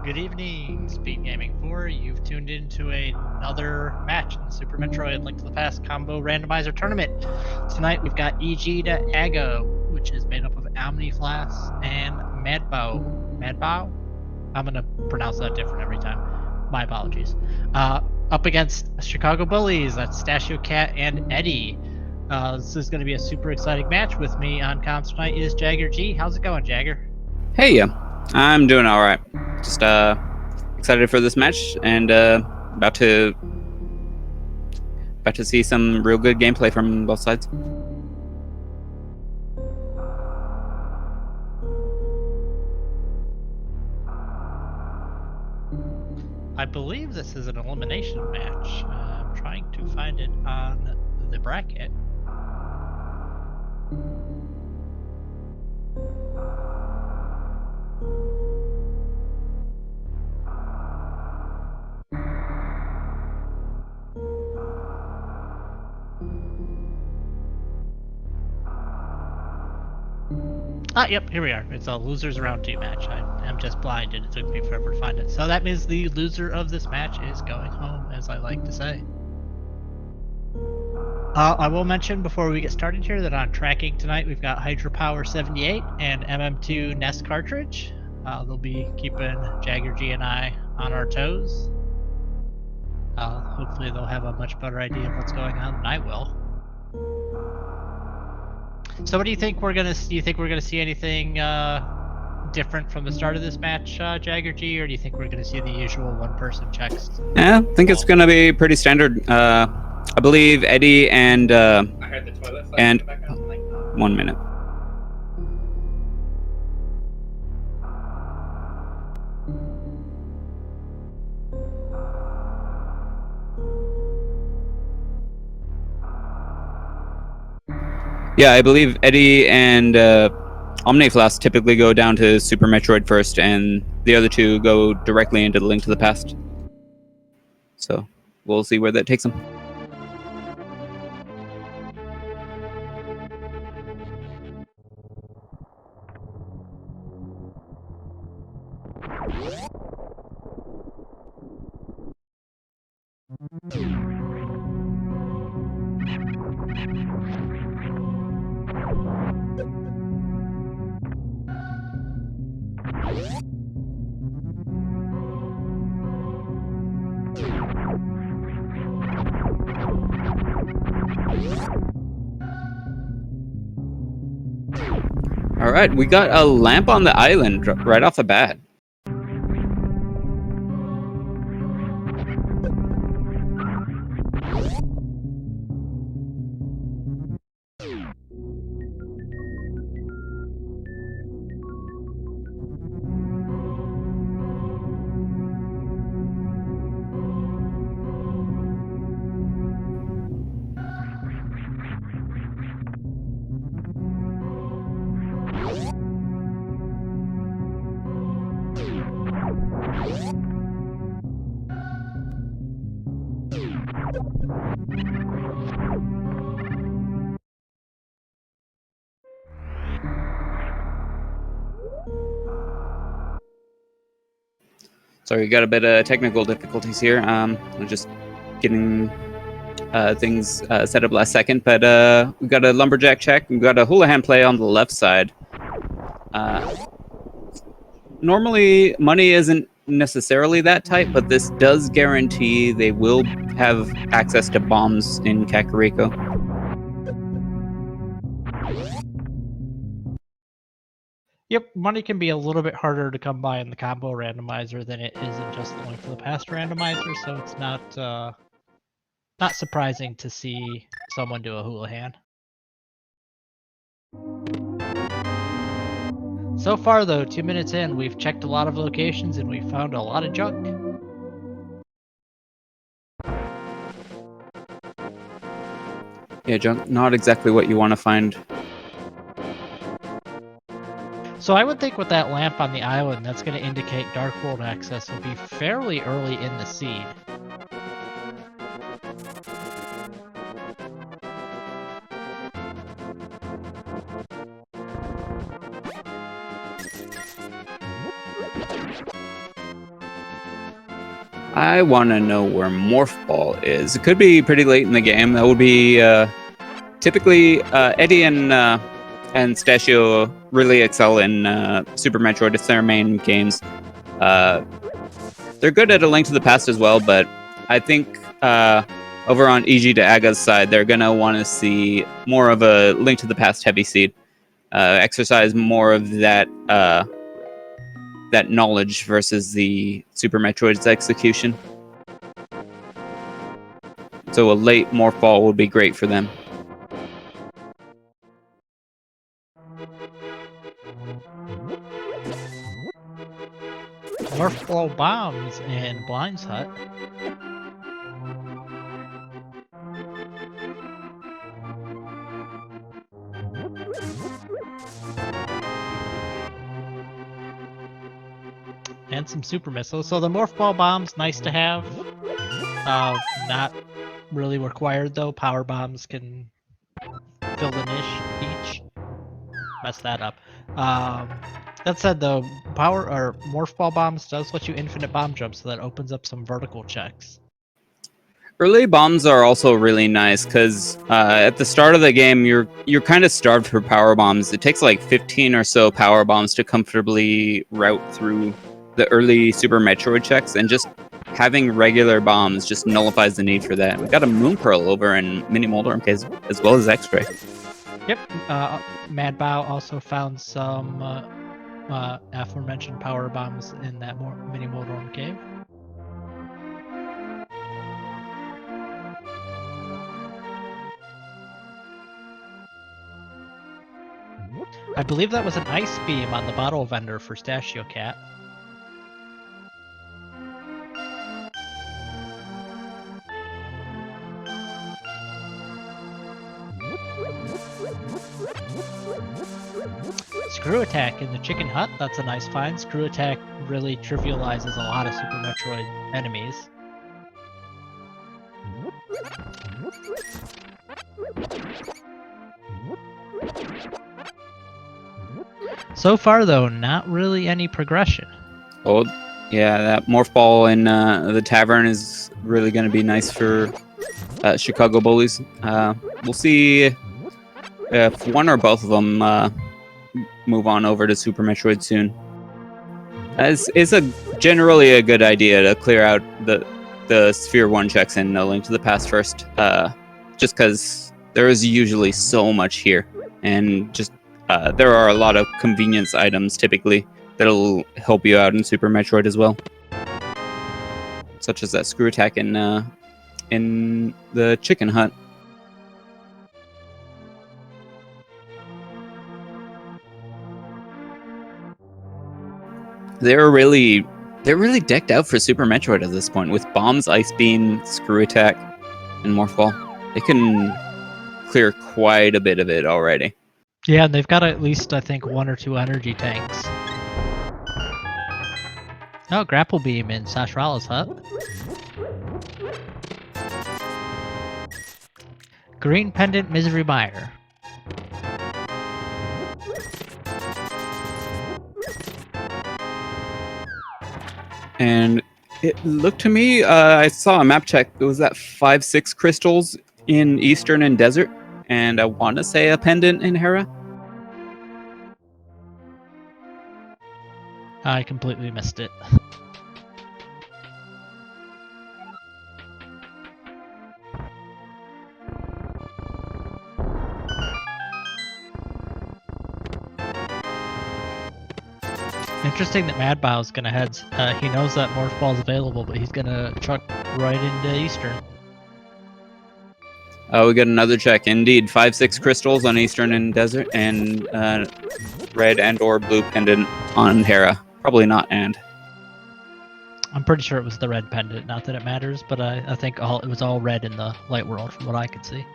Good evening, SpeedGaming 4. You've tuned into another match in the Super Metroid Link to the Past Combo Randomizer Tournament. Tonight we've got EG to Aga, which is made up of Omniflash and Madbow. Madbow? I'm going to pronounce that different every time. My apologies. Up against Chicago Bullies, that's Stashio Cat and Eddie. This is going to be a super exciting match. With me on comms tonight is Jagger G. How's it going, Jagger? Hey, I'm doing all right. Just excited for this match and about to see some real good gameplay from both sides. I believe this is an elimination match. I'm trying to find it on the bracket. Yep, here we are. It's a losers round 2 match. I'm just blinded. It took me forever to find it. So that means the loser of this match is going home, as I like to say. I will mention before we get started here that on tracking tonight we've got Hydropower 78 and MM2 Nest cartridge. They'll be keeping Jagger G and I on our toes. Hopefully they'll have a much better idea of what's going on than I will. So what do you think we're gonna see? Do you think we're gonna see anything different from the start of this match, Jagger G, or do you think we're gonna see the usual one-person checks? Yeah, I think it's gonna be pretty standard. I believe Eddie and I heard the toilet flush and in the background. I'm like, 1 minute. Yeah, I believe Eddie and Omniflash typically go down to Super Metroid first, and the other two go directly into the Link to the Past. So we'll see where that takes them. All right, we got a lamp on the island right off the bat. Sorry, we got a bit of technical difficulties here. I'm just getting things set up last second, but we got a lumberjack check. We got a hula hand play on the left side. Normally, money isn't necessarily that tight, but this does guarantee they will have access to bombs in Kakariko. Yep, money can be a little bit harder to come by in the combo randomizer than it is in just the Link to the Past randomizer, so it's not surprising to see someone do a hula hand. So far though, 2 minutes in, we've checked a lot of locations and we've found a lot of junk. Yeah, junk, not exactly what you want to find. So I would think with that lamp on the island, that's going to indicate Dark World access will be fairly early in the seed. I want to know where Morph Ball is. It could be pretty late in the game. That would be typically Eddie and Stashio really excel in Super Metroid. It's their main games. They're good at A Link to the Past as well, but I think over on EG to Aga's side, they're going to want to see more of a Link to the Past heavy seed. Exercise more of that that knowledge versus the Super Metroid's execution. So a late Morph Ball would be great for them. Morph Ball bombs in Blind's hut. And some super missiles. So the Morph Ball bombs, nice to have. Not really required though. Power bombs can fill the niche each. Mess that up. That said though, power or Morph Ball bombs does let you infinite bomb jump, so that opens up some vertical checks. Early bombs are also really nice because at the start of the game, you're kind of starved for power bombs. It takes like 15 or so power bombs to comfortably route through the early Super Metroid checks, and just having regular bombs just nullifies the need for that. We got a Moon Pearl over in Mini Moldorm case as well as X-Ray. Yep. Mad Bao also found some aforementioned power bombs in that Mini Moldorm cave. I believe that was an ice beam on the bottle vendor for Stashio Cat. Screw Attack in the Chicken Hut, that's a nice find. Screw Attack really trivializes a lot of Super Metroid enemies. So far though, not really any progression. Oh, yeah, that Morph Ball in the tavern is really going to be nice for Chicago Bullies. We'll see if one or both of them move on over to Super Metroid soon. It's generally a good idea to clear out the Sphere 1 checks in A Link to the Past first, just because there is usually so much here, and just there are a lot of convenience items typically that'll help you out in Super Metroid as well, such as that Screw Attack in the Chicken Hut. They're really decked out for Super Metroid at this point with bombs, ice beam, Screw Attack, and Morph Ball. They can clear quite a bit of it already. Yeah, they've got at least, I think, 1 or 2 energy tanks. Oh, Grapple Beam in Sashrala's hut. Green Pendant Misery Mire. And it looked to me, I saw a map check. It was that 5-6 crystals in Eastern and Desert, and I want to say a pendant in Hera. I completely missed it. Interesting that Mad Bow's gonna head. He knows that Morph Ball's available, but he's gonna truck right into Eastern. We got another check. Indeed, 5-6 crystals on Eastern and Desert, and red and or blue pendant on Hera. Probably not and. I'm pretty sure it was the red pendant. Not that it matters, but I think it was all red in the light world from what I could see.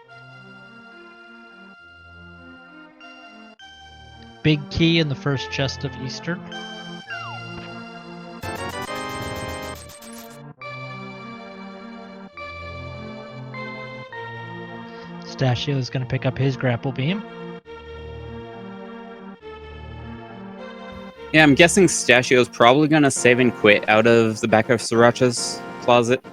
Big key in the first chest of Eastern. Stashio is going to pick up his grapple beam. Yeah, I'm guessing Stashio's probably going to save and quit out of the back of Sriracha's closet.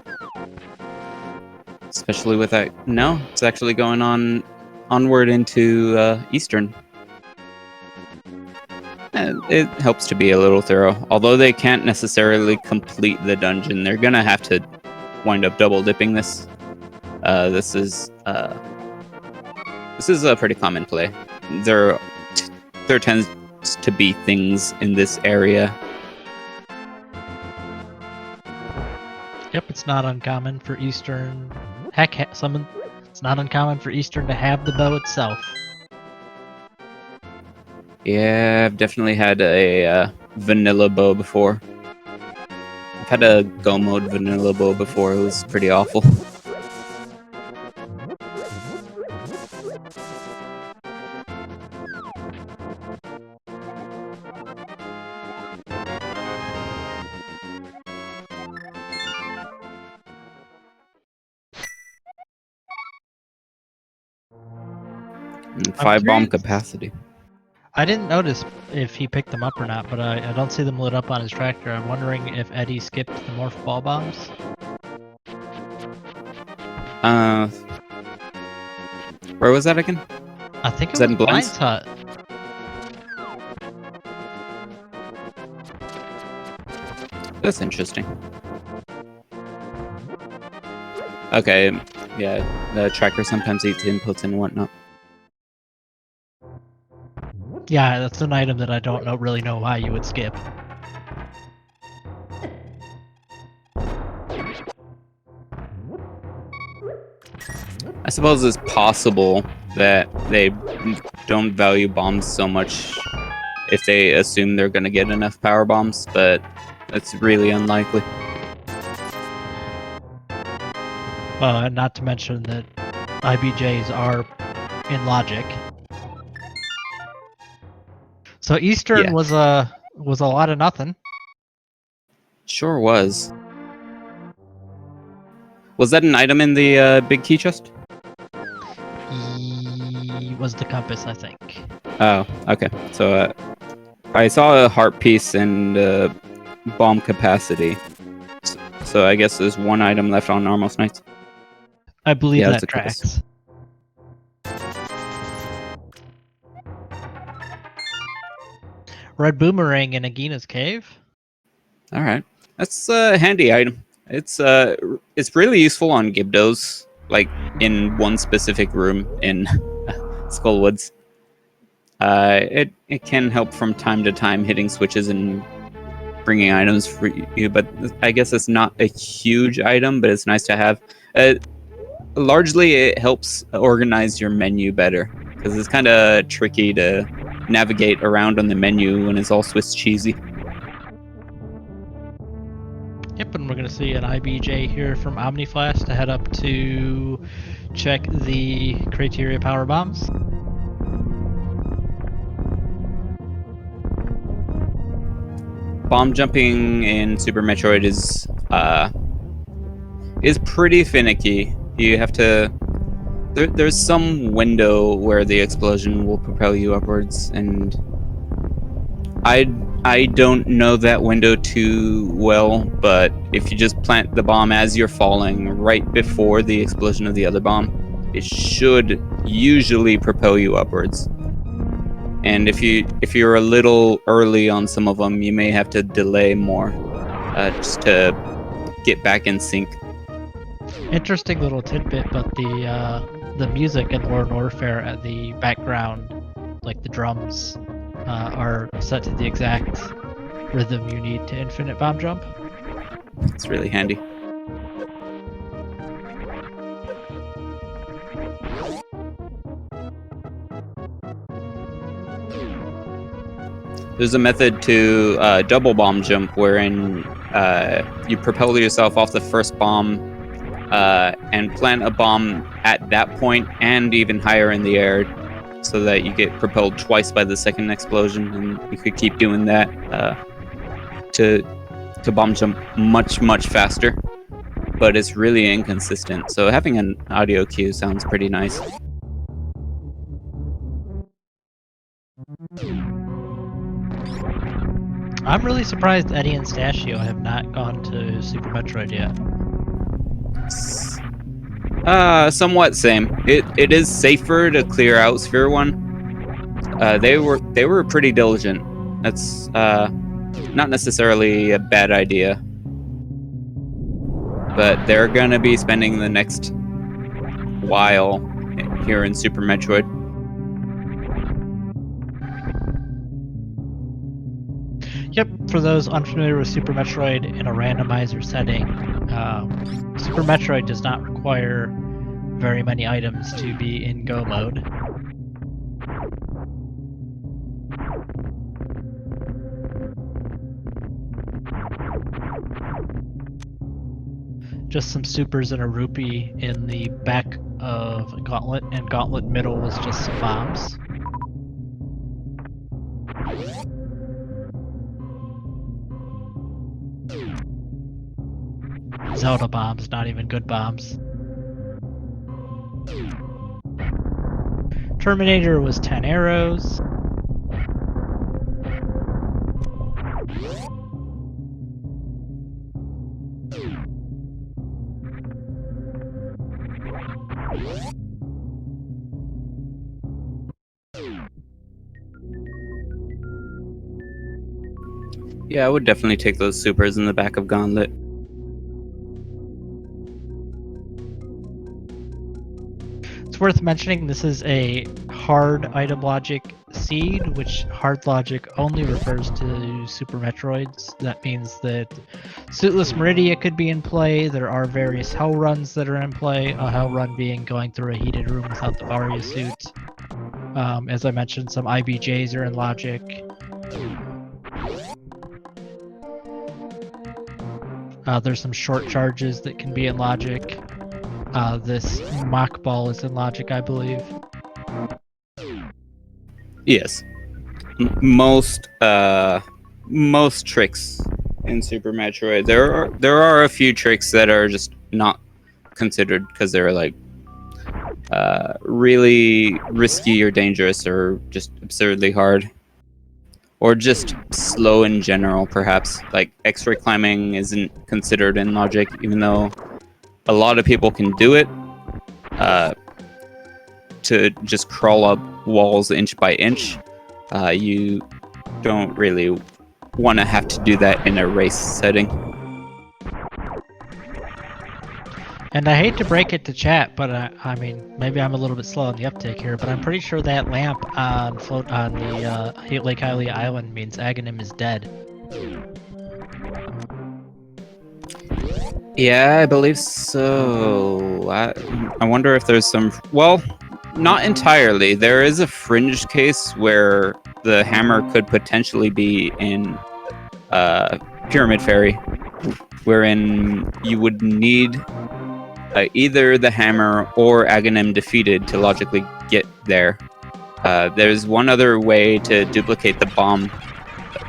Especially with that. No, it's actually going on onward into Eastern. And it helps to be a little thorough. Although they can't necessarily complete the dungeon, they're gonna have to wind up double dipping this. This is a pretty common play. There tends to be things in this area. Yep, it's not uncommon for Eastern. It's not uncommon for Eastern to have the bow itself. Yeah, I've definitely had a vanilla bow before. I've had a go mode vanilla bow before. It was pretty awful. And 5 bomb curious. capacity. I didn't notice if he picked them up or not, but I don't see them lit up on his tractor. I'm wondering if Eddie skipped the morph ball bombs. Where was that again? I think it Is that was in Blinds? Blind's Hut. That's interesting. Okay, yeah, the tracker sometimes eats inputs and whatnot. Yeah, that's an item that I don't really know why you would skip. I suppose it's possible that they don't value bombs so much if they assume they're going to get enough power bombs, but it's really unlikely. And not to mention that IBJs are in logic. So Eastern Yeah. was a lot of nothing. Sure was. Was that an item in the big key chest? Was the compass, I think. Oh, okay. So I saw a heart piece and bomb capacity. So I guess there's one item left on Armos Knights. I believe Yeah, that that's a compass. tracks. Red boomerang in Agina's cave. All right, that's a handy item. It's really useful on Gibdos, like in one specific room in Skullwoods. It can help from time to time hitting switches and bringing items for you, but I guess it's not a huge item, but it's nice to have. Largely, it helps organize your menu better because it's kind of tricky to navigate around on the menu when it's all Swiss cheesy. Yep, and we're going to see an IBJ here from Omniflash to head up to check the criteria power bombs. Bomb jumping in Super Metroid is pretty finicky. You have to. There's some window where the explosion will propel you upwards, and I don't know that window too well, but if you just plant the bomb as you're falling right before the explosion of the other bomb, it should usually propel you upwards. And if you're a little early on some of them, you may have to delay more just to get back in sync. Interesting little tidbit, but the music in Lord Warfare at the background, like the drums, are set to the exact rhythm you need to infinite bomb jump. It's really handy. There's a method to double bomb jump wherein you propel yourself off the first bomb and plant a bomb at that point and even higher in the air so that you get propelled twice by the second explosion, and you could keep doing that to bomb jump much faster, but it's really inconsistent. So having an audio cue sounds pretty nice. I'm really surprised Eddie and Stachio have not gone to Super Metroid yet. Somewhat same. It is safer to clear out Sphere 1. They were pretty diligent. That's not necessarily a bad idea. But they're gonna be spending the next while here in Super Metroid. Yep, for those unfamiliar with Super Metroid in a randomizer setting, Super Metroid does not require very many items to be in go mode. Just some supers and a rupee in the back of Gauntlet, and Gauntlet middle was just some bombs. Zelda bombs, not even good bombs. Terminator was 10 arrows. Yeah, I would definitely take those supers in the back of Gauntlet. It's worth mentioning this is a hard item logic seed, which hard logic only refers to Super Metroids. That means that Suitless Meridia could be in play. There are various hell runs that are in play. A hell run being going through a heated room without the Varia suit. As I mentioned, some IBJs are in logic. There's some short charges that can be in logic. This mock ball is in logic, I believe. Yes. Most tricks in Super Metroid. There are a few tricks that are just not considered because they're like really risky or dangerous or just absurdly hard. Or just slow in general, perhaps. Like X-ray climbing isn't considered in logic, even though a lot of people can do it. To just crawl up walls inch by inch, you don't really want to have to do that in a race setting. And I hate to break it to chat, but I mean, maybe I'm a little bit slow on the uptake here, but I'm pretty sure that lamp on the Lake Hylia Island means Aghanim is dead. Yeah, I believe so. I wonder if there's some... Well, not entirely. There is a fringe case where the hammer could potentially be in Pyramid Fairy, wherein you would need either the hammer or Aghanim defeated to logically get there. There's one other way to duplicate the bomb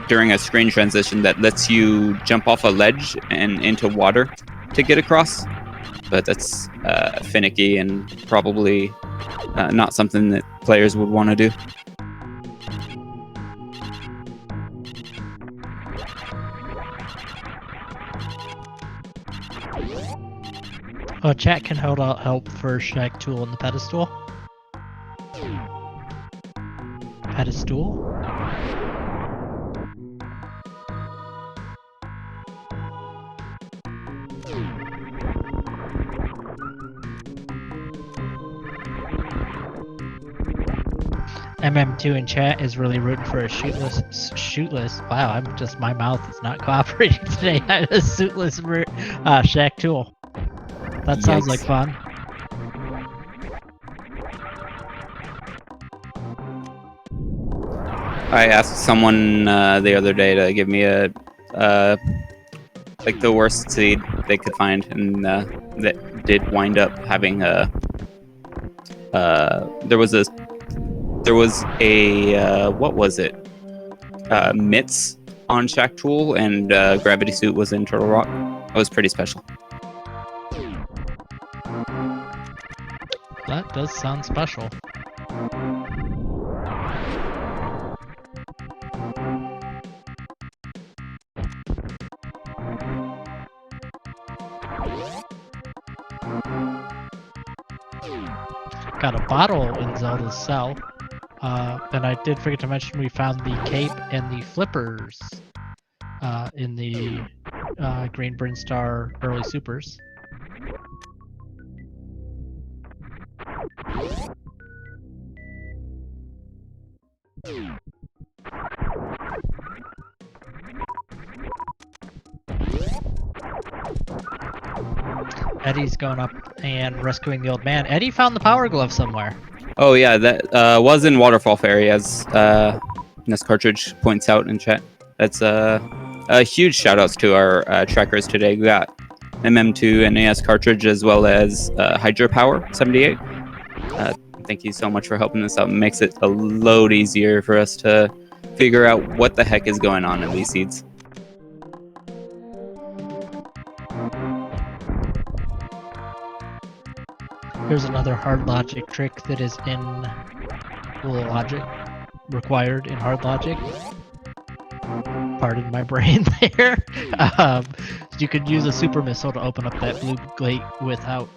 during a screen transition that lets you jump off a ledge and into water to get across, but that's finicky and probably not something that players would want to do. Chat can hold out help for Shag Tool in the pedestal. Pedestal? MM2 in chat is really rooting for a shootless. Wow, my mouth is not cooperating today. A suitless Shaq Tool. That sounds like fun. I asked someone the other day to give me a like the worst seed they could find, and that did wind up having a there was a what was it? Mitts on Shaq Tool, and Gravity Suit was in Turtle Rock. That was pretty special. That does sound special. Got a bottle in Zelda's cell. And I did forget to mention we found the cape and the flippers in the Green Brinstar early supers. Eddie's going up and rescuing the old man. Eddie found the power glove somewhere. Oh yeah, that was in Waterfall Ferry, as this cartridge points out in chat. That's a huge shout outs to our trackers today. We got MM2 NAS cartridge as well as Hydropower 78. Thank you so much for helping us out. It makes it a load easier for us to figure out what the heck is going on in these seeds. Here's another hard logic trick that is in Full Logic, required in hard logic. Pardon my brain there. You could use a super missile to open up that blue gate without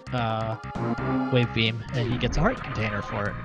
wave beam, and he gets a heart container for it.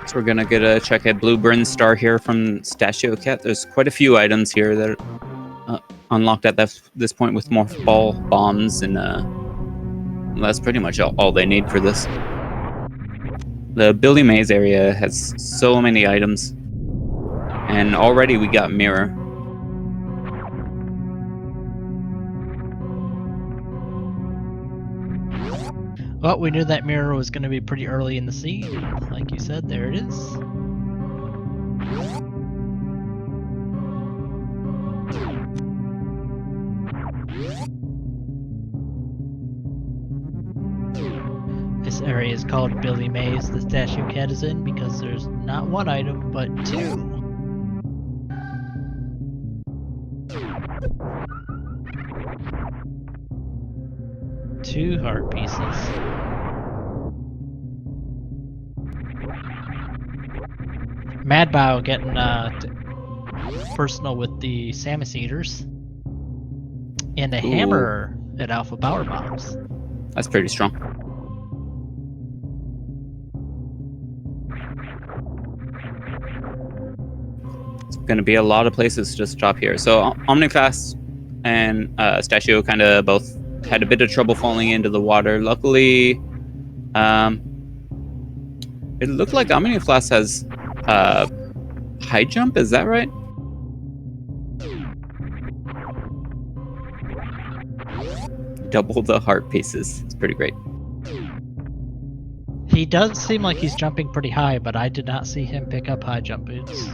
So we're gonna get a check at Blue Brinstar here from Stashio Cat. There's quite a few items here that are unlocked at this point with more ball bombs, and that's pretty much all they need for this. The Billy Maze area has so many items, and already we got Mirror. Well, we knew that mirror was going to be pretty early in the seed. Like you said, there it is. This area is called Billy Maze, the Statue Cat is in, because there's not one item, but two. Two heart pieces. Madbow getting personal with the Samus Eaters. And a hammer at Alpha Power Bombs. That's pretty strong. It's going to be a lot of places to just stop here. So Omnifast and Stashio kind of both had a bit of trouble falling into the water. Luckily, it looked like Omnifast has high jump. Is that right? Double the heart pieces. It's pretty great. He does seem like he's jumping pretty high, but I did not see him pick up high jump boots.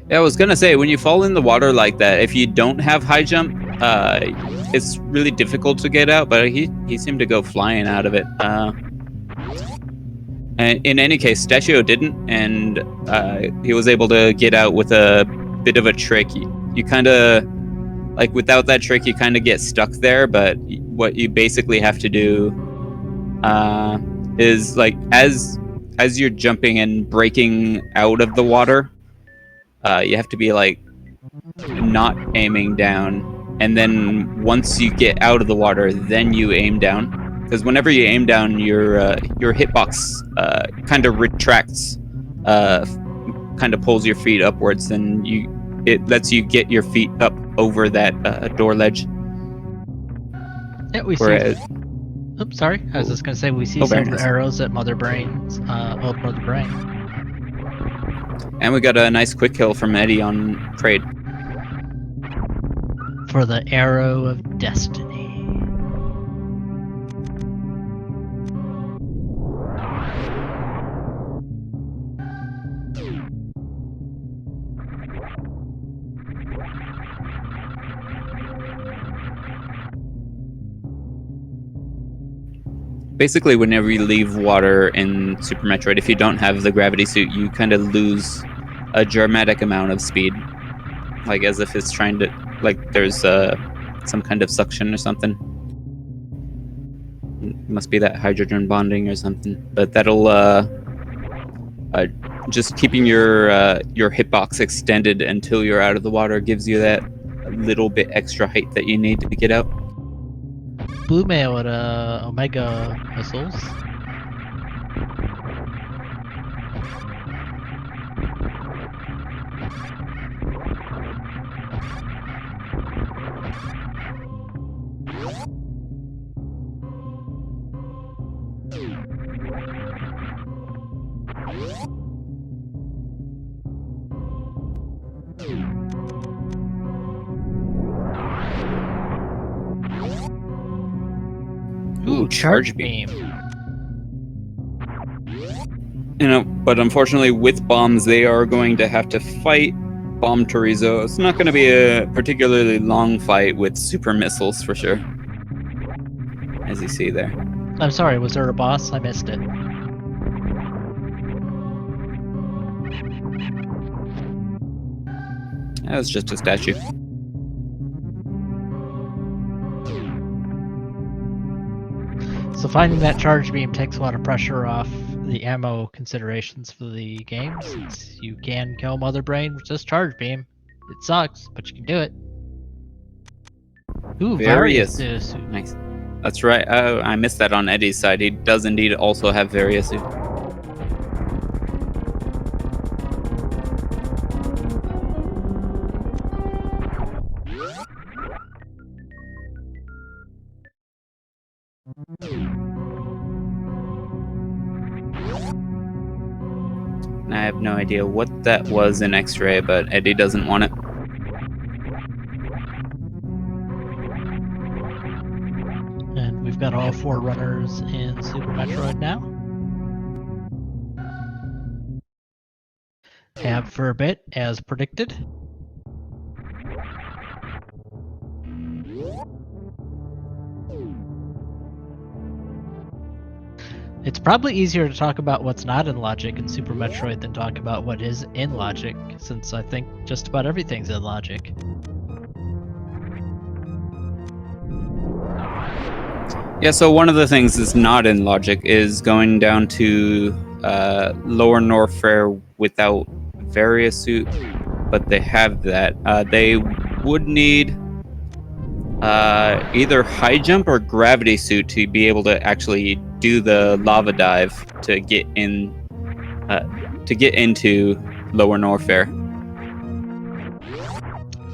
Yeah, I was gonna say, when you fall in the water like that, if you don't have high jump, it's really difficult to get out, but he seemed to go flying out of it. And in any case, Stashio didn't, and he was able to get out with a bit of a trick. You kind of, like, without that trick, you kind of get stuck there, but what you basically have to do is, like, as you're jumping and breaking out of the water, you have to be, like, not aiming down, and then once you get out of the water, then you aim down. Because whenever you aim down, your hitbox kind of retracts, kind of pulls your feet upwards, and it lets you get your feet up over that door ledge. Yeah, we Whereas, see. Oops, sorry. I was just gonna say we see some arrows at Mother Brain's, Mother Brain. And we got a nice quick kill from Eddie on trade. for the Arrow of Destiny. Basically, whenever you leave water in Super Metroid, if you don't have the gravity suit, you kind of lose a dramatic amount of speed. Like as if it's trying to, like there's some kind of suction or something. It must be that hydrogen bonding or something. But that'll just keeping your hitbox extended until you're out of the water gives you that little bit extra height that you need to get out. Blue Mail at Omega missiles. Ooh, charge beam. You know, but unfortunately, with bombs, they are going to have to fight Bomb Chorizo. It's not going to be a particularly long fight with super missiles for sure, as you see there. I'm sorry, was there a boss? I missed it. That was just a statue. So finding that charge beam takes a lot of pressure off the ammo considerations for the game, since you can kill Mother Brain with this charge beam. It sucks, but you can do it. Ooh, Various. Nice. That's right. I missed that on Eddie's side. He does indeed also have Various. And I have no idea what that was in X-Ray, but Eddie doesn't want it. And we've got all 4 runners in Super Metroid now. Have for a bit, as predicted. It's probably easier to talk about what's not in logic in Super Metroid than talk about what is in logic, since I think just about everything's in logic. Yeah, so one of the things that's not in logic is going down to Lower North Fair without Various suit, but they have that. They would need either high jump or gravity suit to be able to actually do the lava dive to get in to get into Lower North Fair.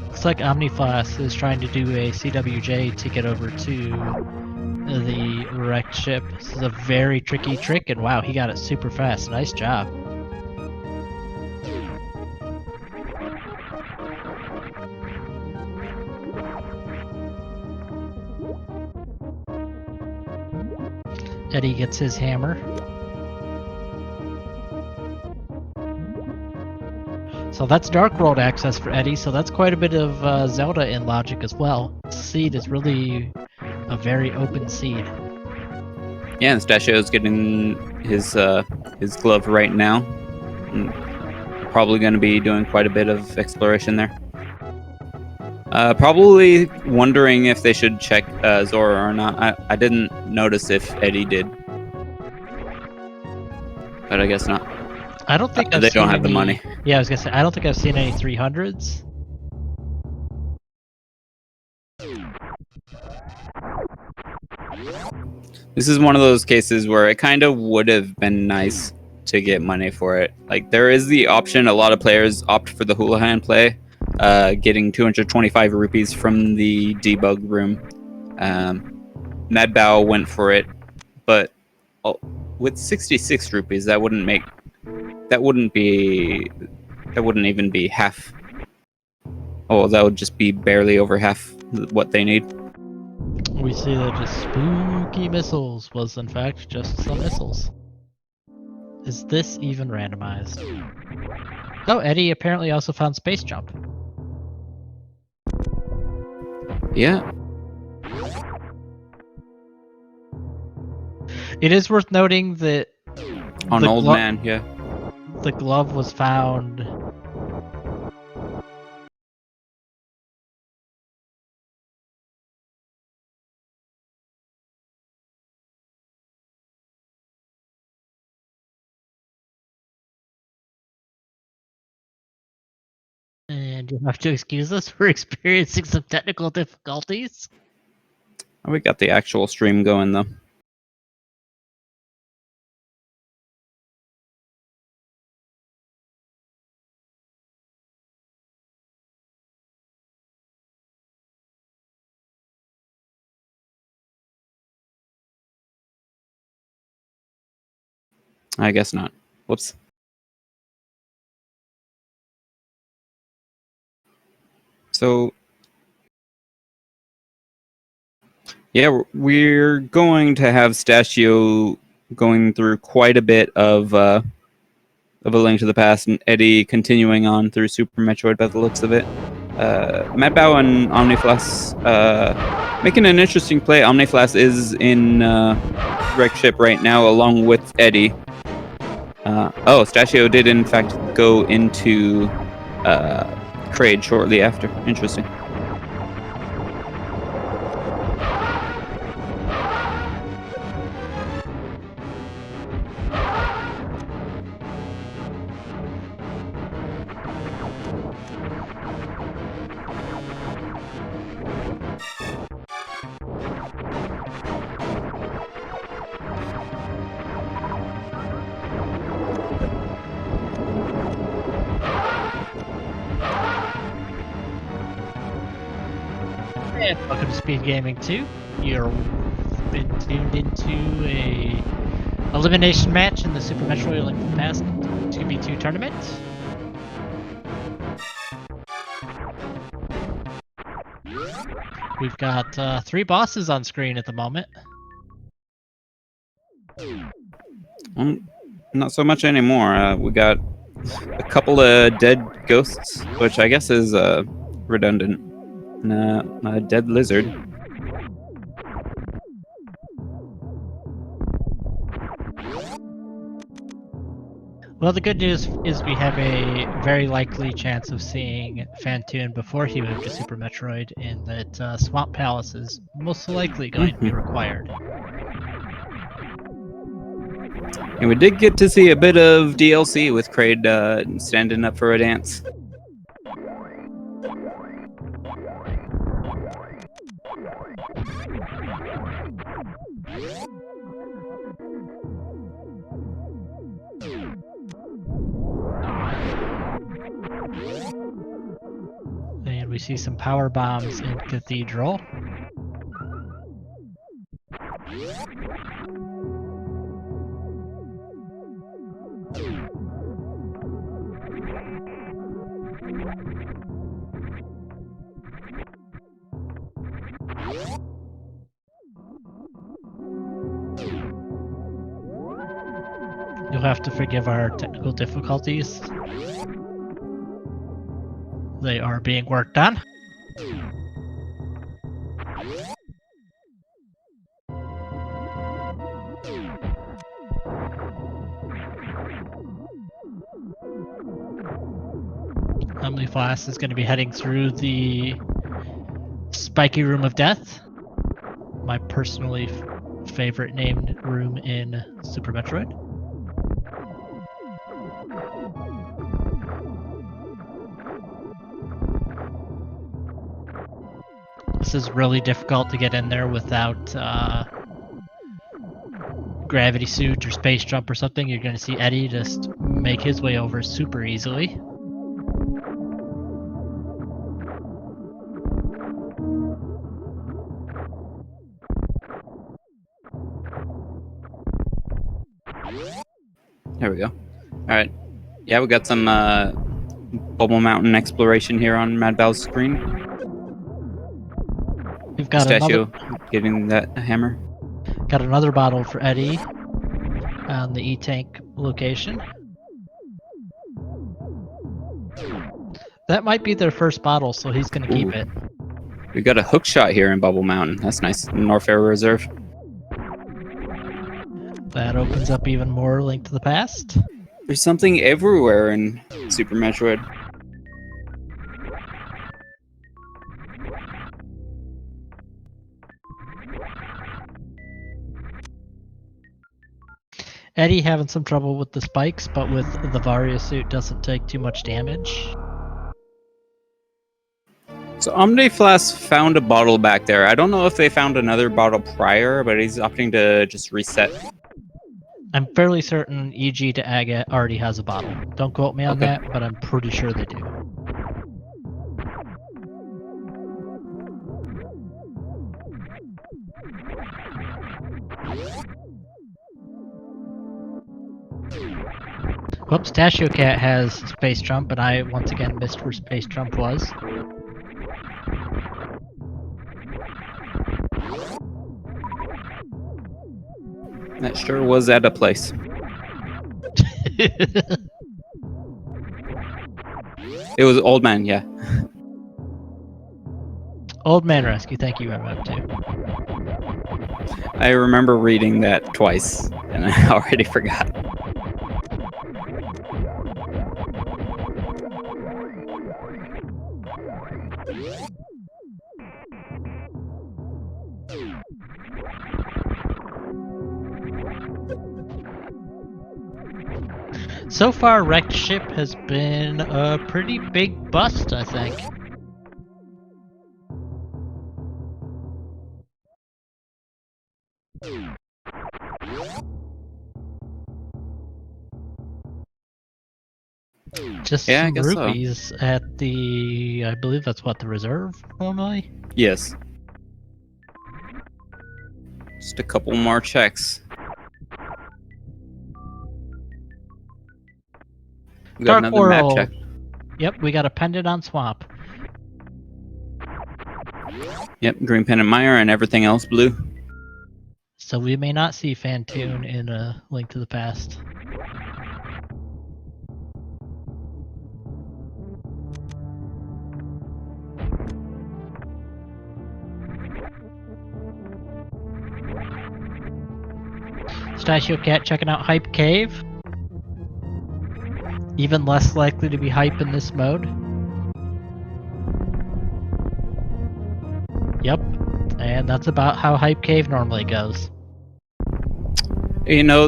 Looks like Omniflash is trying to do a CWJ to get over to the wrecked ship. This is a very tricky trick, and wow, he got it super fast. Nice job. Eddie gets his hammer. So that's Dark World access for Eddie, so that's quite a bit of Zelda in logic as well. Seed is really a very open seed. Yeah, and Stashio is getting his glove right now. Probably going to be doing quite a bit of exploration there. Probably wondering if they should check Zora or not. I didn't notice if Eddie did, but I guess not. I don't think they don't have the money. Yeah, I was gonna say I don't think I've seen any 300s. This is one of those cases where it kind of would have been nice to get money for it. Like there is the option. A lot of players opt for the Houlihan play. Getting 225 rupees from the debug room. Mad Bao went for it, but with 66 rupees, that wouldn't even be half. Oh, that would just be barely over half what they need. We see that just spooky missiles was in fact just some missiles. Is this even randomized? Oh, Eddie apparently also found space jump. Yeah. It is worth noting that On the Old Man, yeah. the glove was found and you have to excuse us for experiencing some technical difficulties. We got the actual stream going though. I guess not. Whoops. So, yeah, we're going to have Stachio going through quite a bit of A Link to the Past, and Eddie continuing on through Super Metroid by the looks of it. Matt Bao and Omniflash making an interesting play. Omniflash is in wreck ship right now along with Eddie. Stachio did in fact go into Kraid shortly after. Interesting. And welcome to SpeedGaming 2. You're been tuned into a elimination match in the Super Metroid Link to the Past 2v2 tournament. We've got 3 bosses on screen at the moment. Not so much anymore. We got a couple of dead ghosts, which I guess is redundant. A dead lizard. Well, the good news is we have a very likely chance of seeing Phantoon before he moved to Super Metroid, in that Swamp Palace is most likely going to be required. And we did get to see a bit of DLC with Kraid standing up for a dance. And we see some power bombs in Cathedral. You'll have to forgive our technical difficulties. They are being worked on. Omniflash is going to be heading through the Spiky Room of Death, my personally favorite named room in Super Metroid. This is really difficult to get in there without gravity suit or space jump or something. You're going to see Eddie just make his way over super easily. There we go. Alright. Yeah, we got some Bubble Mountain exploration here on Mad Val's screen. We've got Statue giving that a hammer. got another bottle for Eddie on the E-Tank location. That might be their first bottle, so he's going to keep Ooh. it. We got a hook shot here in Bubble Mountain. That's nice. Norfair Reserve. That opens up even more Link to the Past. There's something everywhere in Super Metroid. Eddie having some trouble with the spikes, but with the Varia suit doesn't take too much damage. So Omniflas found a bottle back there. I don't know if they found another bottle prior, but he's opting to just reset. I'm fairly certain EG to Aga already has a bottle. Don't quote me on Okay. that, but I'm pretty sure they do. Whoops, Tashio Cat has Space Jump, and I once again missed where Space Jump was. That sure was at a place. It was Old Man, yeah. Old Man Rescue, thank you, MM2. I remember reading that twice, and I already forgot. So far, Wrecked Ship has been a pretty big bust, I think. Just Yeah, I some guess so. rupees at the, I believe that's what, the reserve normally? Yes. Just a couple more checks. We got Dark another map World. check. Yep, we got a pendant on Swamp. Yep, green pennant mire and everything else blue. So we may not see Fantoon in A Link to the Past. Statue Cat checking out Hype Cave. Even less likely to be hype in this mode. Yep, and that's about how Hype Cave normally goes. You know,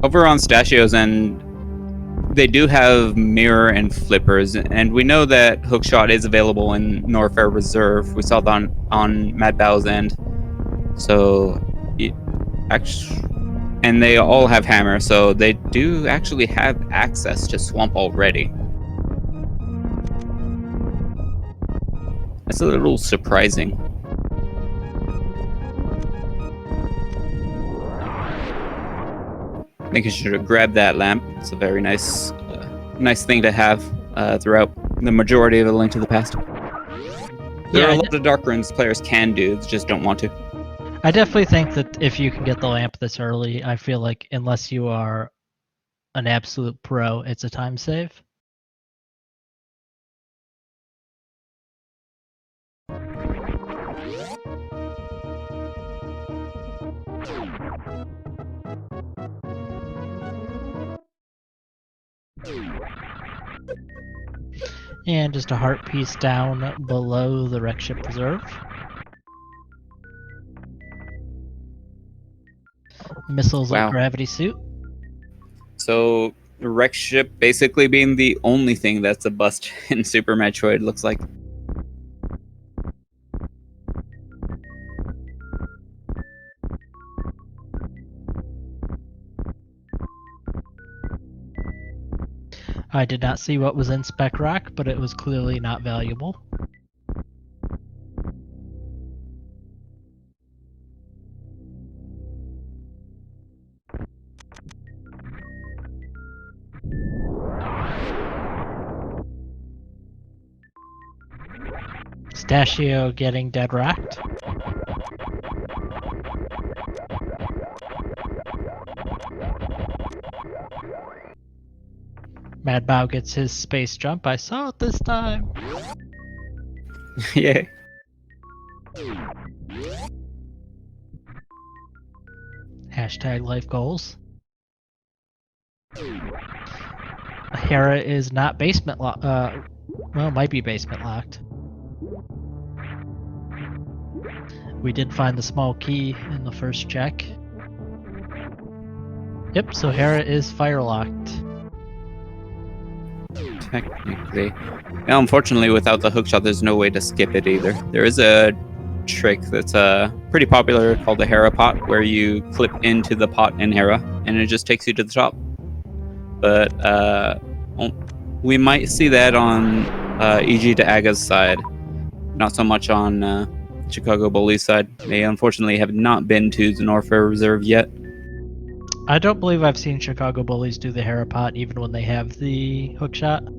over on Stachio's end, they do have mirror and flippers, and we know that hookshot is available in Norfair Reserve. We saw that on Mad Bow's end. So, actually, and they all have hammer, so they do actually have access to Swamp already. That's a little surprising. I think you should have grabbed that lamp. It's a very nice, nice thing to have throughout the majority of A Link to the Past. There are a lot of dark runes players can do, just don't want to. I definitely think that if you can get the lamp this early, I feel like unless you are an absolute pro, it's a time save. And just a heart piece down below the wreck ship reserve. Missiles Wow. of gravity suit. So the wreck ship basically being the only thing that's a bust in Super Metroid, looks like. I did not see what was in Spec Rock, but it was clearly not valuable. Pistachio getting dead rocked. Mad Bow gets his space jump. I saw it this time. Yay. Hashtag life goals. Hera is not basement locked. Well, might be basement locked. We did find the small key in the first check. Yep, so Hera is fire locked. Technically. Now, unfortunately, without the hookshot, there's no way to skip it either. There is a trick that's pretty popular called the Hera pot, where you clip into the pot in Hera, and it just takes you to the top. But we might see that on EG to Aga's side, not so much on Chicago Bullies side. They unfortunately have not been to the Norfair Reserve yet. I don't believe I've seen Chicago Bullies do the Hera pot even when they have the hookshot.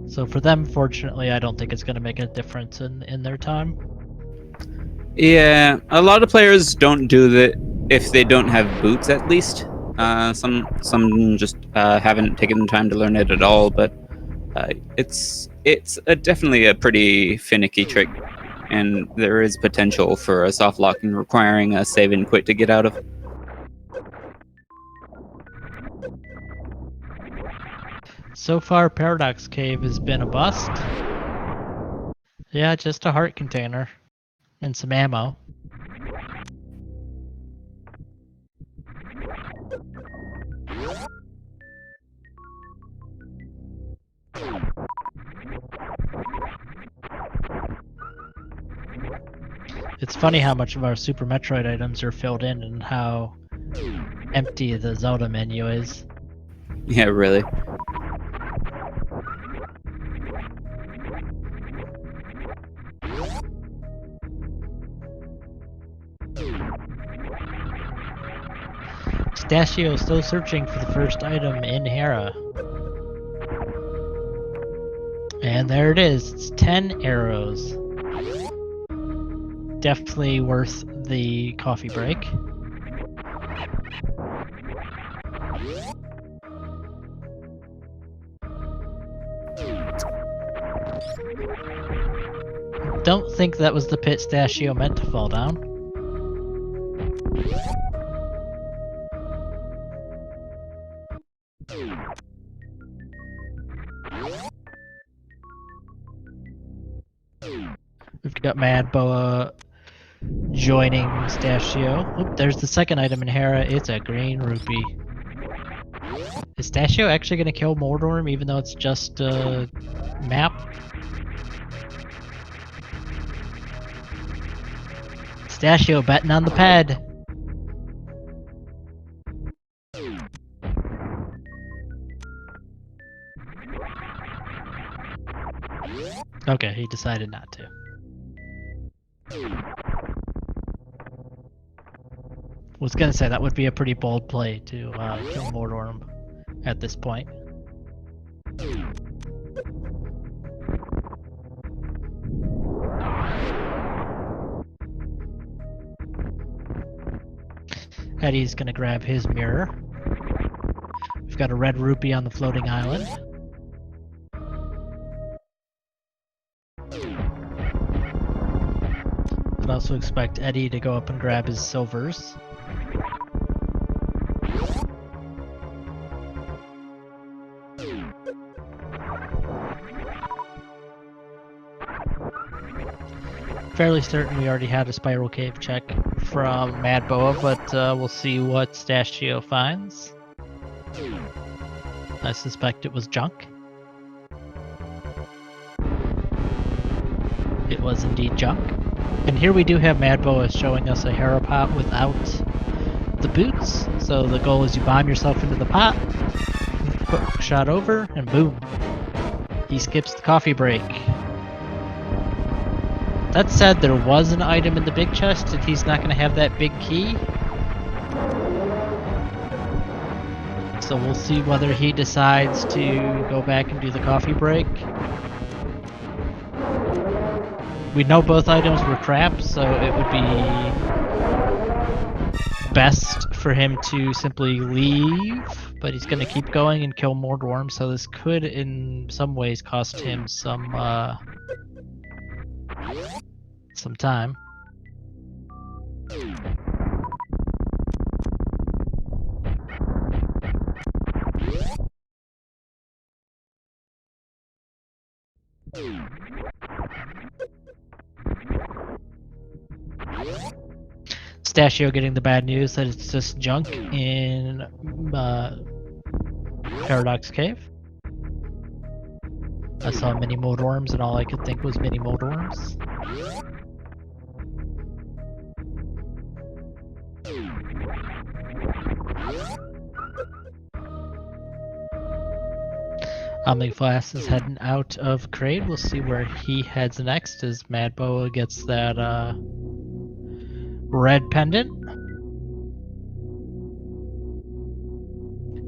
So for them, fortunately, I don't think it's going to make a difference in their time. Yeah, a lot of players don't do that if they don't have boots, at least. Some just haven't taken the time to learn it at all, but it's definitely a pretty finicky trick, and there is potential for a soft locking requiring a save and quit to get out of. So far, Paradox Cave has been a bust. Yeah, just a heart container and some ammo. It's funny how much of our Super Metroid items are filled in and how empty the Zelda menu is. Yeah, really. Pistachio still searching for the first item in Hera. And there it is. It's 10 arrows. Definitely worth the coffee break. Don't think that was the pit Pistachio meant to fall down. We've got Mad Boa joining Pistachio. Oop, there's the second item in Hera. It's a green rupee. Is Pistachio actually going to kill Mordorm even though it's just a map? Pistachio betting on the ped. Okay, he decided not to. Was gonna say that would be a pretty bold play to kill Mordorm at this point. Eddie's gonna grab his mirror. We've got a red rupee on the floating island. I'd also expect Eddie to go up and grab his silvers. Fairly certain we already had a spiral cave check from Mad Boa, but we'll see what Pistachio finds. I suspect it was junk. It was indeed junk. And here we do have Mad Boa showing us a Hera pot without the boots. So the goal is you bomb yourself into the pot, quick shot over, and boom. He skips the coffee break. That said, there was an item in the big chest, and he's not going to have that big key. So we'll see whether he decides to go back and do the coffee break. We know both items were crap, so it would be best for him to simply leave, but he's going to keep going and kill more worms, so this could in some ways cost him some time. Stashio getting the bad news that it's just junk in Paradox Cave. I saw mini mold worms and all I could think was mini mold worms. Omniflask is heading out of Crade. We'll see where he heads next as Madboa gets that red pendant.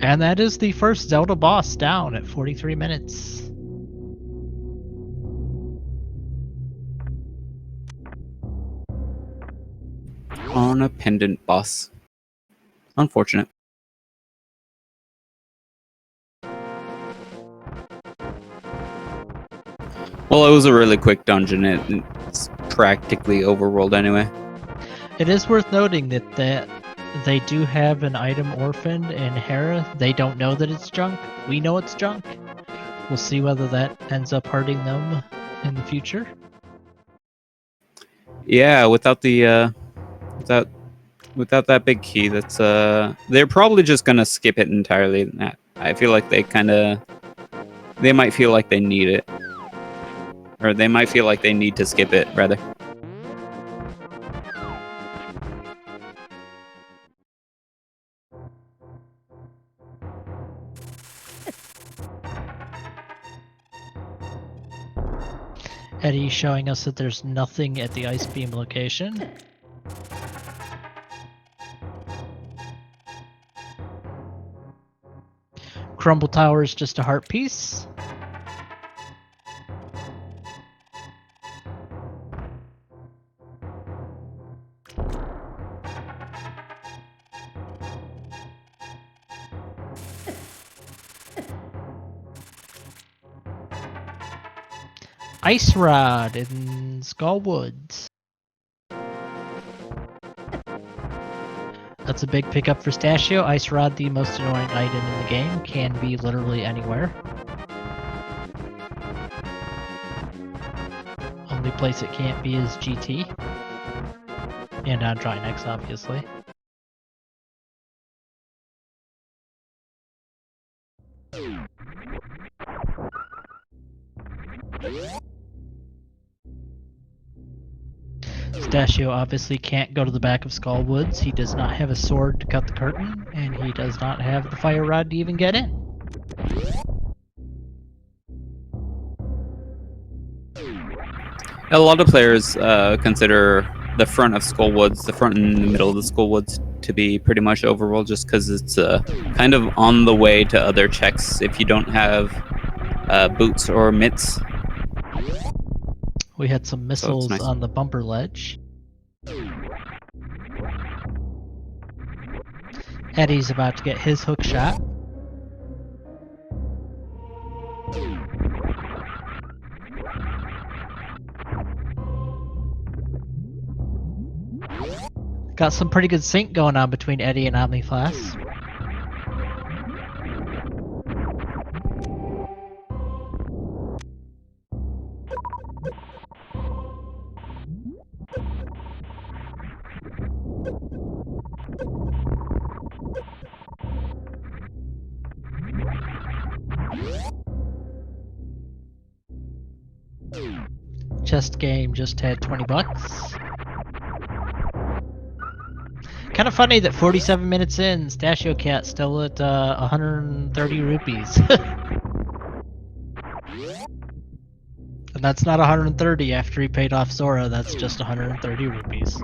And that is the first Zelda boss down at 43 minutes. On a pendant boss. Unfortunate. Well, it was a really quick dungeon. It's practically overworld anyway. It is worth noting that they do have an item orphaned in Hera. They don't know that it's junk. We know it's junk. We'll see whether that ends up hurting them in the future. Yeah, without the without that big key, that's they're probably just gonna skip it entirely. I feel like they might feel like they need it. Or they might feel like they need to skip it, rather. Eddie showing us that there's nothing at the Ice Beam location. Crumble Tower is just a heart piece. Ice Rod in Skullwoods. That's a big pickup for Stashio. Ice Rod, the most annoying item in the game, can be literally anywhere. Only place it can't be is GT. And on Trinex, obviously. Stashio obviously can't go to the back of Skullwoods. He does not have a sword to cut the curtain, and he does not have the fire rod to even get in. A lot of players consider the front of Skullwoods, the front and the middle of the Skullwoods, to be pretty much overworld, just because it's kind of on the way to other checks if you don't have boots or mitts. We had some missiles nice. on the bumper ledge. Eddie's about to get his hook shot. Got some pretty good sync going on between Eddie and Omniflask. Chest game just had 20 bucks. Kind of funny that 47 minutes in, Stashio Cat still at 130 rupees. And that's not 130 after he paid off Sora, that's just 130 rupees.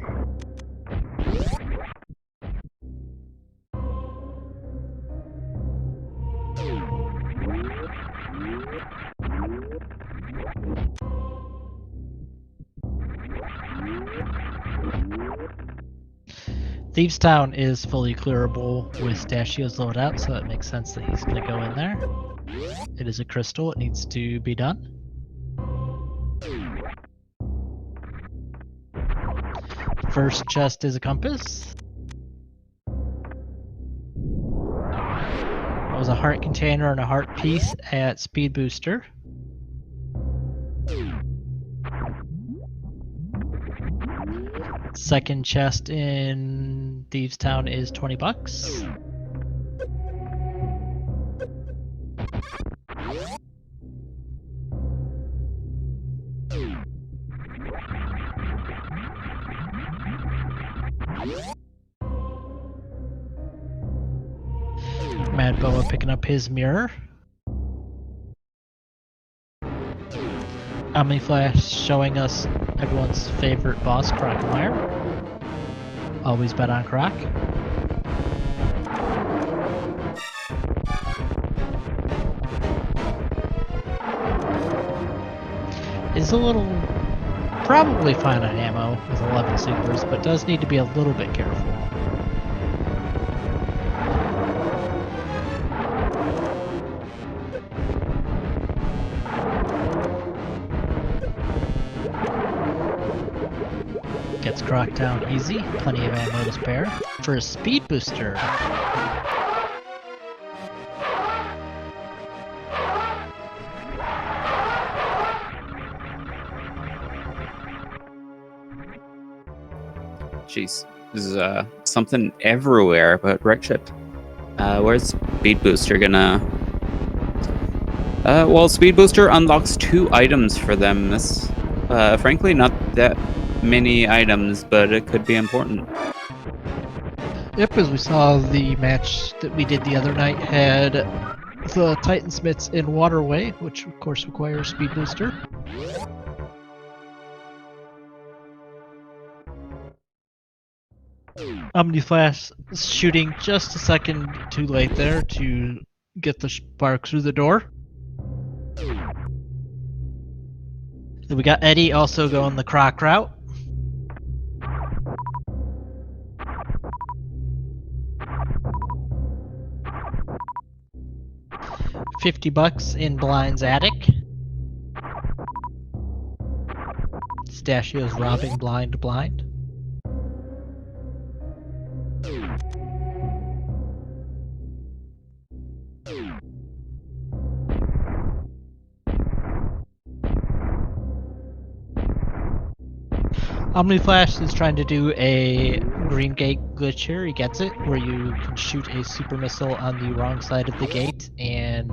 Thieves Town is fully clearable with Stachios loaded out, so it makes sense that he's going to go in there. It is a crystal, it needs to be done. First chest is a compass. That was a heart container and a heart piece at Speed Booster. Second chest in Thieves Town is 20 bucks. Mad Boa picking up his mirror. Omniflash showing us everyone's favorite boss, Crocomire. Always bet on Croc. Is a little probably fine on ammo with 11 supers, but does need to be a little bit careful. Gets Croc down easy, plenty of ammo to spare. For a speed booster. Jeez, there's something everywhere about wreck ship. Where's Speed Booster gonna? Well, Speed Booster unlocks 2 items for them. This, frankly, not that many items, but it could be important. Yep, as we saw, the match that we did the other night had the Titan Smiths in Waterway, which of course requires Speed Booster. Omniflash shooting just a second too late there to get the spark through the door. Then we got Eddie also going the Croc route. $50 in Blind's attic. Stachio's robbing Blind. Omniflash is trying to do a green gate glitch here. He gets it, where you can shoot a super missile on the wrong side of the gate, and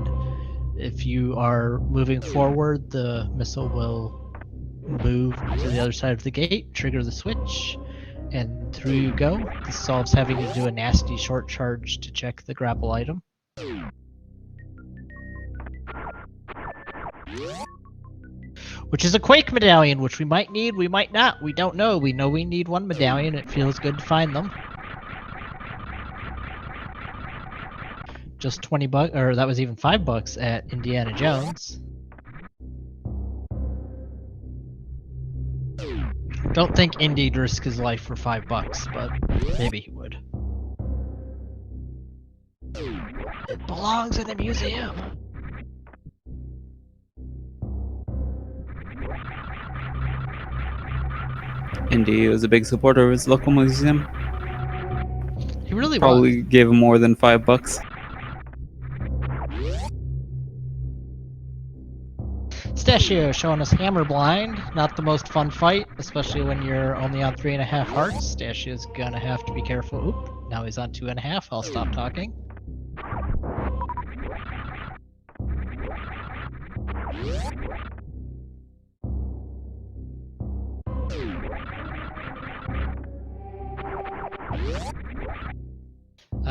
if you are moving forward, the missile will move to the other side of the gate, trigger the switch, and through you go. This solves having to do a nasty short charge to check the grapple item. Which is a Quake medallion, which we might need, we might not, we don't know. We know we need 1 medallion, it feels good to find them. Just 20 bucks, or that was even $5 at Indiana Jones. Don't think Indy'd risk his life for $5, but maybe he would. It belongs in a museum. Indy was a big supporter of his local museum. He really Probably gave him more than $5. Stachio showing us Hammer Blind. Not the most fun fight, especially when you're only on 3.5 hearts. Stachio's gonna have to be careful. Oop, now he's on 2.5. I'll stop talking.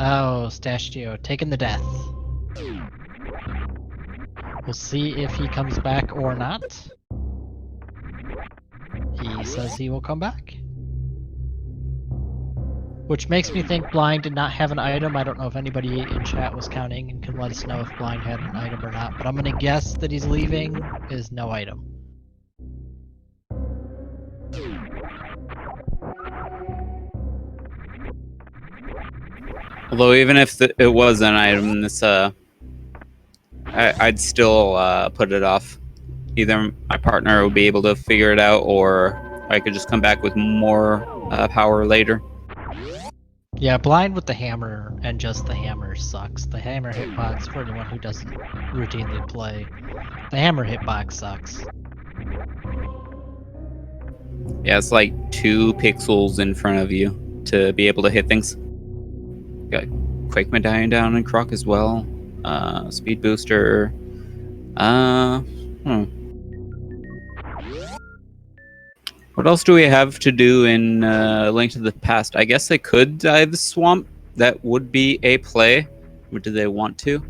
Oh, Stachio taking the death. We'll see if he comes back or not. He says he will come back. Which makes me think Blind did not have an item. I don't know if anybody in chat was counting and can let us know if Blind had an item or not, but I'm gonna guess that he's leaving is no item. Although even if it was an item, this I'd still put it off. Either my partner will be able to figure it out, or I could just come back with more power later. Yeah, blind with the hammer and just the hammer sucks. The hammer hitbox, for anyone who doesn't routinely play, the hammer hitbox sucks. Yeah, it's like 2 pixels in front of you to be able to hit things. Got Quake Medallion down in Croc as well. Speed booster. What else do we have to do in Link to the Past? I guess they could dive the swamp. That would be a play. Or do they want to?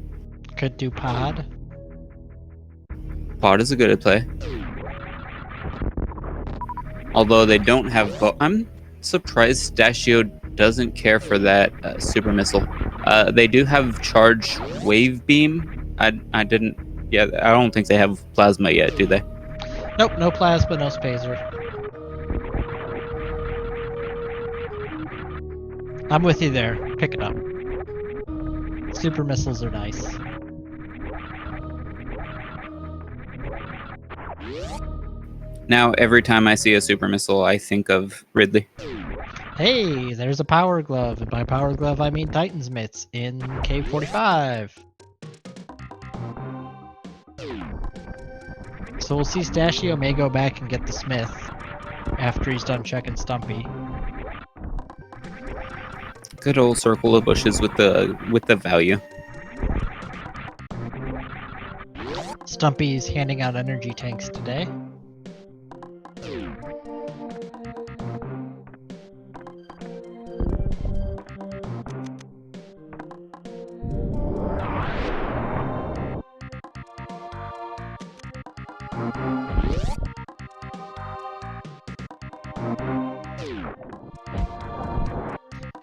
Could do pod. Pod is a good play. Although they don't have... I'm surprised Stashio doesn't care for that super missile. They do have charge wave beam. I didn't... Yeah, I don't think they have plasma yet, do they? Nope, no plasma, no spacer. I'm with you there. Pick it up. Super missiles are nice. Now, every time I see a super missile, I think of Ridley. Hey, there's a power glove, and by power glove I mean Titan's mitts in Cave 45. So we'll see Stashio may go back and get the Smith after he's done checking Stumpy. Good old circle of bushes with the value. Stumpy's handing out energy tanks today.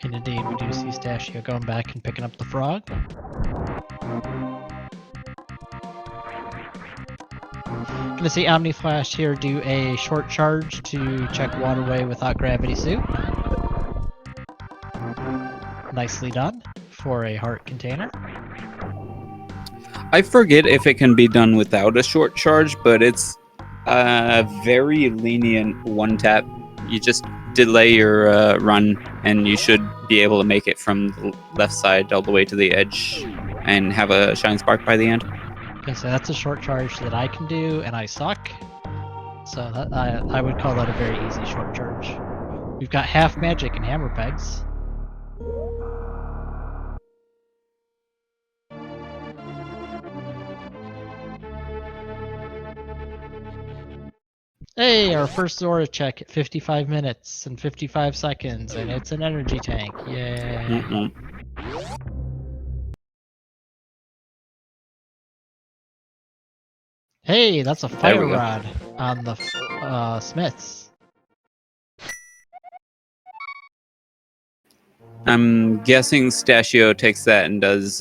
And indeed, we do see Stashio going back and picking up the frog. Gonna see Omni Flash here do a short charge to check waterway without gravity suit. Nicely done for a heart container. I forget if it can be done without a short charge, but it's a very lenient one tap. You just delay your run, and you should be able to make it from the left side all the way to the edge and have a shine spark by the end. Okay, so that's a short charge that I can do, and I suck. So that, I would call that a very easy short charge. We've got half magic and hammer pegs. Hey, our first Zora check at 55 minutes and 55 seconds, and it's an energy tank. Yay. Hey, that's a fire rod on the Smiths. I'm guessing Stashio takes that and does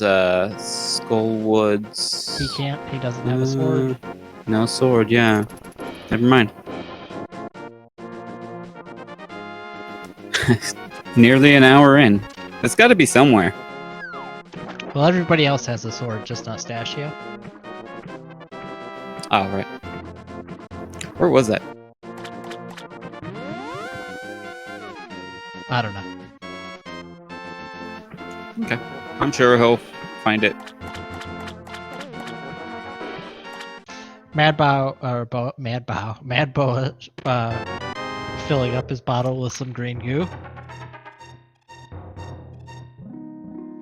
Skullwoods. He can't, he doesn't have a sword. No sword, yeah. Never mind. Nearly an hour in. It's got to be somewhere. Well, everybody else has a sword, just not Stashio. Oh, right. Where was that? I don't know. Okay. I'm sure he'll find it. Madbo filling up his bottle with some green goo.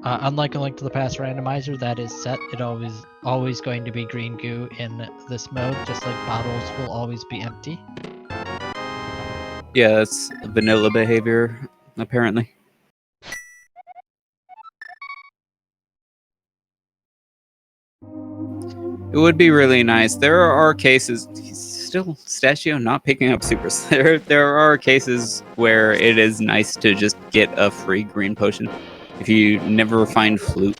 Unlike a Link to the Past randomizer, that is set. It always going to be green goo in this mode, just like bottles will always be empty. Yeah, that's vanilla behavior, apparently. It would be really nice. There are cases... Still, Stashio not picking up supers. There are cases where it is nice to just get a free green potion. If you never find flute,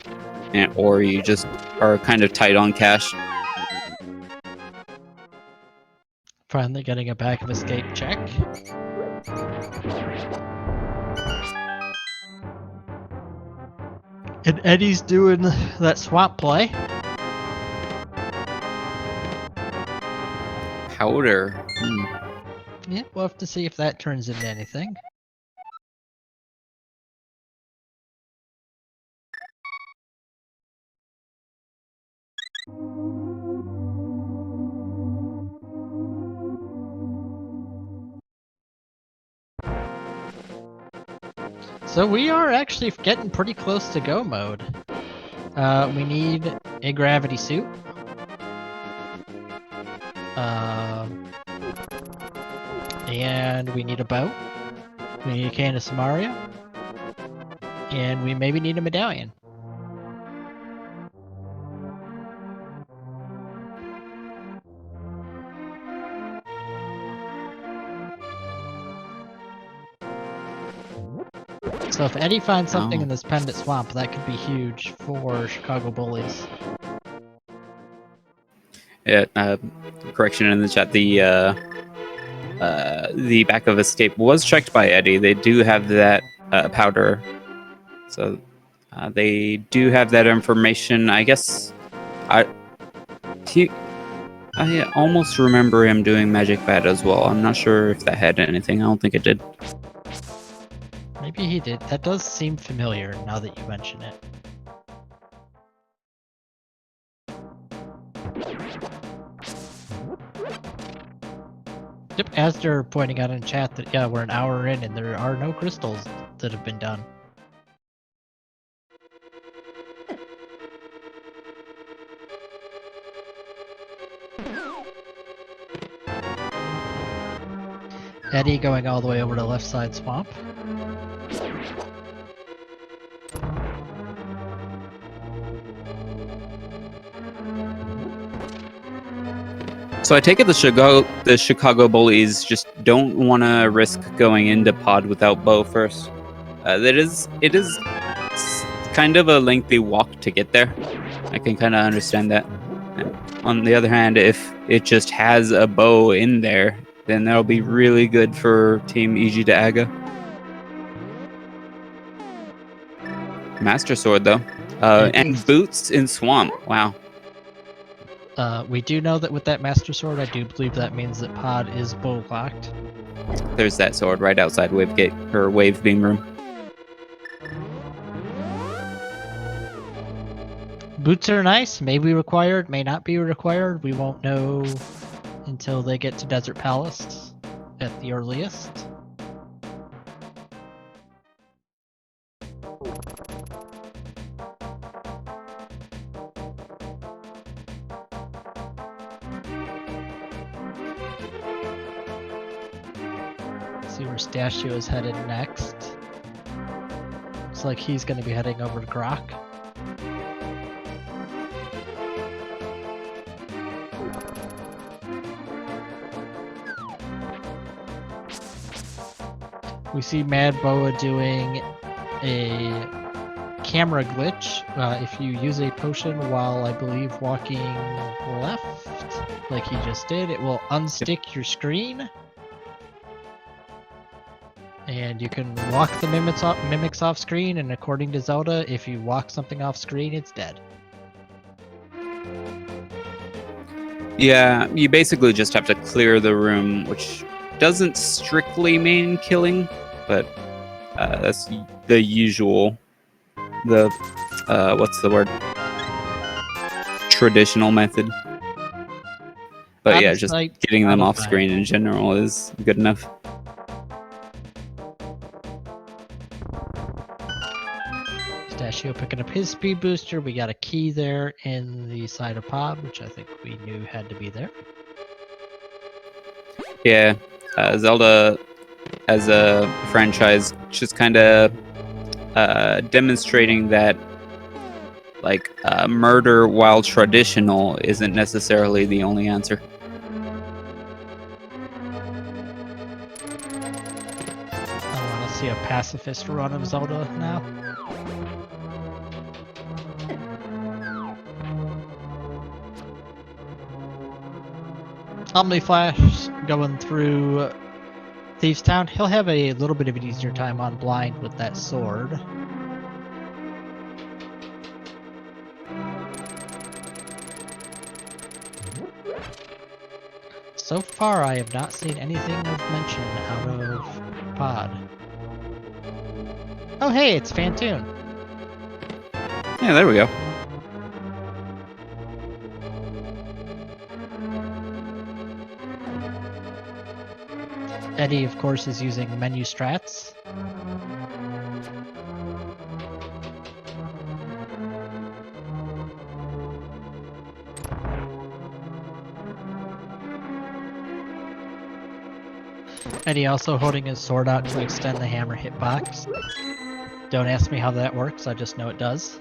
or you just are kind of tight on cash. Finally getting a back of escape check. And Eddie's doing that swamp play. Powder. Yeah, we'll have to see if that turns into anything. So we are actually getting pretty close to go mode. We need a gravity suit. And we need a bow. We need a can of Samaria. And we maybe need a medallion. So if Eddie finds something in this pendant swamp, that could be huge for Chicago Bullies. Yeah, correction in the chat. The back of escape was checked by Eddie. They do have that powder, so they do have that information. I guess I almost remember him doing Magic Bat as well. I'm not sure if that had anything. I don't think it did. Maybe he did. That does seem familiar now that you mention it. Yep, as they're pointing out in chat that, yeah, we're an hour in and there are no crystals that have been done. Eddie going all the way over to left side swamp. So I take it the Chicago Bullies just don't want to risk going into pod without bow first. It is kind of a lengthy walk to get there. I can kind of understand that. On the other hand, if it just has a bow in there, then that'll be really good for Team EG to Aga. Master Sword though, and boots in swamp. Wow. We do know that with that Master Sword, I do believe that means that pod is bow locked. There's that sword right outside Wave Gate or Wave Beam Room. Boots are nice, may be required, may not be required. We won't know until they get to Desert Palace at the earliest. See where Stashio is headed next. Looks like he's going to be heading over to Grok. We see Mad Boa doing a camera glitch. If you use a potion while, I believe, walking left, like he just did, it will unstick your screen. And you can walk the mimics off screen, and according to Zelda, if you walk something off screen, it's dead. Yeah, you basically just have to clear the room, which doesn't strictly mean killing, but that's the usual, what's the word? Traditional method. But yeah, just getting them off screen in general is good enough. Stashio picking up his speed booster. We got a key there in the side of pod, which I think we knew had to be there. Yeah, Zelda as a franchise just kind of demonstrating that like murder while traditional isn't necessarily the only answer. I want to see a pacifist run of Zelda now. Omni Flash going through Thieves Town. He'll have a little bit of an easier time on blind with that sword. So far, I have not seen anything of mention out of Pod. Oh, hey, it's Fantoon. Yeah, there we go. Eddie, of course, is using menu strats. Eddie also holding his sword out to extend the hammer hitbox. Don't ask me how that works, I just know it does.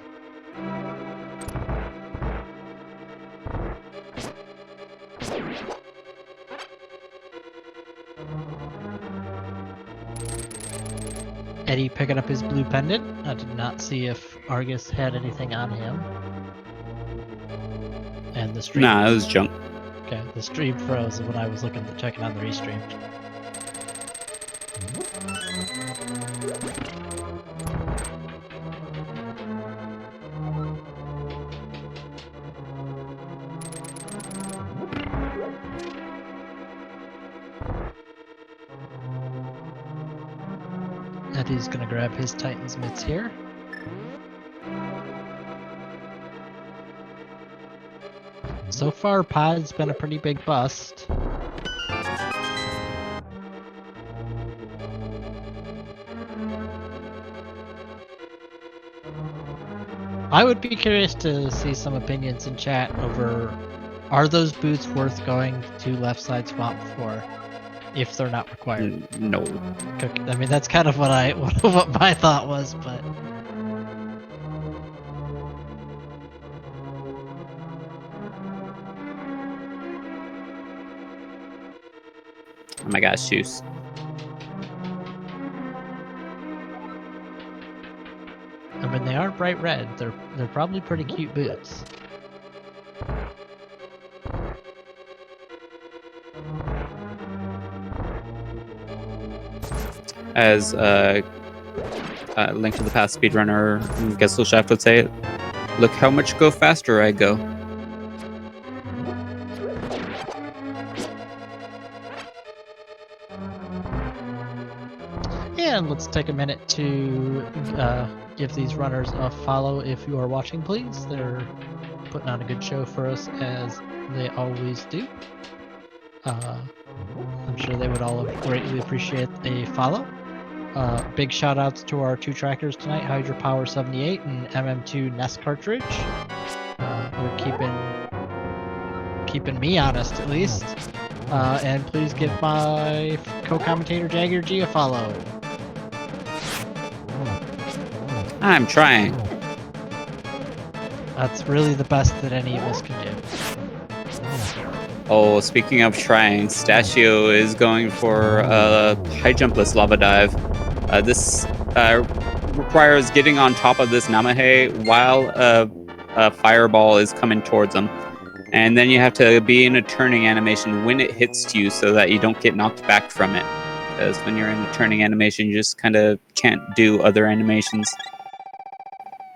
Eddie picking up his blue pendant. I did not see if Argus had anything on him. And the stream. Nah, it was junk. Okay, the stream froze when I was checking on the restream. Eddie's gonna grab his Titan's mitts here. So far, Pod's been a pretty big bust. I would be curious to see some opinions in chat over, are those boots worth going to left side swamp for if they're not required? No. I mean, that's kind of what what my thought was, but Oh my gosh, shoes. I mean, they are bright red. They're probably pretty cute boots. As Link to the Past speedrunner Gessel Shaft would say, look how much go faster I go. And let's take a minute to give these runners a follow if you are watching, please. They're putting on a good show for us, as they always do. I'm sure they would all greatly appreciate a follow. Big shout outs to our two trackers tonight, Hydra Power 78 and MM2 Nest cartridge. They're keeping me honest, at least. And please give my co-commentator Jagger G a follow. I'm trying. That's really the best that any of us can do. Oh, speaking of trying, Stachio is going for a high jumpless lava dive. This requires getting on top of this Namahe while a fireball is coming towards him. And then you have to be in a turning animation when it hits you so that you don't get knocked back from it. Because when you're in a turning animation, you just kind of can't do other animations.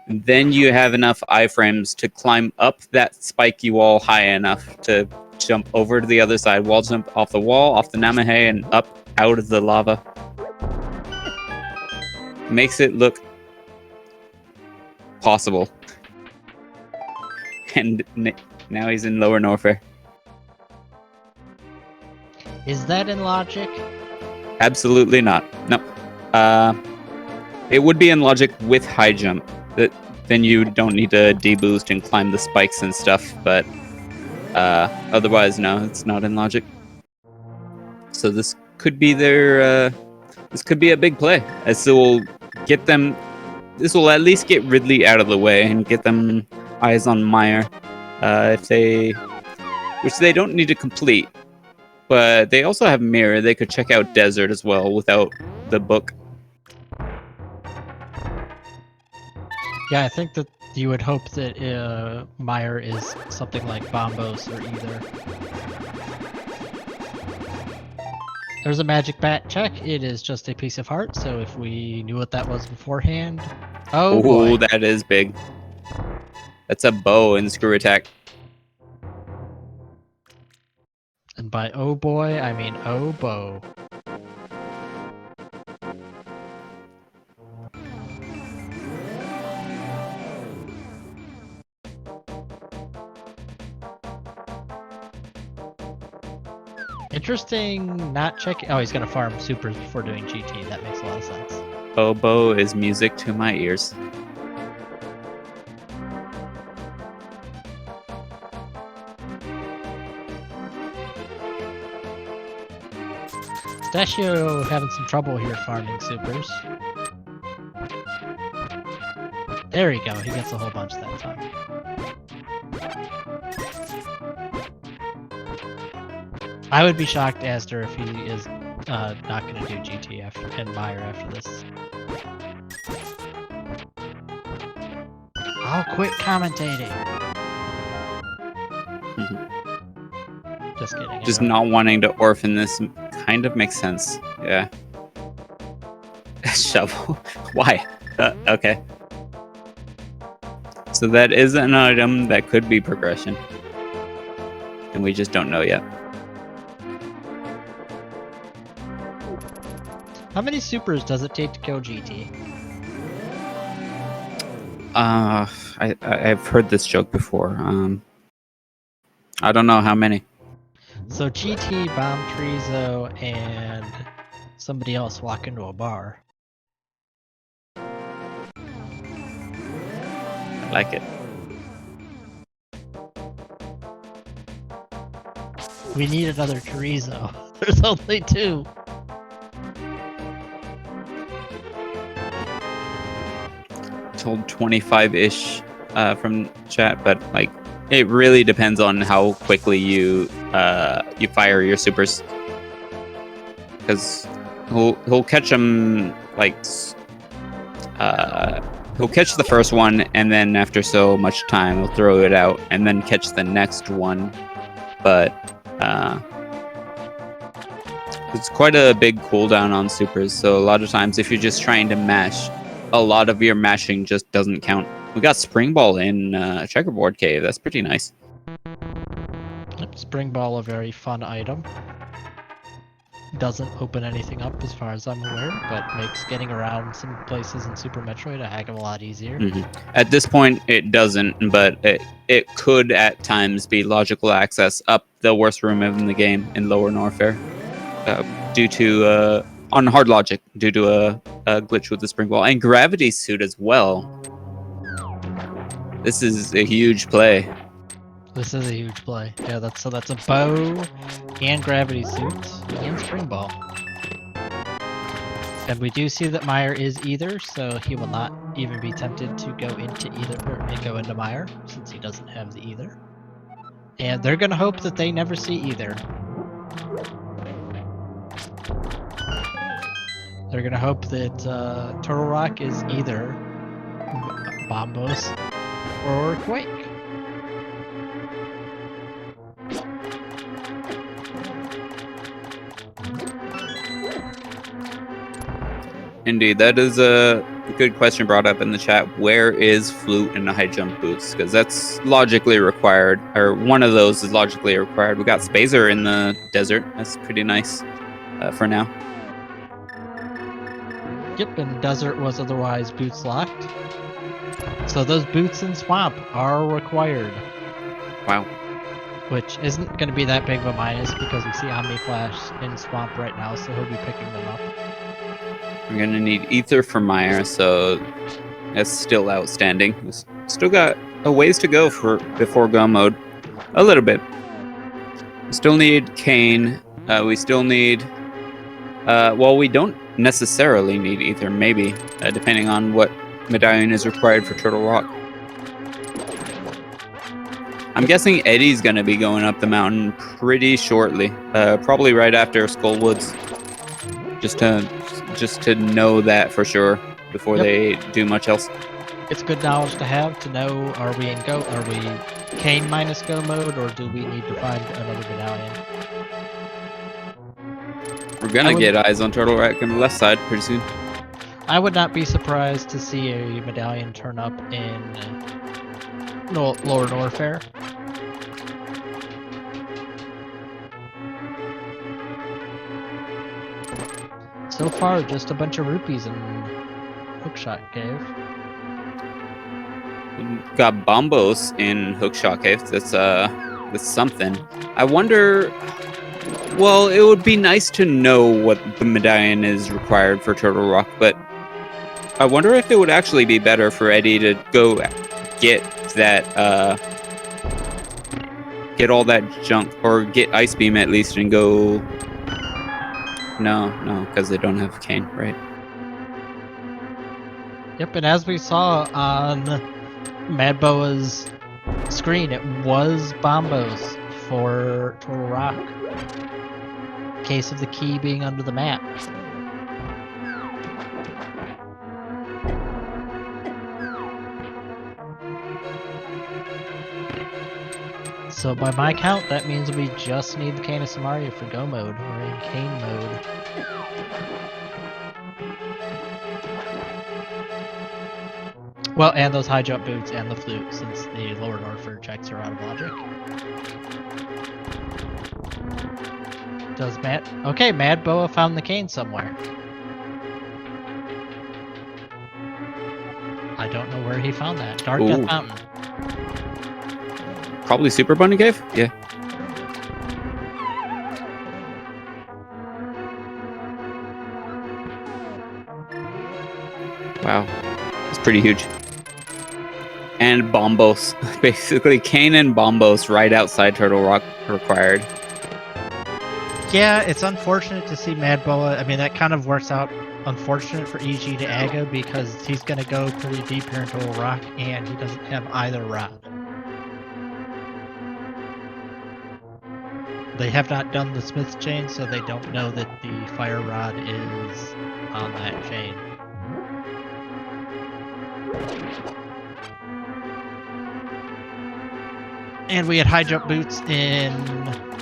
And then you have enough iframes to climb up that spiky wall high enough to jump over to the other side, wall jump off the wall, off the Namahe, and up out of the lava. Makes it look possible. And now he's in Lower Norfair. Is that in logic? Absolutely not. No. It would be in logic with high jump. Then you don't need to deboost and climb the spikes and stuff, but otherwise, no, it's not in logic. So this could be their... this could be a big play, as it will get them... This will at least get Ridley out of the way and get them eyes on Meyer. Which they don't need to complete. But they also have Mirror. They could check out Desert as well without the book. Yeah, I think that you would hope that Meyer is something like Bombos or either. There's a magic bat check. It is just a piece of heart, so if we knew what that was beforehand... Oh boy. Ooh, that is big. That's a bow and screw attack. And by oh boy, I mean oh bow. Interesting, not checking. Oh, he's gonna farm supers before doing GT. That makes a lot of sense. Oboe is music to my ears. Stachio having some trouble here farming supers. There we go, he gets a whole bunch that time. I would be shocked, Astor, if he is not going to do GT after and Meyer after this. I'll quit commentating. Just kidding. Just not wanting to orphan this kind of makes sense. Yeah. Shovel. Why? Okay. So that is an item that could be progression. And we just don't know yet. How many supers does it take to kill GT? I've heard this joke before. I don't know how many. So GT, Bomb Trezo, and somebody else walk into a bar. I like it. We need another Trezo. There's only two. Told 25-ish from chat, but like it really depends on how quickly you fire your supers, because he'll catch them like he'll catch the first one, and then after so much time he'll throw it out and then catch the next one, but it's quite a big cooldown on supers, so a lot of times if you're just trying to mash, a lot of your mashing just doesn't count. We got Spring Ball in Checkerboard Cave. That's pretty nice. Spring Ball, a very fun item. Doesn't open anything up as far as I'm aware, but makes getting around some places in Super Metroid a heck of a lot easier. At this point, it doesn't, but it could at times be logical access up the worst room in the game in Lower Norfair, due to on hard logic, due to a glitch with the Spring Ball and Gravity Suit as well. This is a huge play. This is a huge play. Yeah, that's a bow and Gravity Suit and Spring Ball. And we do see that Meyer is Ether, so he will not even be tempted to go into Ether or go into Meyer, since he doesn't have the Ether. And they're gonna hope that they never see Ether. They're gonna hope that Turtle Rock is either Bombos or Quake. Indeed, that is a good question brought up in the chat. Where is Flute and the high jump boots? Because that's logically required, or one of those is logically required. We got Spazer in the desert. That's pretty nice for now. Yep, and Desert was otherwise boots locked. So those boots in Swamp are required. Wow. Which isn't going to be that big of a minus because we see Omni Flash in Swamp right now, so he'll be picking them up. We're going to need Ether for Meyer, so that's still outstanding. We still got a ways to go before go mode. A little bit. We still need Kane. We still need... well, we don't necessarily need Ether, maybe, depending on what medallion is required for Turtle Rock. I'm guessing Eddie's going to be going up the mountain pretty shortly, probably right after Skull Woods, just to know that for sure before they do much else. It's good knowledge to have to know: are we Kane minus go mode, or do we need to find another medallion? We're gonna get eyes on Turtle Rock on the left side pretty soon. I would not be surprised to see a medallion turn up in Lower Norfair. So far, just a bunch of rupees in Hookshot Cave. Got bombos in Hookshot Cave. That's something. I wonder. Well, it would be nice to know what the medallion is required for Turtle Rock, but I wonder if it would actually be better for Eddie to go get that, get all that junk, or get Ice Beam at least, and go. No, because they don't have Cane, right? Yep, and as we saw on Mad Boa's screen, it was bombos for Turtle Rock. Case of the key being under the map. So by my count, that means we just need the Cane of Samaria for go mode. We're in Cane mode. Well, and those high jump boots and the flute, since the lower Norfer checks are out of logic. Does Matt? Okay, Mad Boa found the cane somewhere. I don't know where he found that. Dark Death Mountain. Probably Super Bunny Cave? Yeah. Wow. It's pretty huge. And bombos. Basically, Cane and bombos right outside Turtle Rock required. Yeah, it's unfortunate to see Mad Boa. I mean, that kind of works out unfortunate for EG to Aga because he's going to go pretty deep here in Turtle Rock and he doesn't have either rod. They have not done the Smith's chain, so they don't know that the fire rod is on that chain. And we had high jump boots in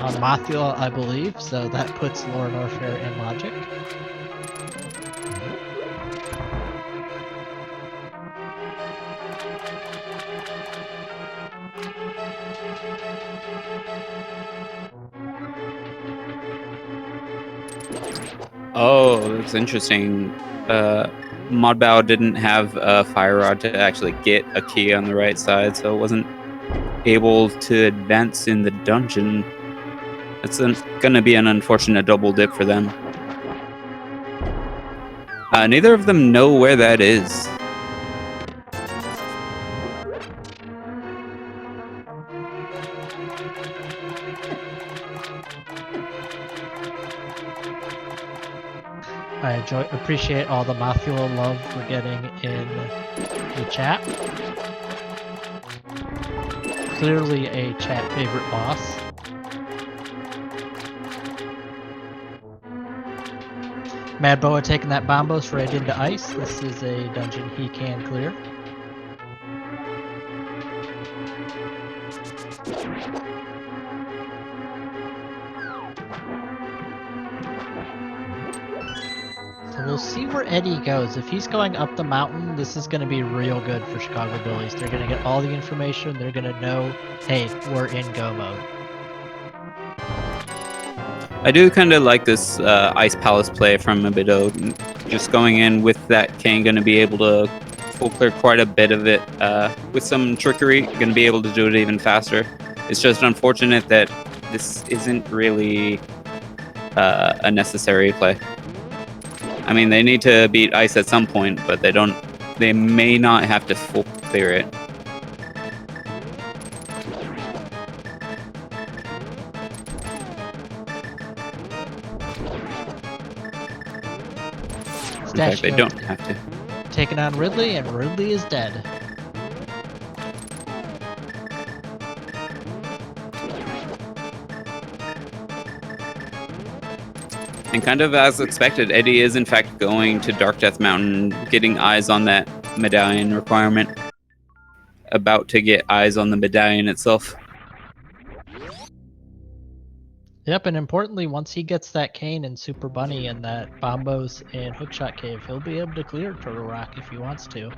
on Mothula, I believe, so that puts Lord Orfair in logic. Oh, that's interesting. Modbow didn't have a fire rod to actually get a key on the right side, so it wasn't able to advance in the dungeon. It's gonna be an unfortunate double dip for them. Neither of them know where that is. I appreciate all the Mothula love we're getting in the chat. Clearly a chat favorite boss. Mad Boa taking that bombos right into ice. This is a dungeon he can clear. So we'll see where Eddie goes. If he's going up the mountain, this is going to be real good for Chicago Bullies. They're going to get all the information. They're going to know, hey, we're in go mode. I do kind of like this Ice Palace play from Abido. Just going in with that cane, going to be able to full clear quite a bit of it. With some trickery, going to be able to do it even faster. It's just unfortunate that this isn't really a necessary play. I mean, they need to beat Ice at some point, but they don't. They may not have to full clear it. In fact, they don't have to. Taking on Ridley, and Ridley is dead. And kind of as expected, Eddie is in fact going to Dark Death Mountain, getting eyes on that medallion requirement. About to get eyes on the medallion itself. Yep, and importantly, once he gets that cane and Super Bunny and that Bombos and Hookshot Cave, he'll be able to clear Turtle Rock if he wants to.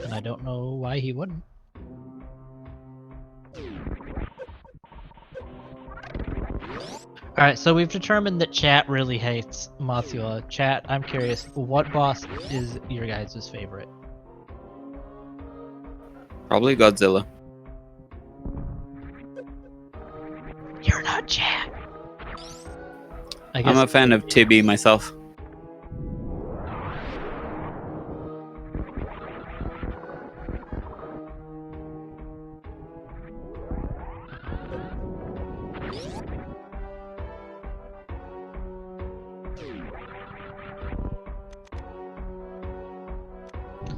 And I don't know why he wouldn't. Alright, so we've determined that chat really hates Mothula. Chat, I'm curious, what boss is your guys' favorite? Probably Godzilla. You're not chat. I'm a fan of Tibby myself.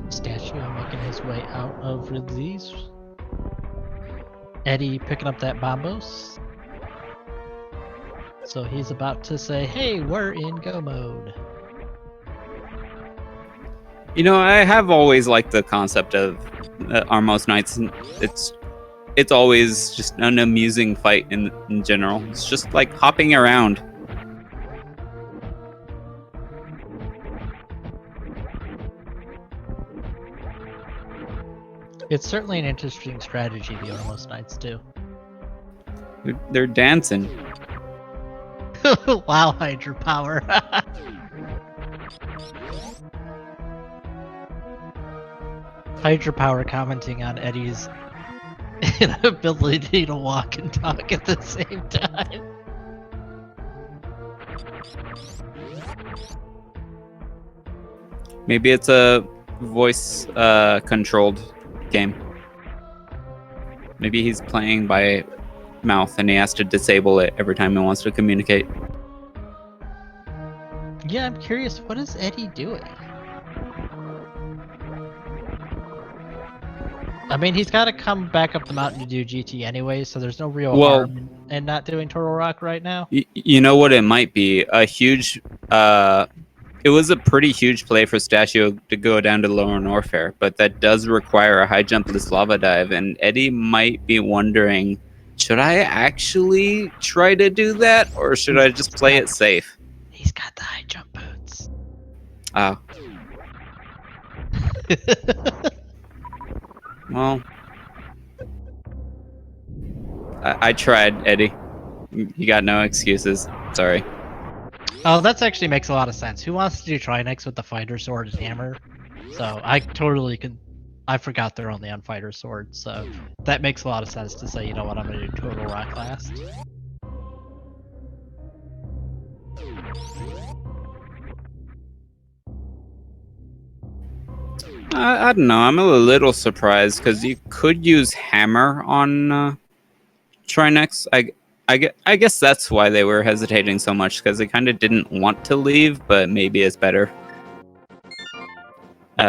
Statue making his way out of release. Eddie picking up that bombos. So he's about to say, hey, we're in go mode. You know, I have always liked the concept of Armos Knights. It's always just an amusing fight in general. It's just like hopping around. It's certainly an interesting strategy the Armos Knights do. They're dancing. Wow, hydropower. Hydropower commenting on Eddie's inability to walk and talk at the same time. Maybe it's a voice controlled game. Maybe he's playing by mouth and he has to disable it every time he wants to communicate. Yeah, I'm curious, what is Eddie doing? I mean, he's got to come back up the mountain to do GT anyway, so there's no real harm in not doing Turtle Rock right now. You know what it might be? A huge... it was a pretty huge play for Statue to go down to Lower Norfair, but that does require a high jumpless lava dive, and Eddie might be wondering, should I actually try to do that, or should I just play it safe? He's got the high jump boots. Oh. Well, I tried, Eddie. You got no excuses. Sorry. Oh, that actually makes a lot of sense. Who wants to do Trinex with the fighter sword and hammer? So I totally can. I forgot they're only on fighter sword, so that makes a lot of sense to say, you know what, I'm gonna do Total Rock last. I don't know. I'm a little surprised because you could use hammer on Trinex. I guess that's why they were hesitating so much, because they kind of didn't want to leave, but maybe it's better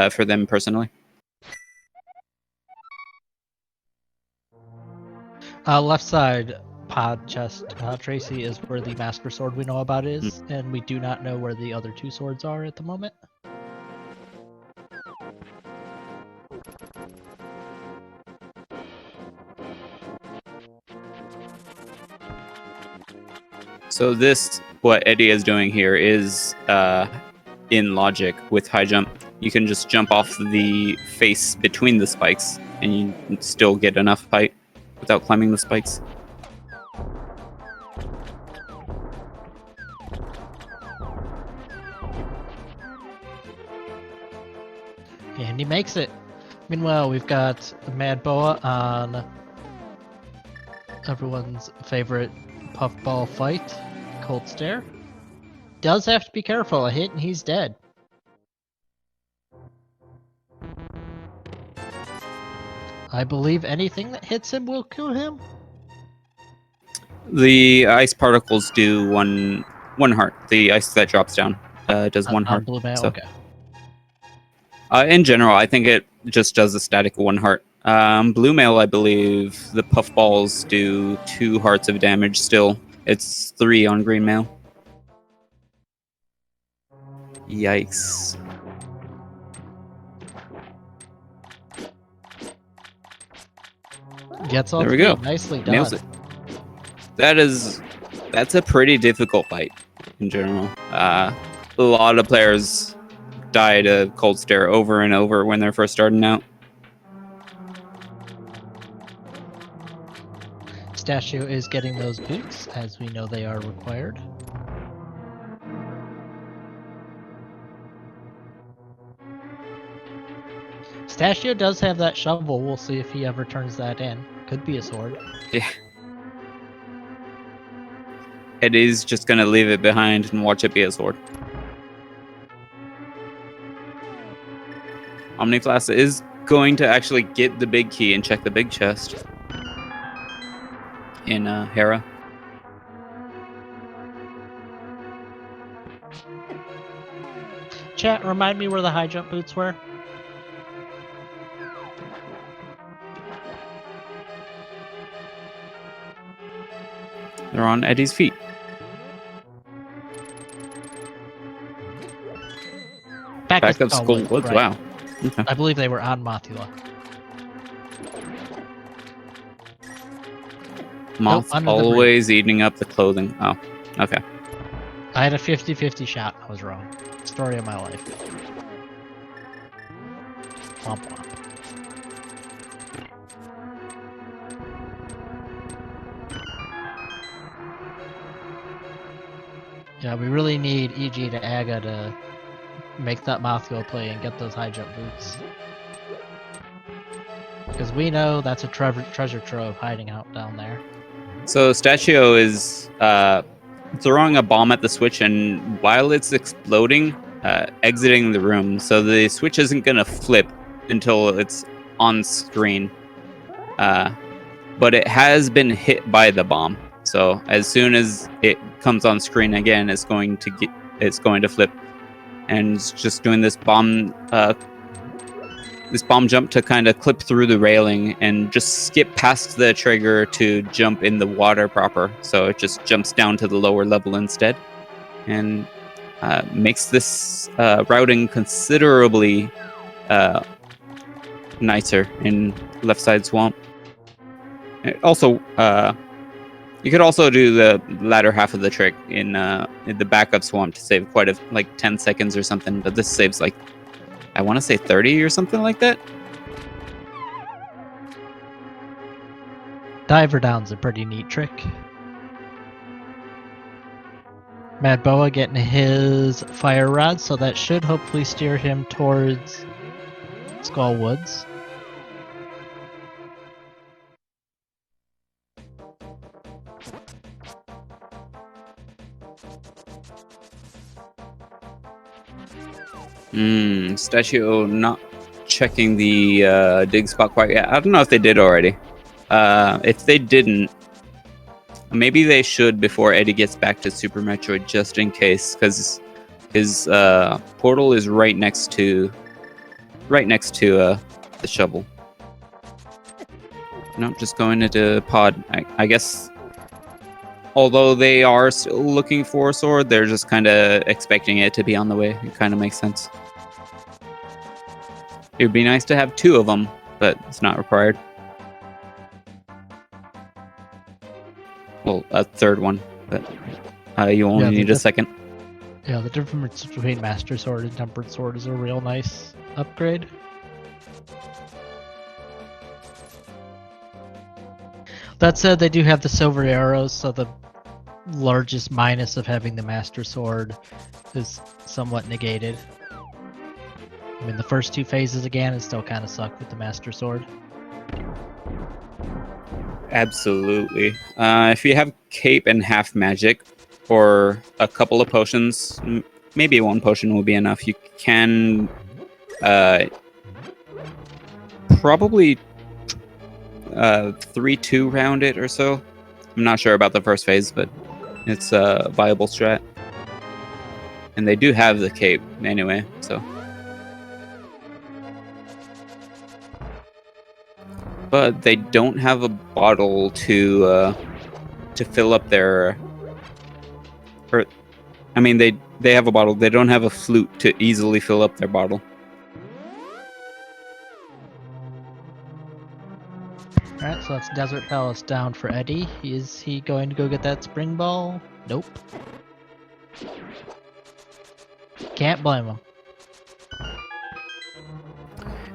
for them personally. Left side pod chest, Tracy, is where the Master Sword we know about is, and we do not know where the other two swords are at the moment. So this, what Eddie is doing here, is in logic with high jump. You can just jump off the face between the spikes, and you can still get enough height without climbing the spikes. And he makes it. Meanwhile, we've got Mad Boa on everyone's favorite puffball fight, Cold Stare. Does have to be careful, a hit and he's dead. I believe anything that hits him will kill him. The ice particles do one heart. The ice that drops down does one heart. Blue mail, so. okay. In general, I think it just does a static 1 heart. Blue mail, I believe the puffballs do 2 hearts of damage still. It's 3 on green mail. Yikes. Gets all there we go. Nicely done. Nails it. That's a pretty difficult fight in general. A lot of players die to Cold Stare over and over when they're first starting out. Stachio is getting those boots, as we know they are required. Stachio does have that shovel. We'll see if he ever turns that in. Could be a sword. Yeah. Eddie's just gonna leave it behind and watch it be a sword. Omniflask is going to actually get the big key and check the big chest in Hera. Chat, remind me where the high jump boots were. They're on Eddie's feet. Back of Skullwoods, right. wow. Okay. I believe they were on Mothula. Moth under the always eating up the clothing. Oh, okay. I had a 50-50 shot. I was wrong. Story of my life. Womp womp. Yeah, we really need EG to Aga to make that Mothula play and get those high jump boots. Because we know that's a treasure trove hiding out down there. So Stachio is throwing a bomb at the switch, and while it's exploding, exiting the room. So the switch isn't going to flip until it's on screen. But it has been hit by the bomb. So as soon as it comes on screen again, it's going to flip, and it's just doing this bomb jump to kind of clip through the railing and just skip past the trigger to jump in the water proper. So it just jumps down to the lower level instead, and makes this routing considerably nicer in left side swamp. It also, you could also do the latter half of the trick in the backup swamp to save quite like 10 seconds or something, but this saves like, I want to say 30 or something like that. Diver down's a pretty neat trick. Mad Boa getting his fire rod, so that should hopefully steer him towards Skull Woods. Stachio not checking the dig spot quite yet. I don't know if they did already. If they didn't, maybe they should before Eddie gets back to Super Metroid, just in case, because his portal is right next to the shovel. No, just going into pod. I guess. Although they are still looking for a sword, they're just kind of expecting it to be on the way. It kind of makes sense. It would be nice to have 2 of them, but it's not required. Well, a 3rd one, but you only need a 2nd. Yeah, the difference between Master Sword and Tempered Sword is a real nice upgrade. That said, they do have the silver arrows, so the largest minus of having the Master Sword is somewhat negated. I mean, the first 2 phases again, it still kind of suck with the Master Sword. Absolutely. If you have cape and half magic, or a couple of potions, maybe 1 potion will be enough. You can probably 3-2 round it or so. I'm not sure about the first phase, but it's a viable strat. And they do have the cape anyway, so. But they don't have a bottle to fill up their. I mean, they have a bottle. They don't have a flute to easily fill up their bottle. Alright, so that's Desert Palace down for Eddie. Is he going to go get that spring ball? Nope. Can't blame him.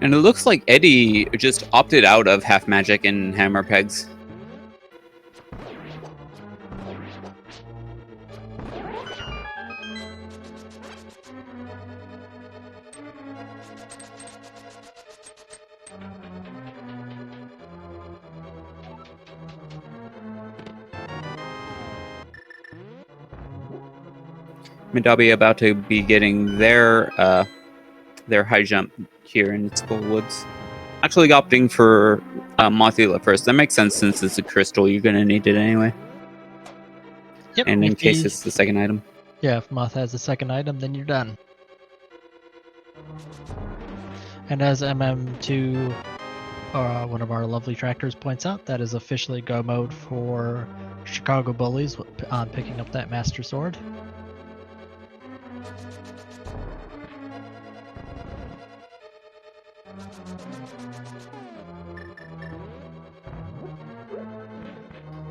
And it looks like Eddie just opted out of half magic and hammer pegs. Midabi about to be getting their high jump here in Skull Woods. Actually opting for Mothula first. That makes sense since it's a crystal. You're going to need it anyway. Yep. And in if case he- it's the second item. Yeah, if Moth has the second item, then you're done. And as MM2, one of our lovely tractors, points out, that is officially go mode for Chicago Bullies on picking up that Master Sword.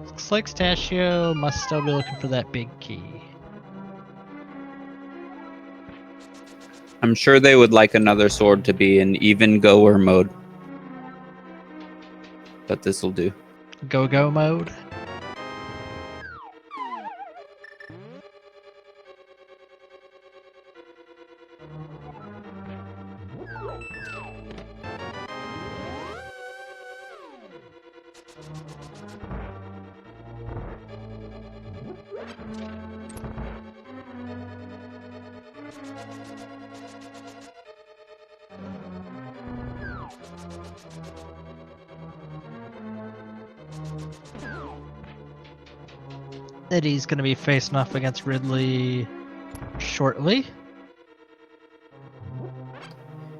Looks like Stachio must still be looking for that big key. I'm sure they would like another sword to be in even goer mode. But this will do. Go mode. Eddie's going to be facing off against Ridley shortly.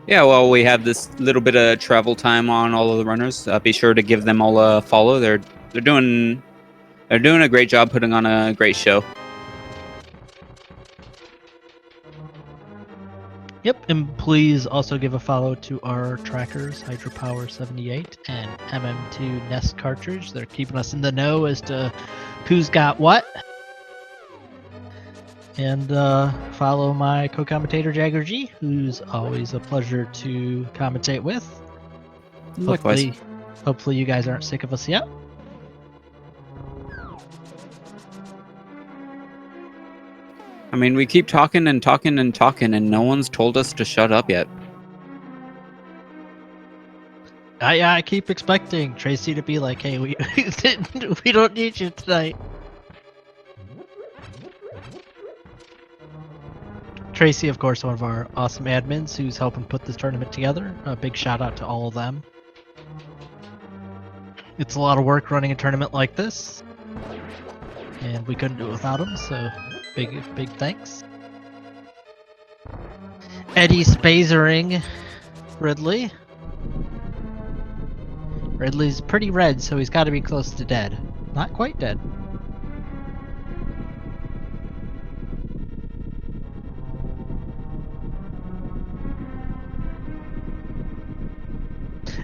Yeah, well, we have this little bit of travel time on all of the runners. Be sure to give them all a follow. They're doing a great job putting on a great show. Yep, and please also give a follow to our trackers, Hydropower 78 and MM2 Nest Cartridge. They're keeping us in the know as to who's got what. And follow my co-commentator Jagger G, who's always a pleasure to commentate with. Likewise. Hopefully you guys aren't sick of us yet. I mean, we keep talking and talking and talking, and no one's told us to shut up yet. I keep expecting Tracy to be like, hey, we don't need you tonight. Tracy, of course, one of our awesome admins who's helping put this tournament together. A big shout out to all of them. It's a lot of work running a tournament like this, and we couldn't do it without them, so big thanks. Eddie Spazering Ridley. Ridley's pretty red, so he's got to be close to dead. Not quite dead.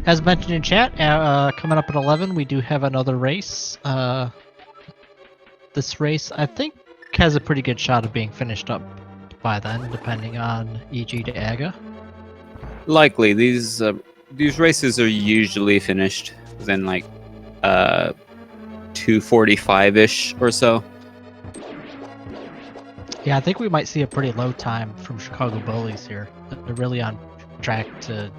As mentioned in chat, coming up at 11, we do have another race. This race, I think, has a pretty good shot of being finished up by then, depending on EG to AGA. Likely, these races are usually finished within like 2:45-ish or so. Yeah, I think we might see a pretty low time from Chicago Bullies here. They're really on track to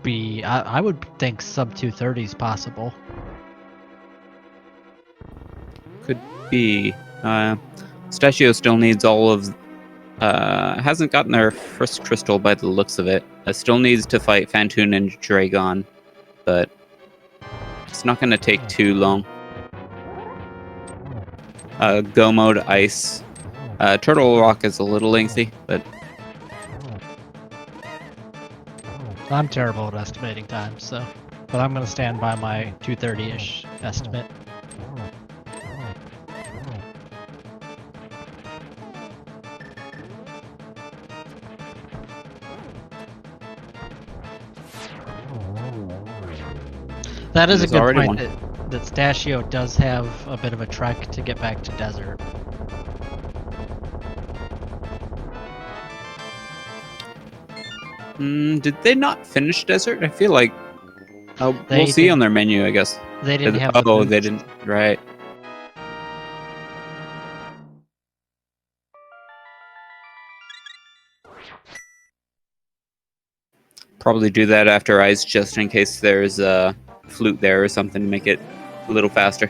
be, I would think sub 230 is possible. Could be. Stachio still needs all of. Hasn't gotten their first crystal by the looks of it. Still needs to fight Fantoon and Dragon, but it's not going to take too long. Go mode ice. Turtle Rock is a little lengthy, but I'm terrible at estimating time, so, but I'm going to stand by my 230-ish estimate. That is a good point that Stachio does have a bit of a trek to get back to desert. Did they not finish desert? I feel like we'll see didn't- on their menu, I guess. They didn't have. Oh, they didn't. Right. Probably do that after ice, just in case there's a flute there or something to make it a little faster.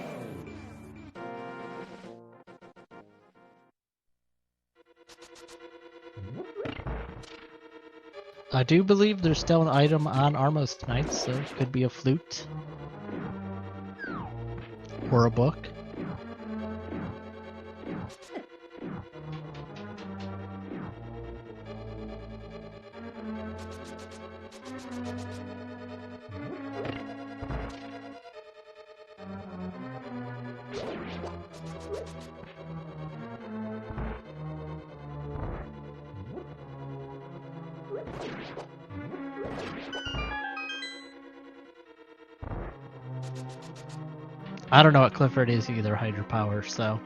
I do believe there's still an item on Armos tonight, so it could be a flute. Or a book. I don't know what Clifford is either, hydropower, so.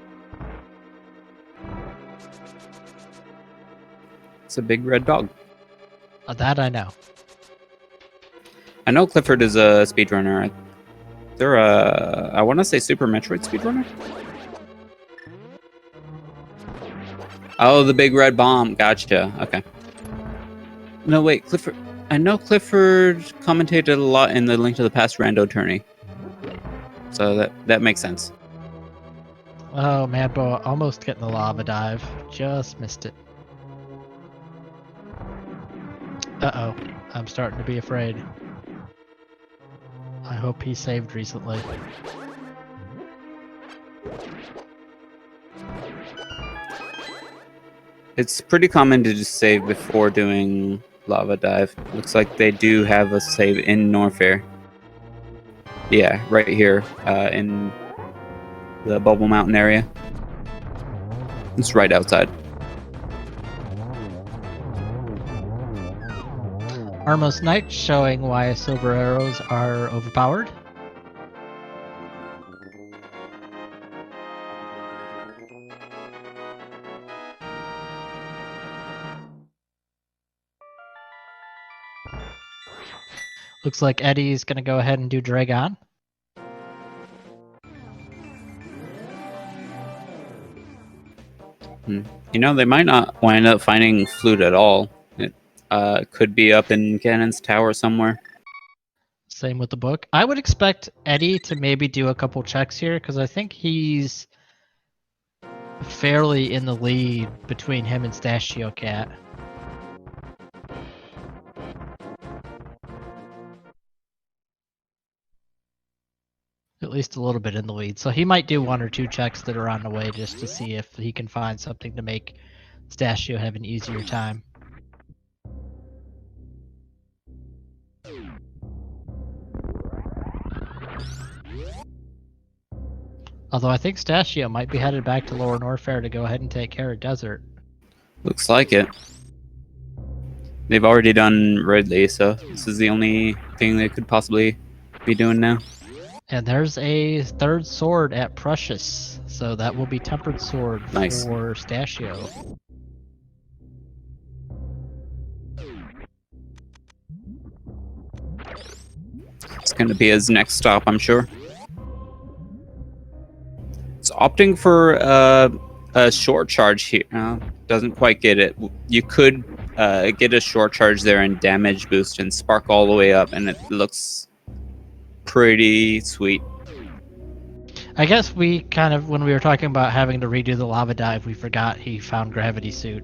It's a big red dog. That I know. I know Clifford is a speedrunner. They're I want to say Super Metroid speedrunner. Oh, the big red bomb. Gotcha. Okay. No, wait, Clifford. I know Clifford commentated a lot in the Link to the Past rando tourney. So that makes sense. Oh, Madbo almost getting the lava dive. Just missed it. Uh-oh. I'm starting to be afraid. I hope he saved recently. It's pretty common to just save before doing lava dive. Looks like they do have a save in Norfair. Yeah, right here in the Bubble Mountain area. It's right outside. Armos Knight showing why silver arrows are overpowered. Looks like Eddie's gonna go ahead and do Dragon. You know, they might not wind up finding flute at all. It could be up in Ganon's tower somewhere. Same with the book. I would expect Eddie to maybe do a couple checks here because I think he's fairly in the lead between him and Stashio Cat. At least a little bit in the lead. So he might do one or two checks that are on the way just to see if he can find something to make Stashio have an easier time. Although I think Stashio might be headed back to Lower Norfair to go ahead and take care of Desert. Looks like it. They've already done Ridley, so this is the only thing they could possibly be doing now. And there's a third sword at Precious, so that will be Tempered Sword Nice. for Stashio. It's going to be his next stop, I'm sure. It's opting for a short charge here. Doesn't quite get it. You could get a short charge there and damage boost and spark all the way up, and it looks pretty sweet. I guess we kind of, when we were talking about having to redo the lava dive, we forgot he found Gravity Suit.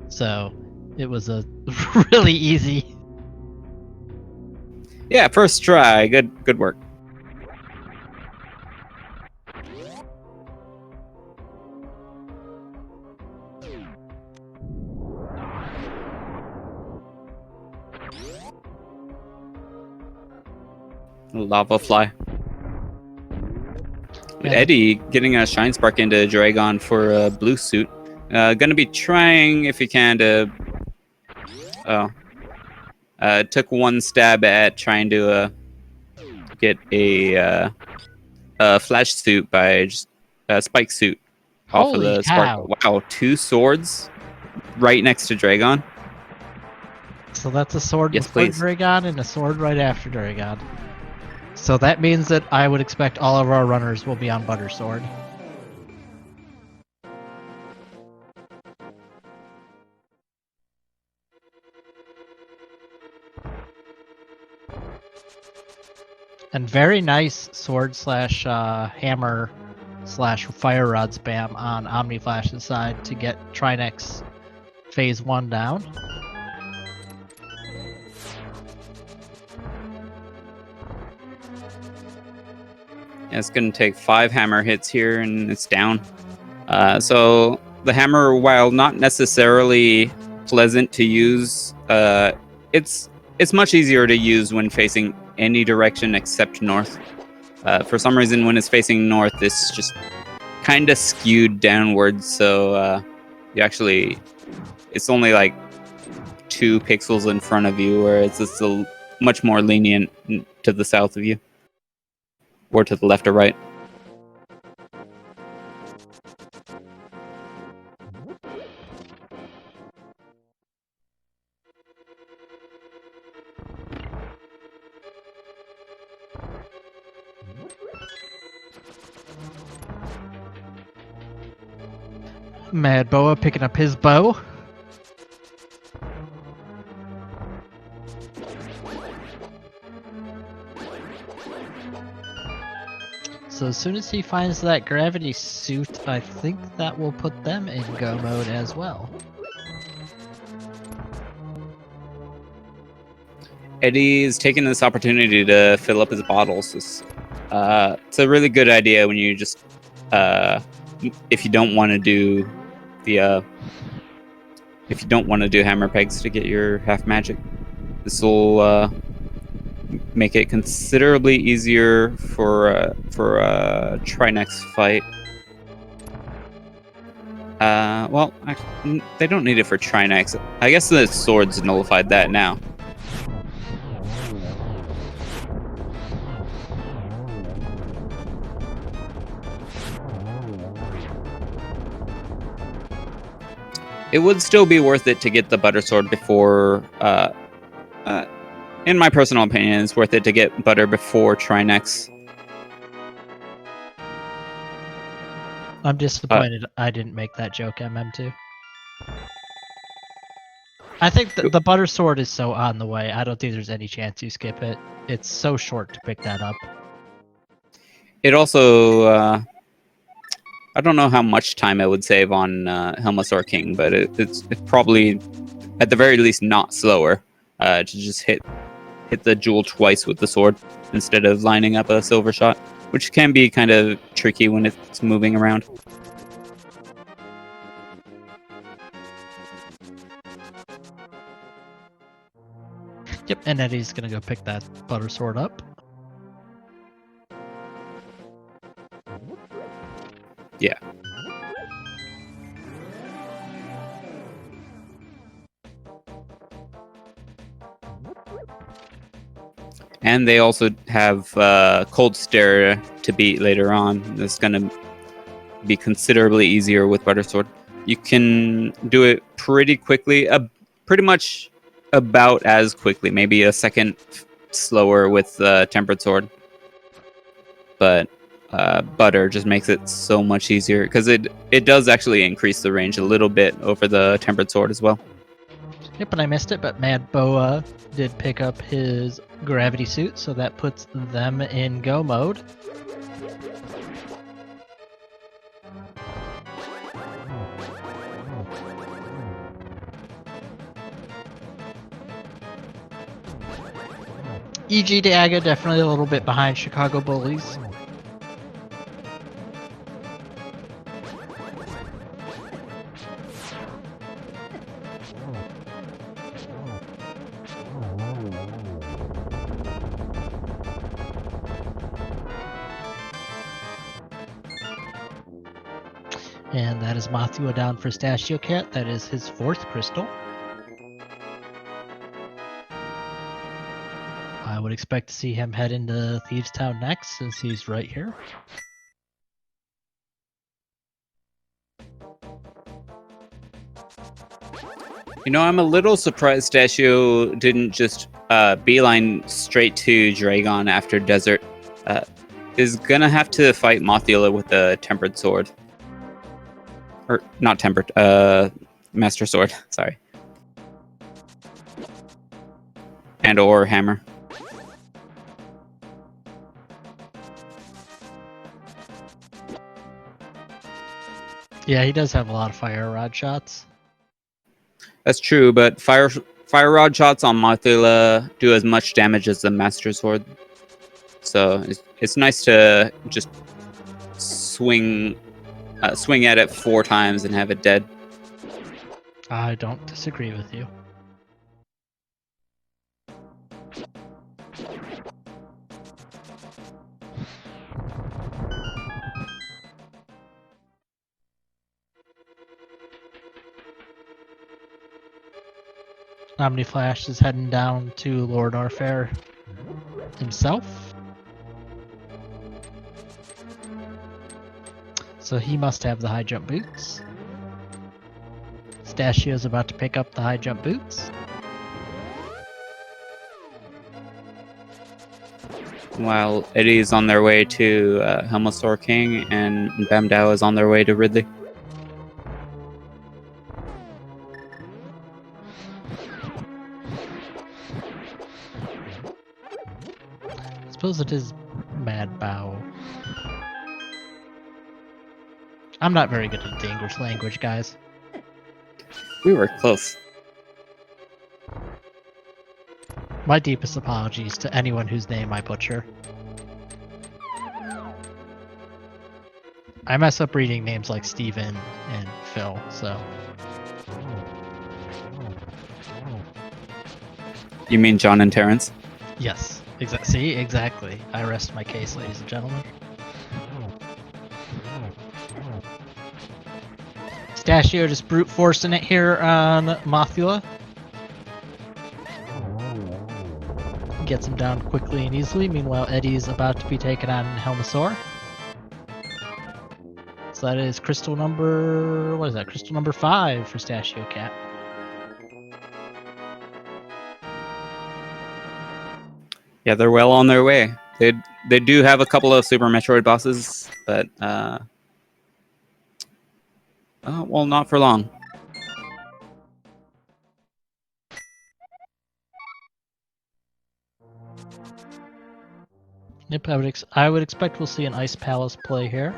So it was a really easy. Yeah, first try. Good work. Lava fly. Yeah. Eddie getting a shine spark into Dragon for a blue suit. Gonna be trying if he can to. Took one stab at trying to get a flash suit by just spike suit off of the spark. Wow, 2 swords right next to Dragon. So that's a sword Yes, before please. Dragon and a sword right after Dragon. So that means that I would expect all of our runners will be on Butter Sword. And very nice sword slash hammer slash fire rod spam on Omniflash's side to get Trinex phase 1 down. Yeah, it's going to take 5 hammer hits here, and it's down. So the hammer, while not necessarily pleasant to use, it's much easier to use when facing any direction except north. For some reason, when it's facing north, it's just kind of skewed downwards. So it's only like 2 pixels in front of you, where it's just much more lenient to the south of you, or to the left or right. Mad Boa picking up his bow. So as soon as he finds that gravity suit, I think that will put them in go mode as well. Eddie's taking this opportunity to fill up his bottles. It's a really good idea when you just if you don't want to do hammer pegs to get your half magic. This will make it considerably easier for a Trinex fight. Well, they don't need it for Trinex. I guess the swords nullified that now. It would still be worth it to get the butter sword before. In my personal opinion, it's worth it to get butter before Trinex. I'm disappointed I didn't make that joke, MM2. I think the butter sword is so on the way. I don't think there's any chance you skip it. It's so short to pick that up. It also, I don't know how much time it would save on Helmasaur King, but it's probably, at the very least, not slower to just hit the jewel twice with the sword instead of lining up a silver shot, which can be kind of tricky when it's moving around. Yep, and Eddie's gonna go pick that butter sword up. Yeah. And they also have Cold Stare to beat later on. It's going to be considerably easier with Butter Sword. You can do it pretty quickly, pretty much about as quickly, maybe a second slower with Tempered Sword. But Butter just makes it so much easier, because it does actually increase the range a little bit over the Tempered Sword as well. Yep, and I missed it, but Mad Boa did pick up his gravity suit, so that puts them in go mode. EG Diaga definitely a little bit behind Chicago Bullies. And that is Mathua down for Stachio Cat. That is his 4th crystal. I would expect to see him head into Thieves Town next, since he's right here. You know, I'm a little surprised Stachio didn't just beeline straight to Dragon after Desert. Is gonna have to fight Mothula with a Tempered Sword. Or, not Tempered, Master Sword, sorry. And or Hammer. Yeah, he does have a lot of fire rod shots. That's true, but fire rod shots on Mothula do as much damage as the Master Sword. So it's nice to just swing at it 4 times and have it dead. I don't disagree with you. Omniflash is heading down to Lord Orfair himself. So he must have the high jump boots. Stashio's about to pick up the high jump boots. While Eddie's on their way to Helmasaur King and Bamdao is on their way to Ridley. I suppose it is Mad Bow. I'm not very good at the English language, guys. We were close. My deepest apologies to anyone whose name I butcher. I mess up reading names like Steven and Phil, so. You mean John and Terrence? Yes, see, exactly. I rest my case, ladies and gentlemen. Stashio just brute forcing it here on Mothula. Gets him down quickly and easily. Meanwhile, Eddie's about to be taken on Helmasaur. So that is crystal number... what is that? Crystal number 5 for Stashio Cat. Yeah, they're well on their way. They do have a couple of Super Metroid bosses, but well, not for long. Yep, I would expect we'll see an Ice Palace play here.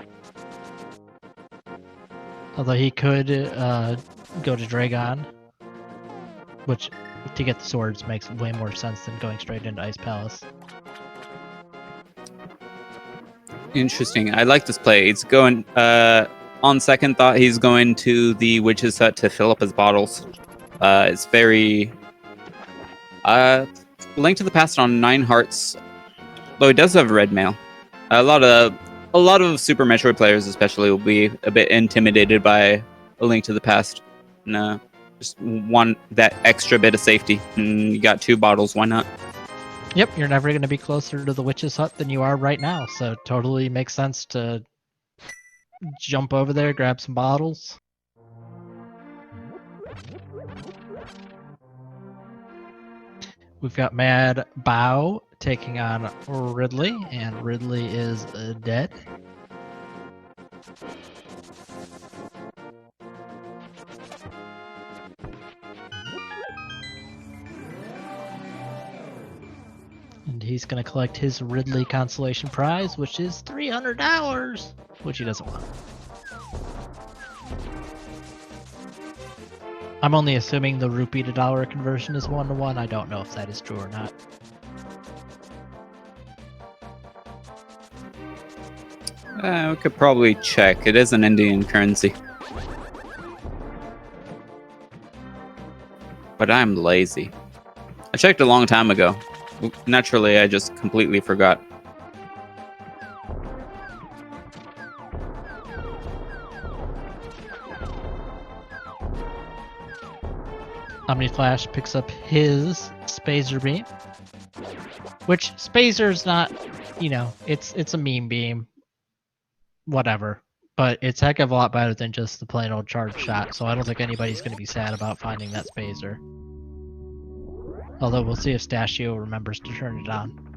Although he could go to Dragon, which to get the swords makes way more sense than going straight into Ice Palace. Interesting. I like this play. He's going on second thought. He's going to the Witch's Hut to fill up his bottles. It's very Link to the Past on 9 hearts. Though he does have red mail. A lot of Super Metroid players, especially, will be a bit intimidated by A Link to the Past. And, just want that extra bit of safety. And you got 2 bottles. Why not? Yep, you're never going to be closer to the Witch's Hut than you are right now, so it totally makes sense to jump over there, grab some bottles. We've got Mad Bow taking on Ridley, and Ridley is dead. And he's going to collect his Ridley consolation prize, which is $300, which he doesn't want. I'm only assuming the rupee to dollar conversion is 1-to-1. I don't know if that is true or not. We could probably check. It is an Indian currency. But I'm lazy. I checked a long time ago. Naturally, I just completely forgot. Omniflash picks up his Spazer Beam. Which, Spazer's not, you know, it's a meme beam. Whatever. But it's a heck of a lot better than just the plain old charge shot, so I don't think anybody's going to be sad about finding that Spazer. Although we'll see if Stashio remembers to turn it on.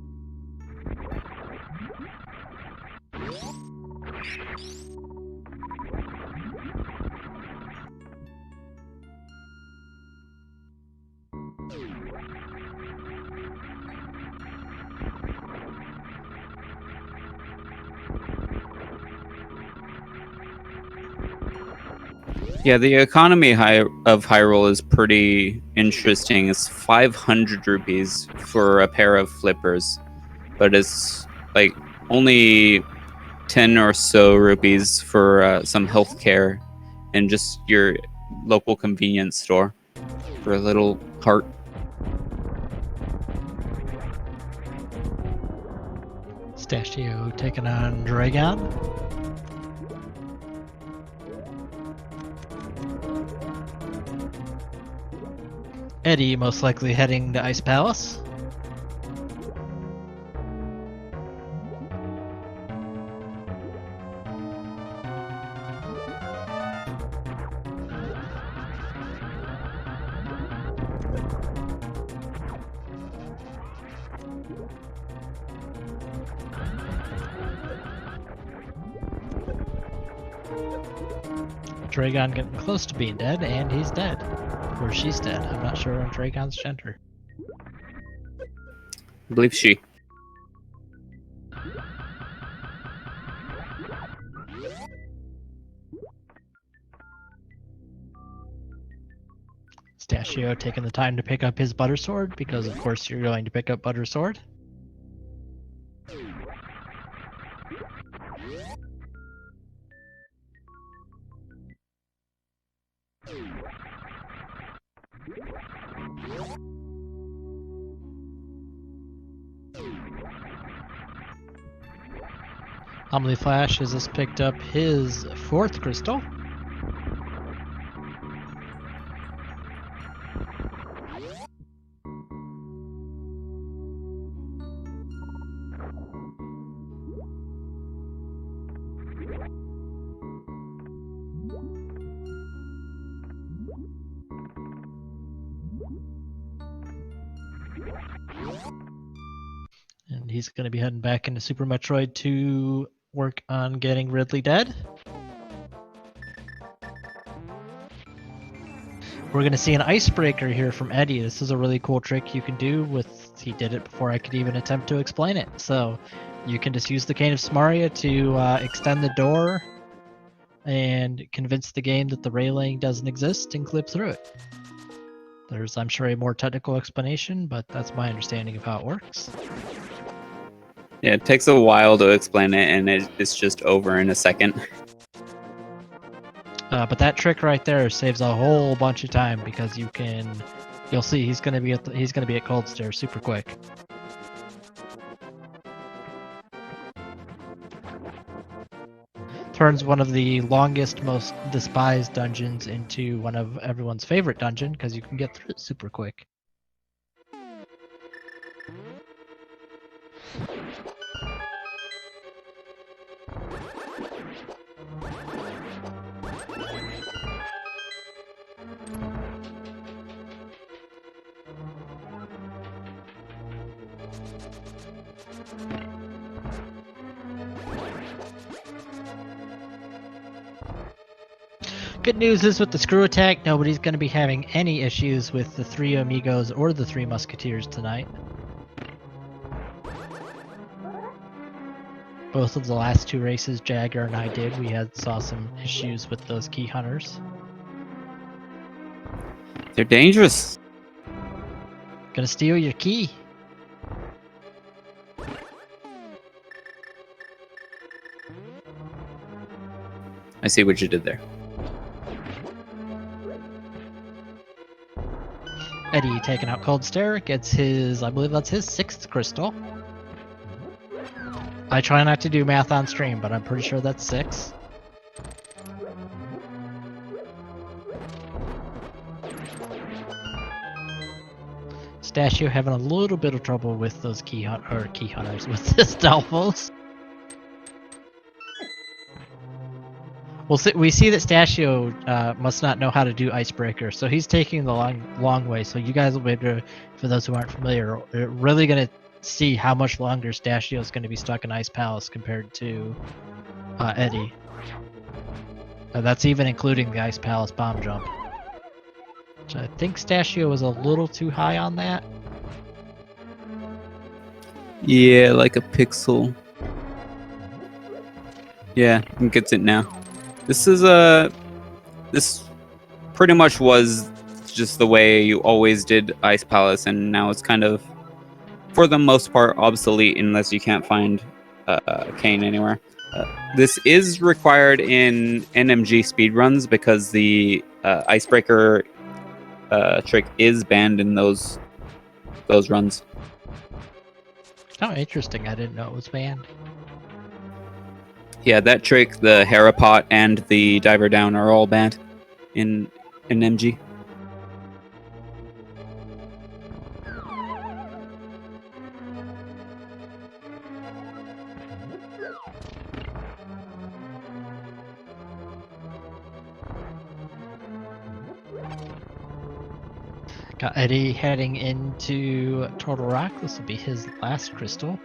Yeah, the economy of Hyrule is pretty interesting. It's 500 rupees for a pair of flippers, but it's like only 10 or so rupees for some health care and just your local convenience store for a little cart. Stashio taking on Dragon. Eddie most likely heading to Ice Palace. Dragon getting close to being dead, and he's dead. Or she's dead. I'm not sure on Dragon's gender. I believe she. Stashio taking the time to pick up his butter sword, because of course you're going to pick up butter sword. Omni Flash has just picked up his 4th crystal. And he's going to be heading back into Super Metroid to work on getting Ridley dead. We're going to see an icebreaker here from Eddie. This is a really cool trick you can do with, he did it before I could even attempt to explain it. So you can just use the Cane of Samaria to extend the door and convince the game that the railing doesn't exist and clip through it. There's, I'm sure, a more technical explanation, but that's my understanding of how it works. Yeah, it takes a while to explain it, and it's just over in a second. But that trick right there saves a whole bunch of time, because you'll see he's gonna be at Cold Stair super quick. Turns one of the longest, most despised dungeons into one of everyone's favorite dungeon, because you can get through it super quick. Good news is with the screw attack, nobody's going to be having any issues with the 3 amigos or the 3 musketeers tonight. Both of the last 2 races Jagger and I did, we saw some issues with those key hunters. They're dangerous. Gonna steal your key. I see what you did there. Eddie taking out Cold Stair, gets his, I believe that's his 6th crystal. I try not to do math on stream, but I'm pretty sure that's 6. Stashio having a little bit of trouble with those key hunters with this Delphos. We see that Stashio must not know how to do Icebreaker, so he's taking the long way. So you guys will be able to, for those who aren't familiar, are really going to see how much longer Stashio is going to be stuck in Ice Palace compared to Eddie. That's even including the Ice Palace bomb jump. Which I think Stashio was a little too high on that. Yeah, like a pixel. Yeah, he gets it now. This pretty much was just the way you always did Ice Palace, and now it's kind of, for the most part, obsolete unless you can't find Kane anywhere. This is required in NMG speedruns because the icebreaker trick is banned in those runs. Oh, interesting. I didn't know it was banned. Yeah, that trick, the Harapot, and the Diver Down are all banned in NMG. Got Eddie heading into Turtle Rock. This will be his last crystal.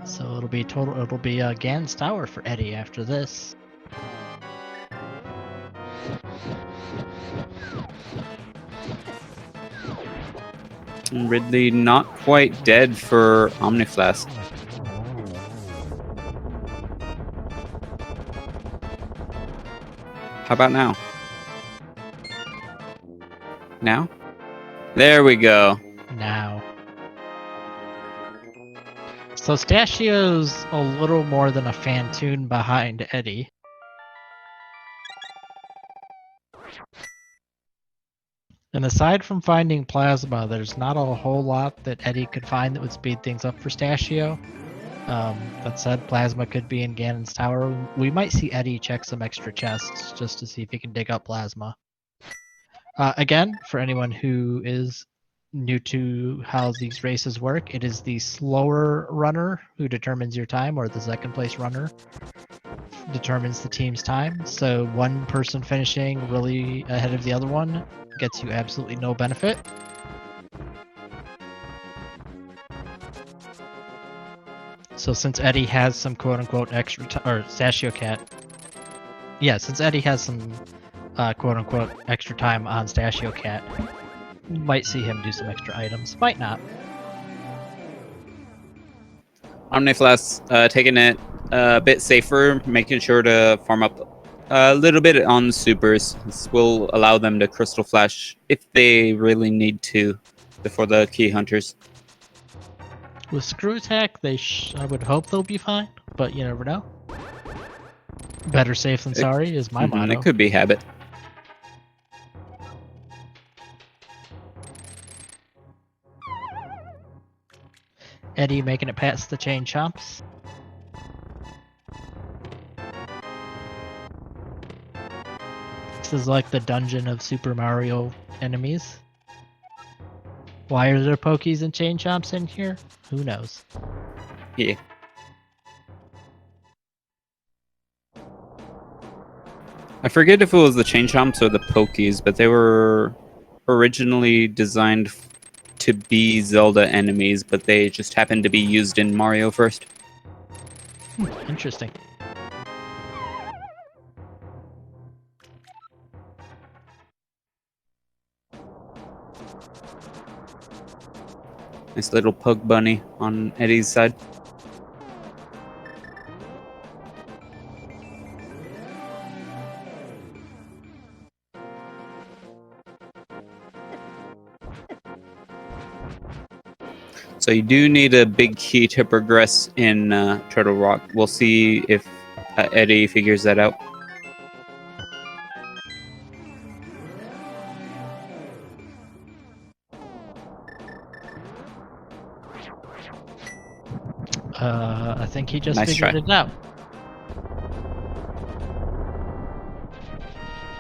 So it'll be Gan's Tower for Eddie after this. Ridley not quite dead for Omniflask. How about now? Now? There we go. Now. So Stachio's a little more than a Fantoon behind Eddie. And aside from finding Plasma, there's not a whole lot that Eddie could find that would speed things up for Stachio. That said, Plasma could be in Ganon's Tower. We might see Eddie check some extra chests just to see if he can dig up Plasma. Again, for anyone who is new to how these races work, it is the slower runner who determines your time, or the second place runner determines the team's time. So one person finishing really ahead of the other one gets you absolutely no benefit. So since Eddie has some quote-unquote extra or Stachio Cat, yeah, since Eddie has some quote-unquote extra time on Stachio Cat, might see him do some extra items, might not. Omniflask taking it a bit safer, making sure to farm up a little bit on supers. This will allow them to Crystal Flash if they really need to before the key hunters. With Screw Attack, I would hope they'll be fine, but you never know. Better safe than sorry is my motto. It could be habit. Eddie making it past the chain chomps. This is like the dungeon of Super Mario enemies. Why are there Pokies and chain chomps in here? Who knows? Yeah. I forget if it was the chain chomps or the Pokies, but they were originally designed to be Zelda enemies, but they just happened to be used in Mario first. Interesting. Nice little pug bunny on Eddie's side. So you do need a big key to progress in Turtle Rock. We'll see if Eddie figures that out. I think he just Nice figured try. it out.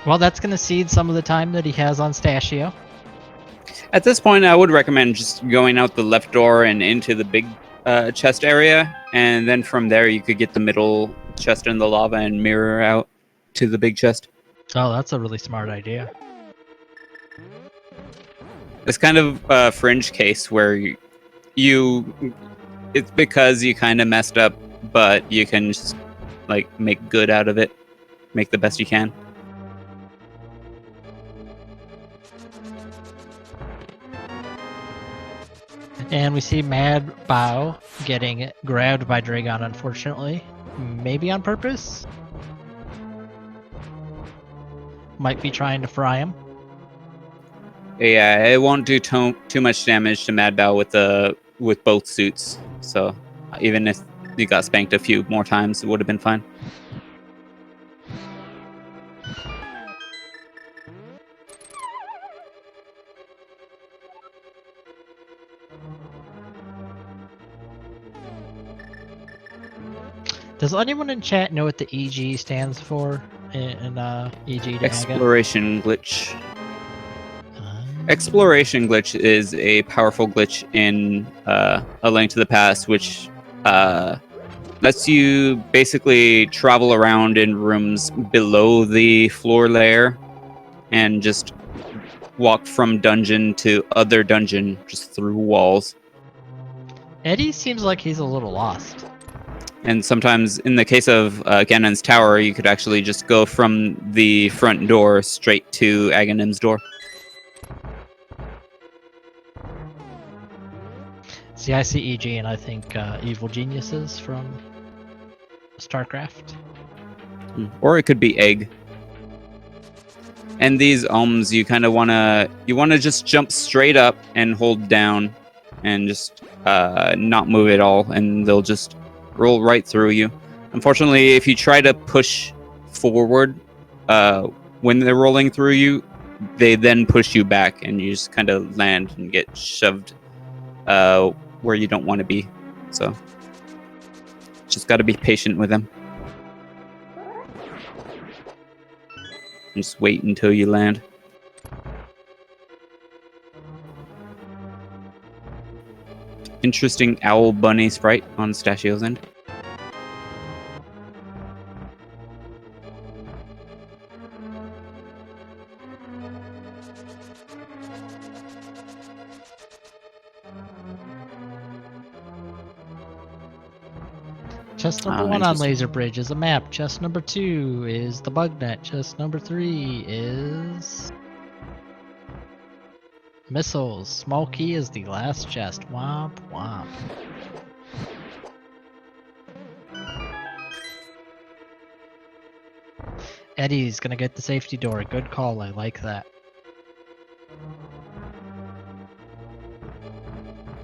Well, that's going to cede some of the time that he has on Stachio. At this point, I would recommend just going out the left door and into the big chest area, and then from there you could get the middle chest in the lava and mirror out to the big chest. Oh, that's a really smart idea. It's kind of a fringe case where it's because you kind of messed up, but you can just like make good out of it, make the best you can. And we see Mad Bao getting grabbed by Dragon, unfortunately. Maybe on purpose? Might be trying to fry him. Yeah, it won't do too much damage to Mad Bao with the with both suits. So even if you got spanked a few more times, it would have been fine. Does anyone in chat know what the EG stands for in EG to Exploration glitch. Exploration glitch is a powerful glitch in A Link to the Past, which lets you basically travel around in rooms below the floor layer and just walk from dungeon to other dungeon just through walls. Eddie seems like he's a little lost. And sometimes, in the case of Ganon's Tower, you could actually just go from the front door straight to Aghanim's door. See, I see EG and I think Evil Geniuses from StarCraft. Or it could be Egg. And these ohms, you kind of wanna just jump straight up and hold down, and just not move at all, and they'll just roll right through you. Unfortunately, if you try to push forward when they're rolling through you, they then push you back, and you just kind of land and get shoved where you don't want to be. So just got to be patient with them. And just wait until you land. Interesting owl bunny sprite on Stachio's end. Chest number 1 on Laser Bridge is a map. Chest number 2 is the bug net. Chest number 3 is missiles. Small key is the last chest. Womp womp. Eddie's gonna get the safety door. Good call. I like that.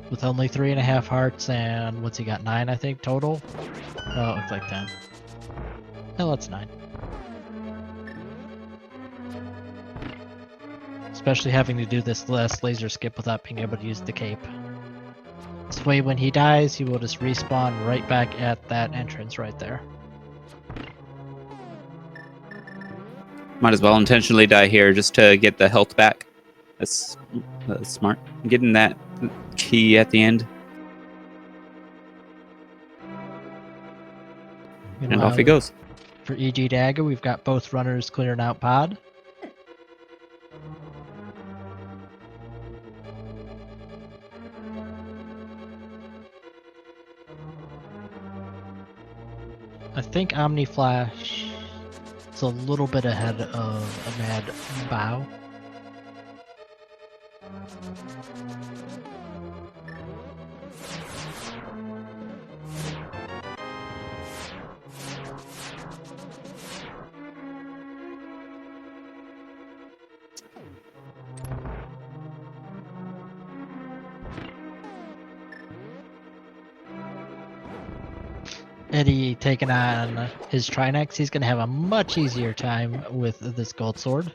With only 3.5 hearts and what's he got? 9, I think, total? Oh, it looks like 10. No, that's 9. Especially having to do this last laser skip without being able to use the cape. This way, when he dies, he will just respawn right back at that entrance right there. Might as well intentionally die here just to get the health back. That's smart. Getting that key at the end. And off he goes. For EG Dagger, we've got both runners clearing out pod. I think Omni Flash is a little bit ahead of a Mad Bow. Eddie taking on his Trinex, he's going to have a much easier time with this gold sword.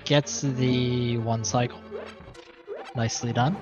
Gets the 1 cycle. Nicely done.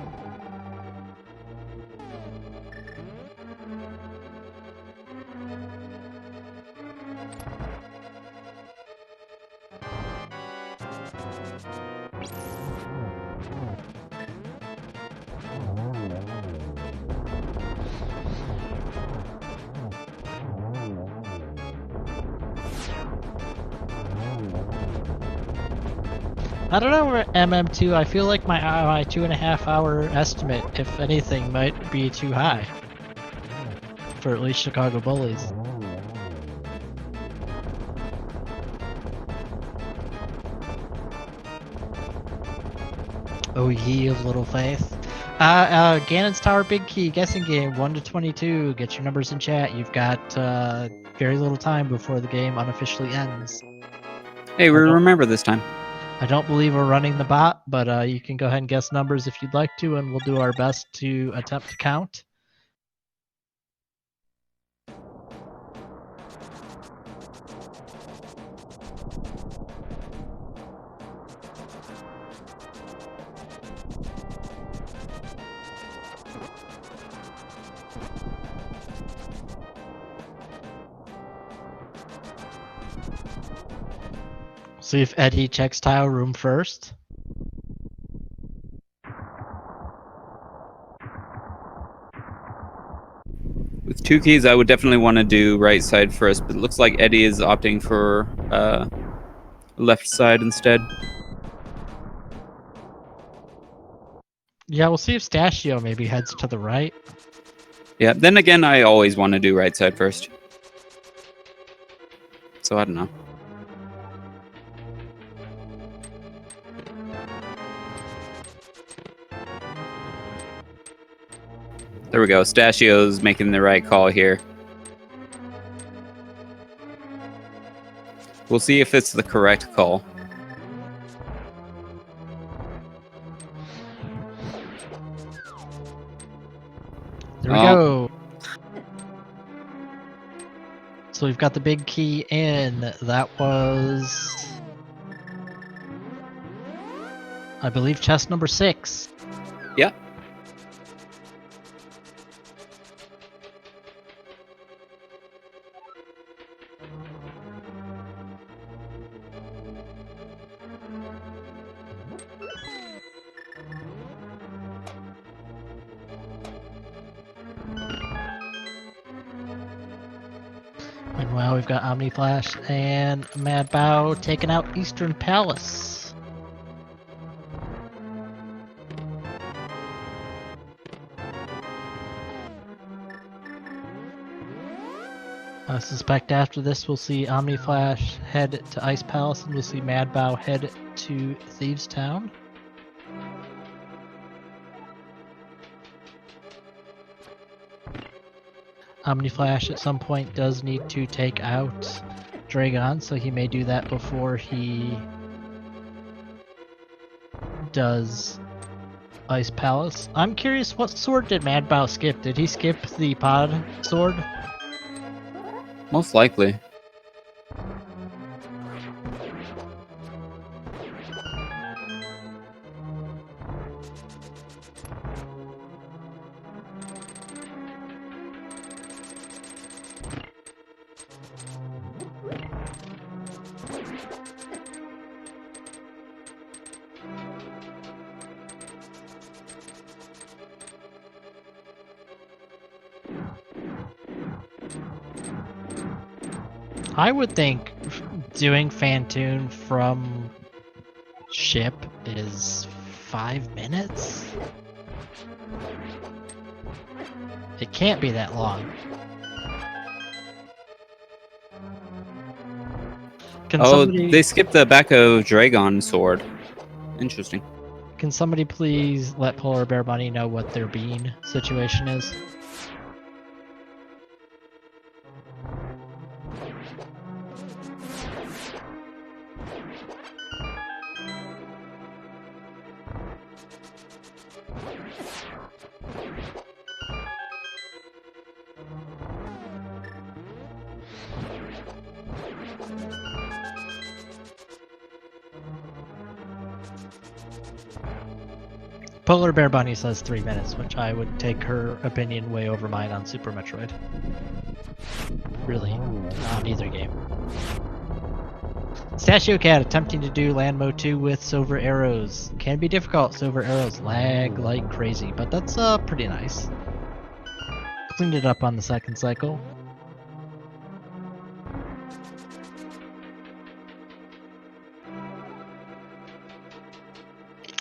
I don't know, MM2, I feel like my 2.5 hour estimate, if anything, might be too high. For at least Chicago Bullies. Oh ye of little faith. Ganon's Tower Big Key, guessing game, 1 to 22. Get your numbers in chat. You've got very little time before the game unofficially ends. Hey, we remember this time. I don't believe we're running the bot, but you can go ahead and guess numbers if you'd like to, and we'll do our best to attempt to count. See if Eddie checks tile room first. With 2 keys, I would definitely want to do right side first, but it looks like Eddie is opting for left side instead. Yeah, we'll see if Stachio maybe heads to the right. Yeah, then again, I always want to do right side first. So I don't know. There we go. Stachio's making the right call here. We'll see if it's the correct call. There we go. So we've got the big key in. That was, I believe, chest number 6. Yep. Meanwhile, we've got Omni Flash and Mad Bao taking out Eastern Palace. I suspect after this we'll see Omni Flash head to Ice Palace and we'll see Mad Bao head to Thieves Town. Omni Flash at some point does need to take out Dragon, so he may do that before he does Ice Palace. I'm curious, what sword did Mad Bao skip? Did he skip the pod sword? Most likely. I would think doing Fantoon from ship is 5 minutes? It can't be that long. They skipped the back of Dragon sword. Interesting. Can somebody please let Polar Bear Bunny know what their bean situation is? Polar Bear Bunny says 3 minutes, which I would take her opinion way over mine on Super Metroid. Really, on either game. Stachio Cat attempting to do Land Mode 2 with silver arrows. Can be difficult, silver arrows lag like crazy, but that's pretty nice. Cleaned it up on the second cycle.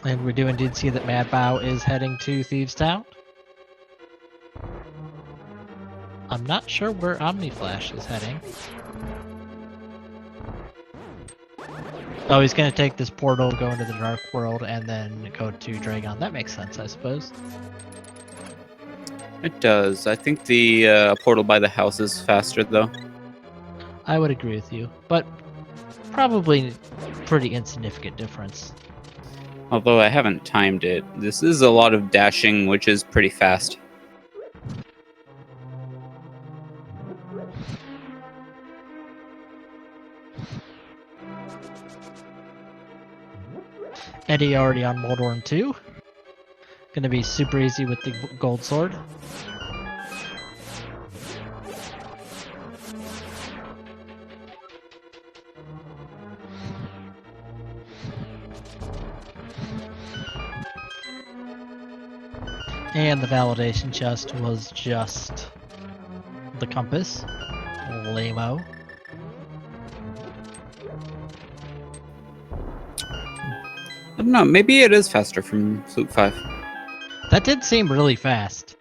And we do indeed see that Mad Bao is heading to Thieves Town. I'm not sure where Omni Flash is heading. Oh, he's gonna take this portal, go into the Dark World, and then go to Dragon. That makes sense, I suppose. It does. I think the portal by the house is faster, though. I would agree with you, but probably pretty insignificant difference. Although I haven't timed it. This is a lot of dashing, which is pretty fast. Eddie already on Moldorm 2. Gonna be super easy with the gold sword. And the validation chest was just the compass. Lame-o. I don't know, maybe it is faster from Flute 5. That did seem really fast.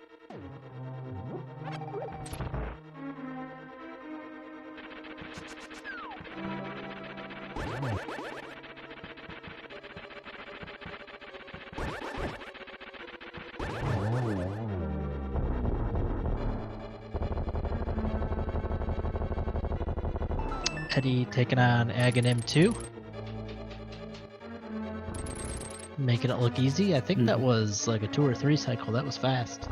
Eddie taking on Aghanim 2. Making it look easy. I think that was like a 2 or 3 cycle. That was fast.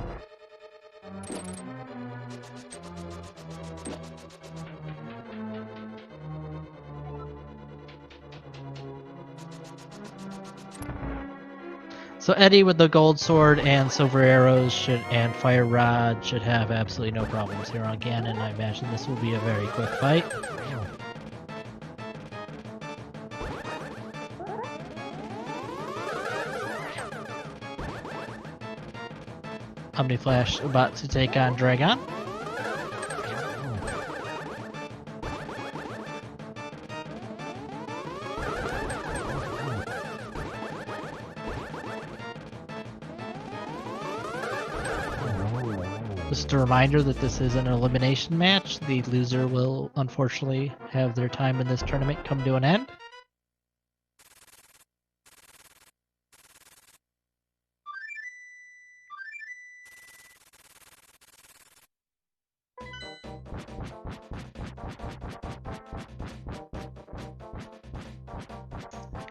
So Eddie with the gold sword and silver arrows and fire rod should have absolutely no problems here on Ganon. I imagine this will be a very quick fight. Omniflash about to take on Dragon. Just a reminder that this is an elimination match. The loser will unfortunately have their time in this tournament come to an end.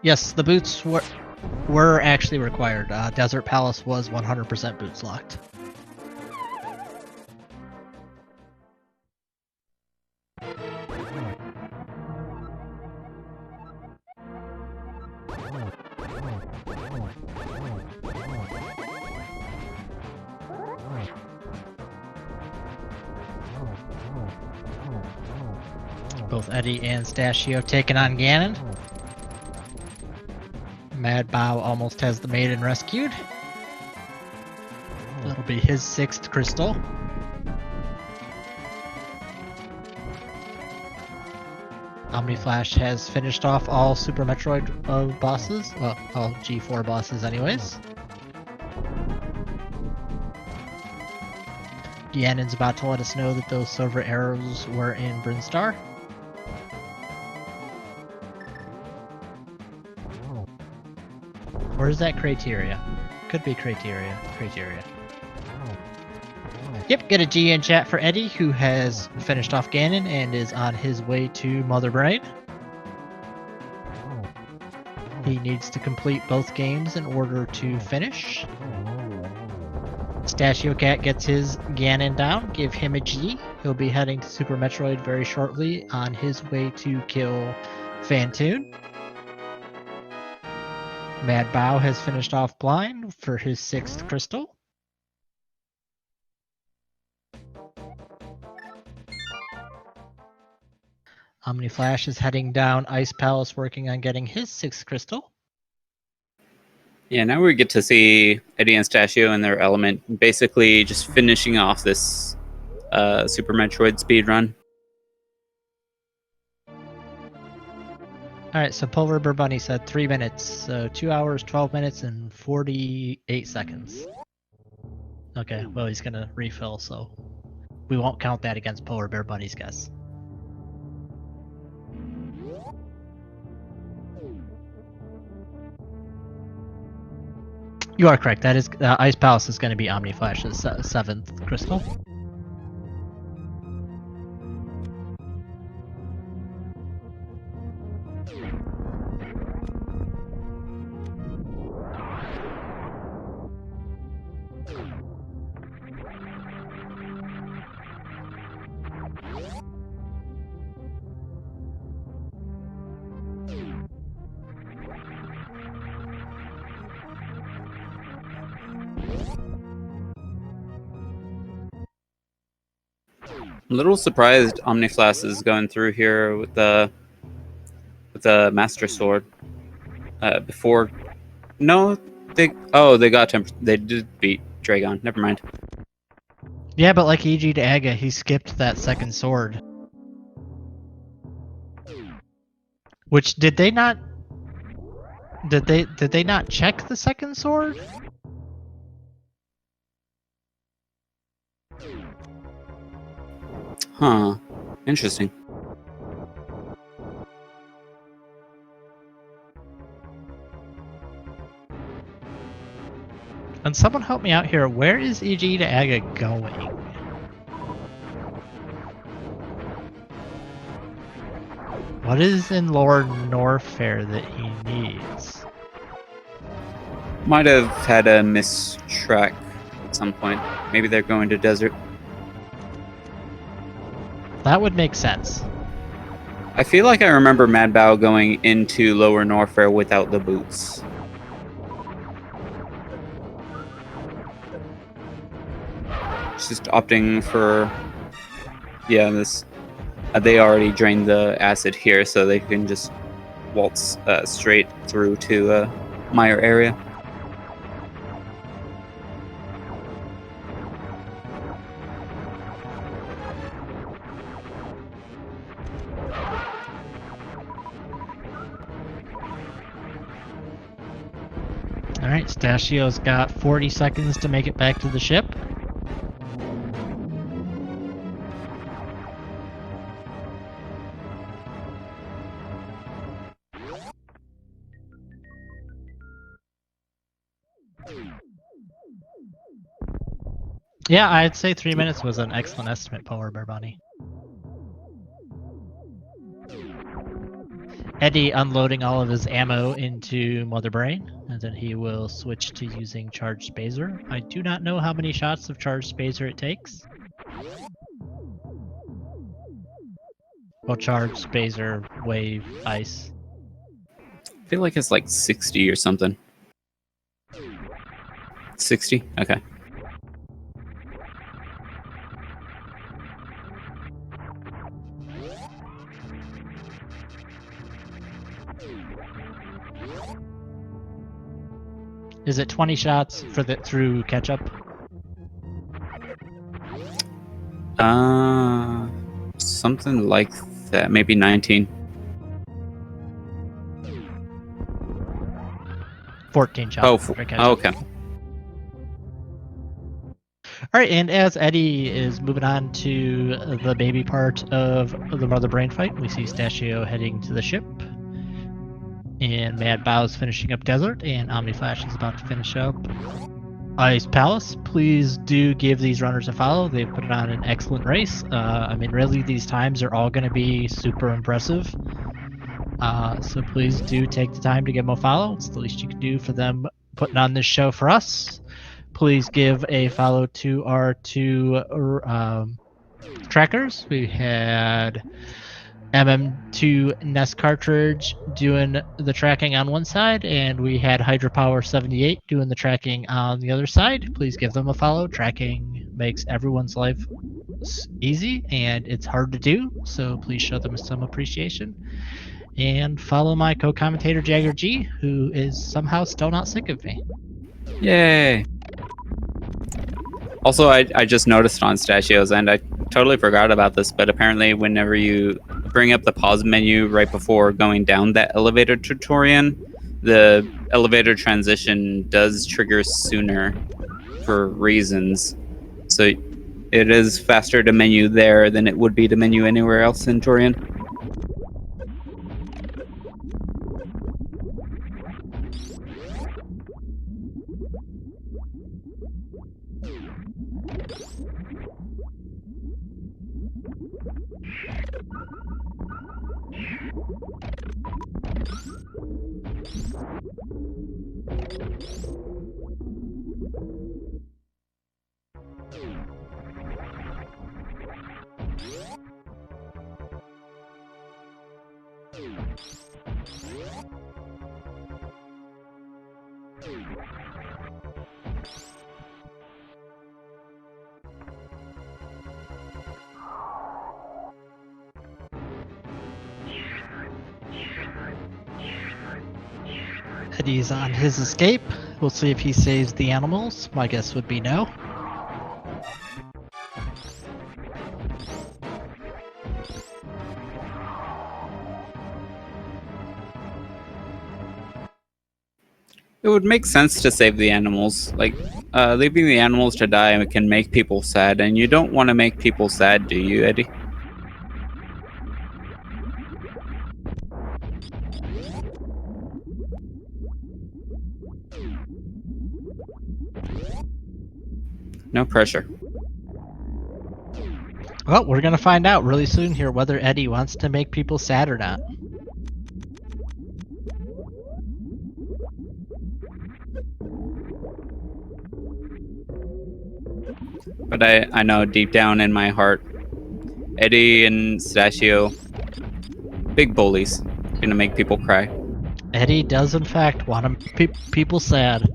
Yes, the boots were actually required. Desert Palace was 100% boots locked. Both Eddie and Stashio taking on Ganon. Mad Bow almost has the maiden rescued. That'll be his 6th crystal. Omniflash has finished off all Super Metroid bosses. Well, all G4 bosses anyways. Ganon's about to let us know that those silver arrows were in Brinstar. Or is that criteria? Could be criteria. Yep, get a G in chat for Eddie, who has finished off Ganon and is on his way to Mother Brain. He needs to complete both games in order to finish. Stashio Cat gets his Ganon down, give him a G. He'll be heading to Super Metroid very shortly on his way to kill Fantoon. Mad Bow has finished off Blind for his 6th crystal. Omniflash is heading down Ice Palace working on getting his 6th crystal. Yeah, now we get to see Eddie and Stashio in their element, basically just finishing off this Super Metroid speedrun. Alright, so Polar Bear Bunny said 3 minutes, so 2 hours, 12 minutes, and 48 seconds. Okay, well he's gonna refill, so we won't count that against Polar Bear Bunny's guess. You are correct, that is Ice Palace is going to be Omniflash's 7th crystal. I'm a little surprised Omniflash is going through here with the Master Sword. Before, no, they got they did beat Dragon. Never mind. Yeah, but like EG to Aga, he skipped that second sword. Which did they not check the second sword? Huh. Interesting. And someone help me out here. Where is EG to Aga going? What is in Lord Norfair that he needs? Might have had a mistrack at some point. Maybe they're going to desert. That would make sense. I feel like I remember Mad Bao going into Lower Norfair without the boots. Just opting for, yeah, this. They already drained the acid here, so they can just waltz straight through to Meyer area. Alright, Stachio's got 40 seconds to make it back to the ship. Yeah, I'd say 3 minutes was an excellent estimate, Polar Bear Bunny. Eddie unloading all of his ammo into Mother Brain, and then he will switch to using Charged Spazer. I do not know how many shots of Charged Spazer it takes. Well, Charged Spazer, Wave, Ice. I feel like it's like 60 or something. 60? Okay. Is it 20 shots for through catch-up? Something like that. Maybe 19. 14 shots. Oh, for catch-up. okay. Alright, and as Eddie is moving on to the baby part of the Mother Brain fight, we see Stachio heading to the ship. And Mad Bao's finishing up Desert, and Omniflash is about to finish up Ice Palace. Please do give these runners a follow. They've put on an excellent race. I mean, really, these times are all going to be super impressive. So please do take the time to give them a follow. It's the least you can do for them putting on this show for us. Please give a follow to our two trackers. We had MM2 Nest Cartridge doing the tracking on one side, and we had Hydropower 78 doing the tracking on the other side. Please give them a follow. Tracking makes everyone's life easy, and it's hard to do, so please show them some appreciation. And follow my co-commentator Jagger G, who is somehow still not sick of me. Yay! Also, I just noticed on Stachio's end, I totally forgot about this, but apparently whenever you bring up the pause menu right before going down that elevator tutorial, the elevator transition does trigger sooner for reasons. So it is faster to menu there than it would be to menu anywhere else in Torian. Eddie's on his escape. We'll see if he saves the animals. My guess would be no. It would make sense to save the animals. Like, leaving the animals to die can make people sad, and you don't want to make people sad, do you, Eddie? No pressure. Well, we're gonna find out really soon here whether Eddie wants to make people sad or not. But I know deep down in my heart, Eddie and Pistachio, big bullies, gonna make people cry. Eddie does in fact want to make people sad.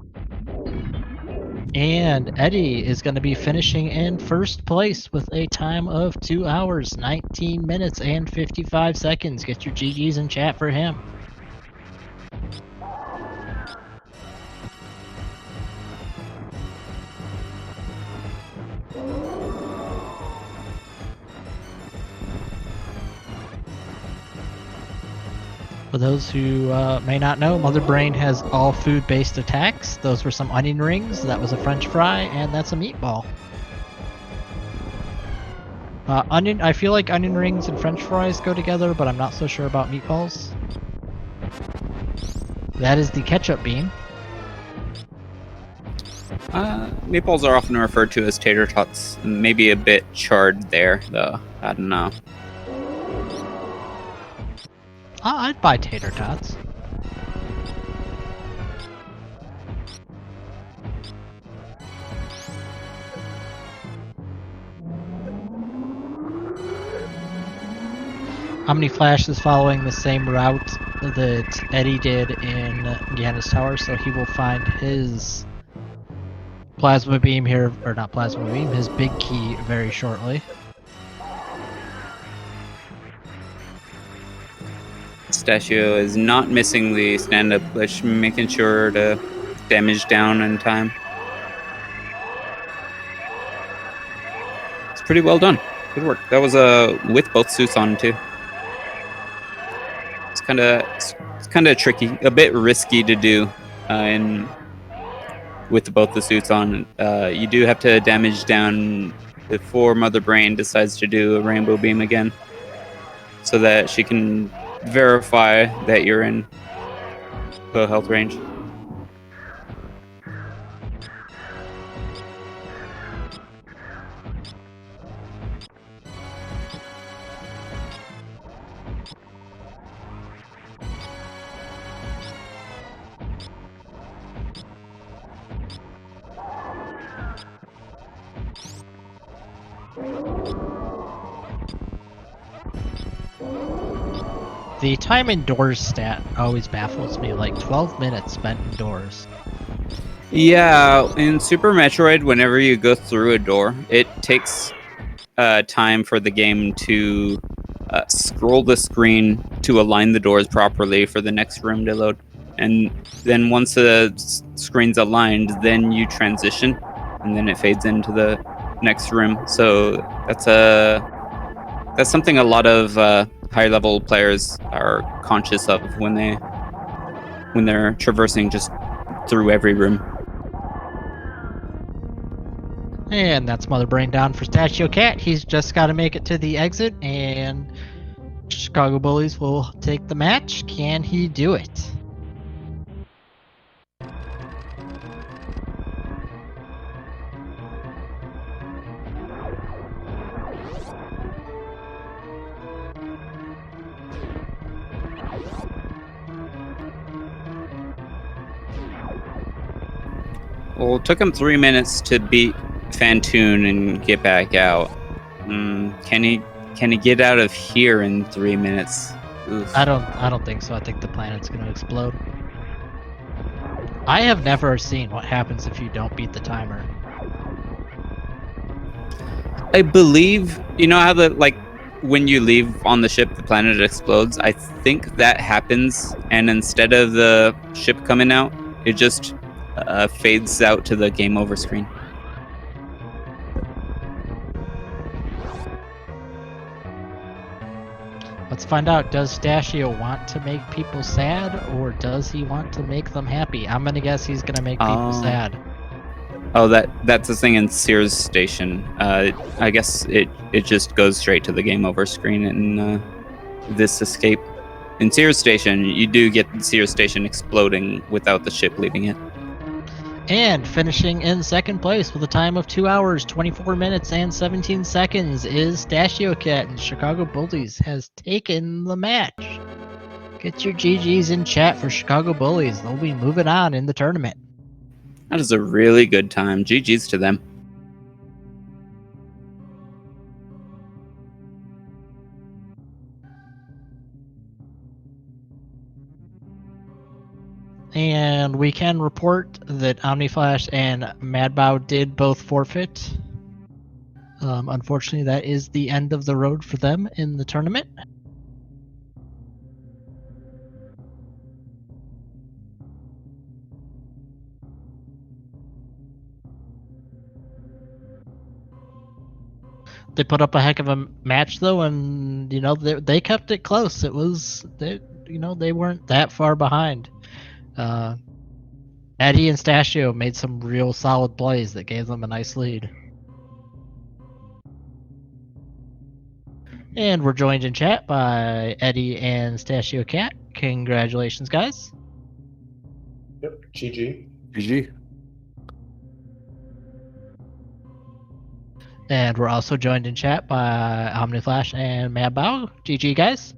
And Eddie is going to be finishing in first place with a time of 2 hours, 19 minutes, and 55 seconds. Get your GGs in chat for him. For those who may not know, Mother Brain has all food-based attacks. Those were some onion rings, that was a french fry, and that's a meatball. I feel like onion rings and french fries go together, but I'm not so sure about meatballs. That is the ketchup bean. Meatballs are often referred to as tater tots. Maybe a bit charred there, though. I don't know. I'd buy tater tots. Omni Flash is following the same route that Eddie did in Gannis Tower, so he will find his plasma beam here, or not plasma beam, his big key very shortly. Pistachio is not missing the stand-up glitch, making sure to damage down in time. It's pretty well done. Good work. That was with both suits on too. It's kind of tricky, a bit risky to do, with both the suits on. You do have to damage down before Mother Brain decides to do a rainbow beam again, so that she can verify that you're in the health range. The time indoors stat always baffles me, like 12 minutes spent indoors. Yeah, in Super Metroid, whenever you go through a door, it takes time for the game to scroll the screen to align the doors properly for the next room to load. And then once the screen's aligned, then you transition, and then it fades into the next room. So that's something a lot of high level players are conscious of when they're traversing just through every room. And that's Mother Brain down for Pistachio Cat. He's just got to make it to the exit, and Chicago Bullies will take the match. Can he do it? Well, it took him 3 minutes to beat Fantoon and get back out. Can he get out of here in 3 minutes? Oof. I don't think so. I think the planet's gonna explode. I have never seen what happens if you don't beat the timer. I believe you know how when you leave on the ship, the planet explodes. I think that happens, and instead of the ship coming out, it just fades out to the game over screen. Let's find out. Does Stashio want to make people sad, or does he want to make them happy? I'm gonna guess he's gonna make people sad. Oh, that's the thing in Sears Station. I guess it just goes straight to the game over screen in this escape. In Sears Station, you do get the Sears Station exploding without the ship leaving it. And finishing in second place with a time of 2 hours, 24 minutes, and 17 seconds is Stashio Cat, and Chicago Bullies has taken the match. Get your GGs in chat for Chicago Bullies. They'll be moving on in the tournament. That is a really good time. GG's to them. And we can report that OmniFlash and Madbow did both forfeit. Unfortunately, that is the end of the road for them in the tournament. They put up a heck of a match, though, and they kept it close. It was they weren't that far behind. Eddie and Stashio made some real solid plays that gave them a nice lead. And we're joined in chat by Eddie and Stashio Cat. Congratulations, guys. Yep, GG. GG. And we're also joined in chat by OmniFlash and Madbow. GG, guys.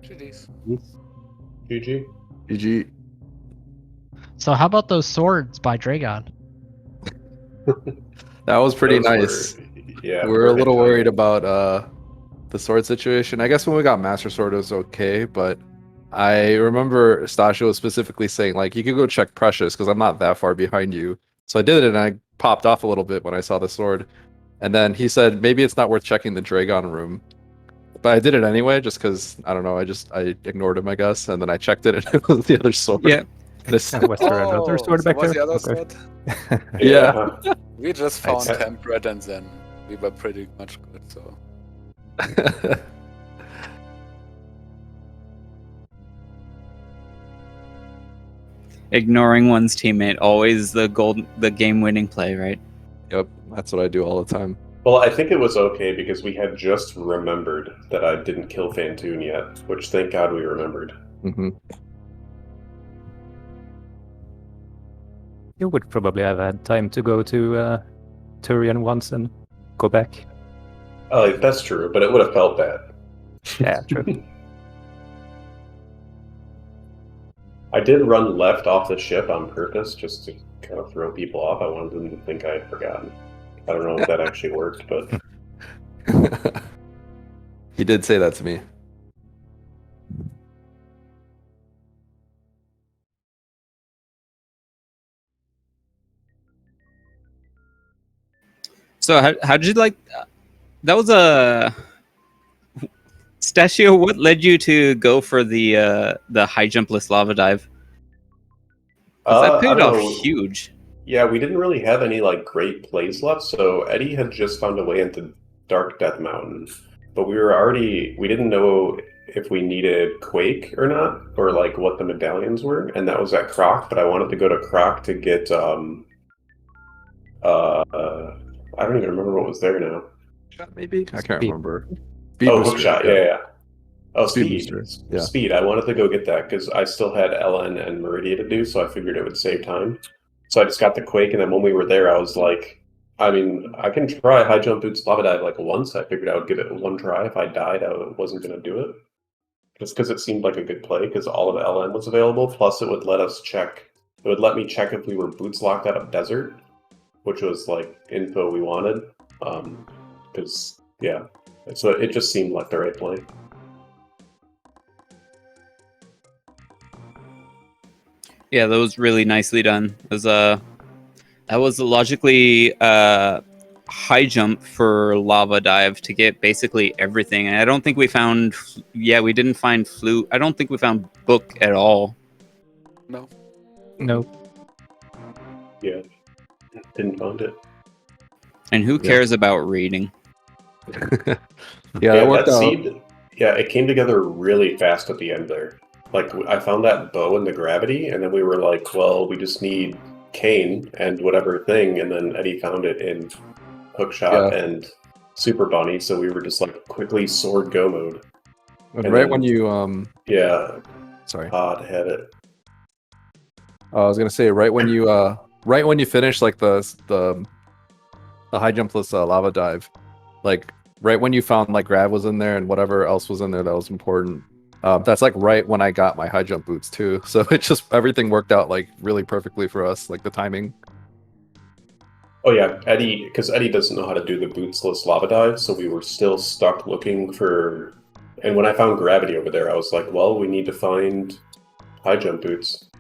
GG's. GG. GG. So how about those swords by Dragon? That was pretty Those nice. Yeah. We're a little worried about the sword situation. I guess when we got Master Sword it was okay, but I remember Stasio specifically saying, like, you could go check Precious because I'm not that far behind you. So I did it and I popped off a little bit when I saw the sword. And then he said, maybe it's not worth checking the Dragon room. But I did it anyway, just because, I don't know, I ignored him, I guess. And then I checked it and it was the other sword. Yeah. Was there another sword back was there? the other Okay. sword? Yeah. We just found I'd say- temperate and then we were pretty much good, so. Ignoring one's teammate, always the game-winning play, right? Yep, that's what I do all the time. Well, I think it was okay because we had just remembered that I didn't kill Fantoon yet, which thank God we remembered. Hmm. You would probably have had time to go to Turian once and go back. That's true, but it would have felt bad. Yeah, true. I did run left off the ship on purpose just to kind of throw people off. I wanted them to think I had forgotten. I don't know if that actually worked, but He did say that to me. So how did you like? That was a Stashio. What led you to go for the high jumpless lava dive? 'Cause that I paid don't off know. huge. Yeah, we didn't really have any like great plays left, so Eddie had just found a way into Dark Death Mountain, but we didn't know if we needed Quake or not, or like what the medallions were, and that was at Croc, but I wanted to go to Croc to get I don't even remember what was there now. Maybe? I can't Speed. remember. Hookshot, yeah. Oh, Speed Speed. boosters, yeah. Speed. I wanted to go get that because I still had LN and Meridia to do, so I figured it would save time. So I just got the Quake, and then when we were there, I was like, I mean, I can try high jump boots lava dive like once. I figured I would give it one try. If I died, I wasn't going to do it. Just because it seemed like a good play, because all of LN was available. Plus, it would let us check. It would let me check if we were boots locked out of desert, which was like info we wanted. Because yeah, so it just seemed like the right play. Yeah, that was really nicely done. It was that was logically high jump for lava dive to get basically everything. And I don't think we found. Yeah, we didn't find flute. I don't think we found book at all. No. No. Yeah, didn't find it. And who Yeah. cares about reading? Yeah, that worked that out. seed. Yeah, it came together really fast at the end there. Like I found that bow and the gravity, and then we were like, well, we just need Kane and whatever thing, and then Eddie found it in Hookshot and Super Bunny, so we were just like quickly sword go mode. And and right then- when you Sorry, Pod had it. I was gonna say right when you finish like the high jumpless lava dive, like right when you found like grav was in there and whatever else was in there that was important. That's like right when I got my high jump boots too. So it just everything worked out like really perfectly for us, like the timing. Oh yeah, because Eddie doesn't know how to do the bootsless lava dive, so we were still stuck looking for. And when I found gravity over there, I was like, well, we need to find high jump boots.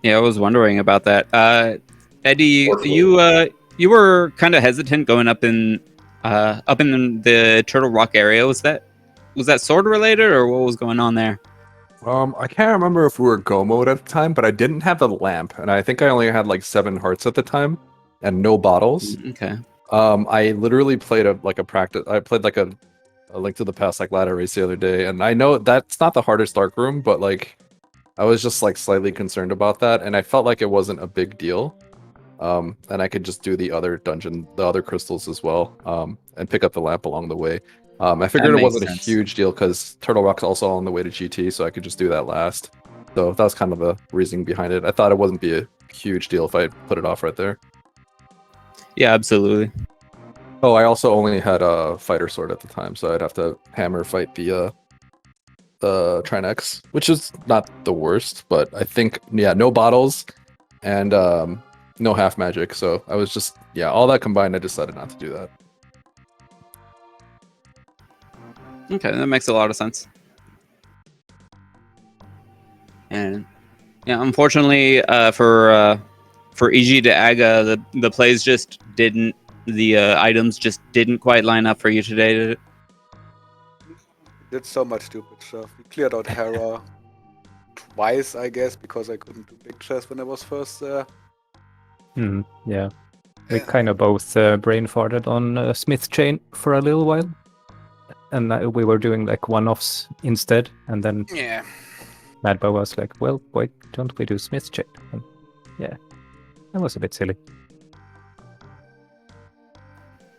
Yeah, I was wondering about that. Eddie, Or you were kind of hesitant going up in the Turtle Rock area. Was that sword related or what was going on there? I can't remember if we were go mode at the time, but I didn't have the lamp, and I think I only had like 7 hearts at the time, and no bottles. Okay. I literally played a practice. I played like a Link to the Past like ladder race the other day, and I know that's not the hardest dark room, but like I was just like slightly concerned about that, and I felt like it wasn't a big deal. And I could just do the other dungeon, the other crystals as well, and pick up the lamp along the way. I figured it wasn't a huge deal because Turtle Rock's also on the way to GT, so I could just do that last. So that was kind of the reasoning behind it. I thought it wouldn't be a huge deal if I put it off right there. Yeah, absolutely. Oh, I also only had a fighter sword at the time, so I'd have to hammer fight the Trinex, which is not the worst, but I think no bottles and no half magic. So I was just all that combined, I decided not to do that. Okay, that makes a lot of sense. And yeah, unfortunately, for EG to Aga, the plays just didn't. The items just didn't quite line up for you today. Did so much stupid stuff. We cleared out Hera twice, I guess, because I couldn't do big chest when I was first there. Yeah. We kind of both brain farted on Smith Chain for a little while. And we were doing like one-offs instead. And then Madbo was like, well, why don't we do Smith Chain? And yeah, that was a bit silly.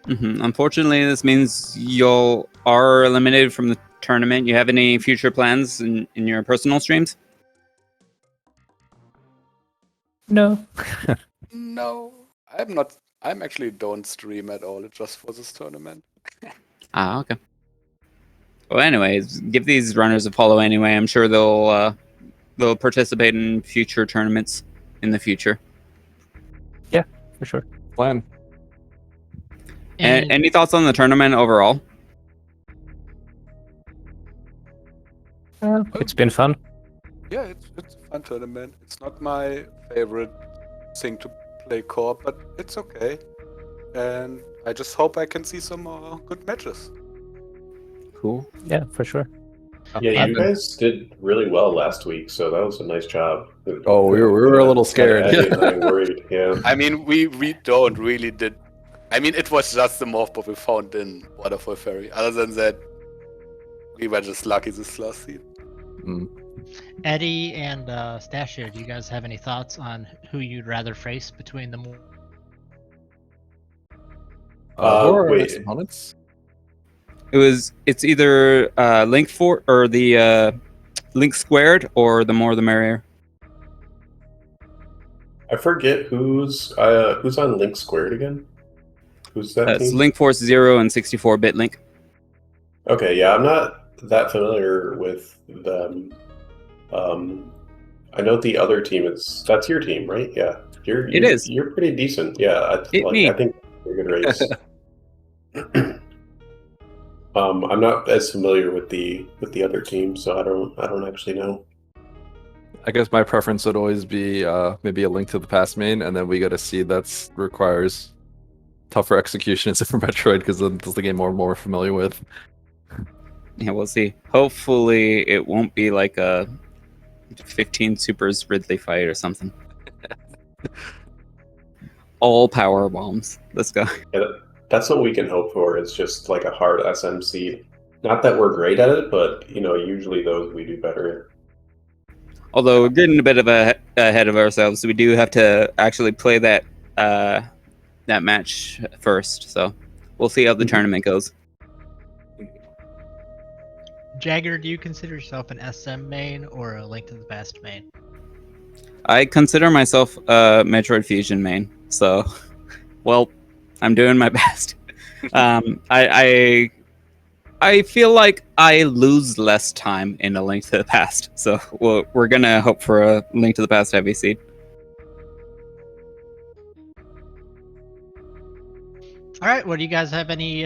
Unfortunately, this means you are eliminated from the tournament. You have any future plans in your personal streams? No. No, I'm not. I'm actually don't stream at all. It's just for this tournament. Okay. Well, anyways, give these runners a follow anyway. I'm sure they'll participate in future tournaments in the future. Yeah, for sure. Plan. And any thoughts on the tournament overall? It's been fun. Yeah, it's a fun tournament. It's not my favorite thing to play co-op, but it's okay. And I just hope I can see some more good matches. Cool. Yeah, for sure. Yeah, you guys did really well last week, so that was a nice job. Oh, we were a little scared. Eddie and I worried. Yeah. I mean, we don't really did. I mean, it was just the morph we found in Waterfall Ferry. Other than that, we were just lucky this last season. Eddie and Stasher, do you guys have any thoughts on who you'd rather face between them? Who are our wait. next opponents? It's either Link for or the Link squared or the more the merrier. I forget who's on Link Squared again. Who's that That's team? Link Force 0 and 64-bit Link. Okay, yeah, I'm not that familiar with them. I know the other team that's your team, right? Yeah, It is. You're pretty decent. Yeah, I think you're a good race. I'm not as familiar with the other team, so I don't actually know. I guess my preference would always be maybe a Link to the Past main, and then we get a seed that requires tougher execution in Super Metroid because that's the game we're more familiar with. Yeah, we'll see. Hopefully, it won't be like a 15 Supers Ridley fight or something. All power bombs. Let's go. Yeah, that's what we can hope for. It's just like a hard SMC. Not that we're great at it, but usually those we do better. Although we're getting a bit of ahead of ourselves, we do have to actually play that that match first. So we'll see how the tournament goes. Jagger, do you consider yourself an SM main or a Link to the Past main? I consider myself a Metroid Fusion main. So, well, I'm doing my best. I feel like I lose less time in a Link to the Past, so we're gonna hope for a Link to the Past heavy seed. All right. Well, do you guys have any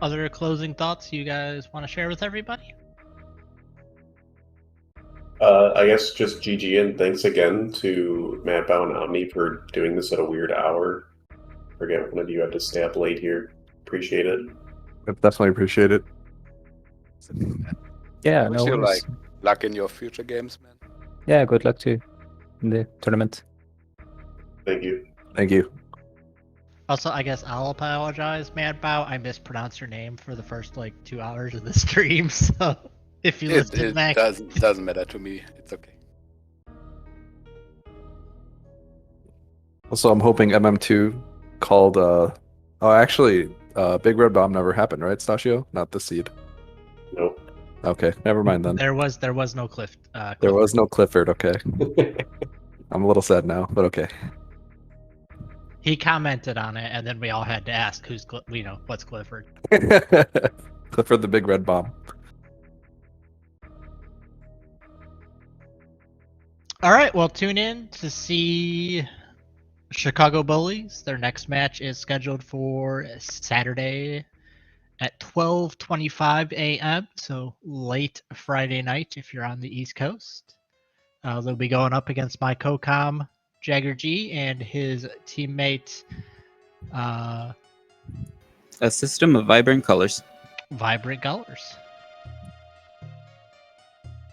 other closing thoughts you guys want to share with everybody? I guess just GG and thanks again to Matt Bao and Omni for doing this at a weird hour. Forget one of you had to stay up late here. Appreciate it. I definitely appreciate it. Yeah, I wish no you worries. luck in your future games, man. Yeah, good luck too in the tournament. Thank you. Thank you. Also, I guess I'll apologize, Mad Bow. I mispronounced your name for the first 2 hours of the stream, so if you listen It back. doesn't matter to me. It's okay. Also, I'm hoping MM2 called. Actually, Big Red Bomb never happened, right, Stachio? Not the seed. Nope. Okay, never mind then. There was no Cliff. There was no Clifford. Okay, I'm a little sad now, but okay. He commented on it, and then we all had to ask who's what's Clifford. Clifford the Big Red Bomb. All right, well, tune in to see Chicago Bullies. Their next match is scheduled for Saturday at 12:25 a.m. So late Friday night if you're on the East Coast. They'll be going up against my co-com Jagger G and his teammate A system of vibrant colors. Vibrant Colors.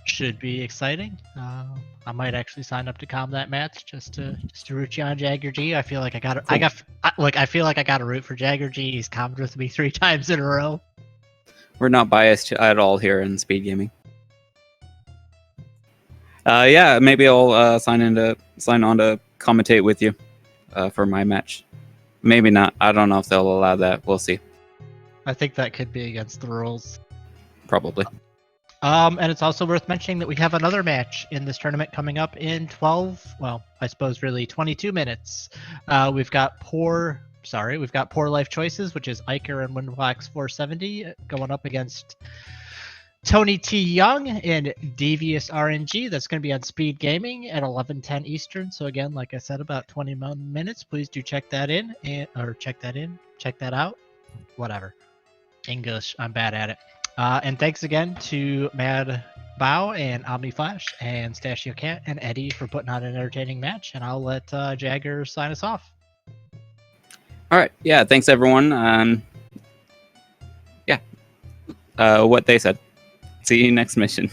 Should be exciting. I might actually sign up to com that match just to root you on Jagger G. I feel like I feel like I got to root for Jagger G. He's commed with me 3 times in a row. We're not biased at all here in SpeedGaming. Yeah, maybe I'll sign on to commentate with you for my match. Maybe not. I don't know if they'll allow that. We'll see. I think that could be against the rules. Probably. And it's also worth mentioning that we have another match in this tournament coming up in 22 minutes. We've got Poor Life Choices, which is Iker and Windwax 470 going up against Tony T. Young and Devious RNG. That's going to be on Speed Gaming at 11:10 Eastern. So again, like I said, about 20 minutes. Please do check that out. Whatever. English, I'm bad at it. And thanks again to Mad Bao and Omni Flash and Stachio Cat and Eddie for putting on an entertaining match. And I'll let Jagger sign us off. All right. Yeah. Thanks, everyone. What they said. See you next mission.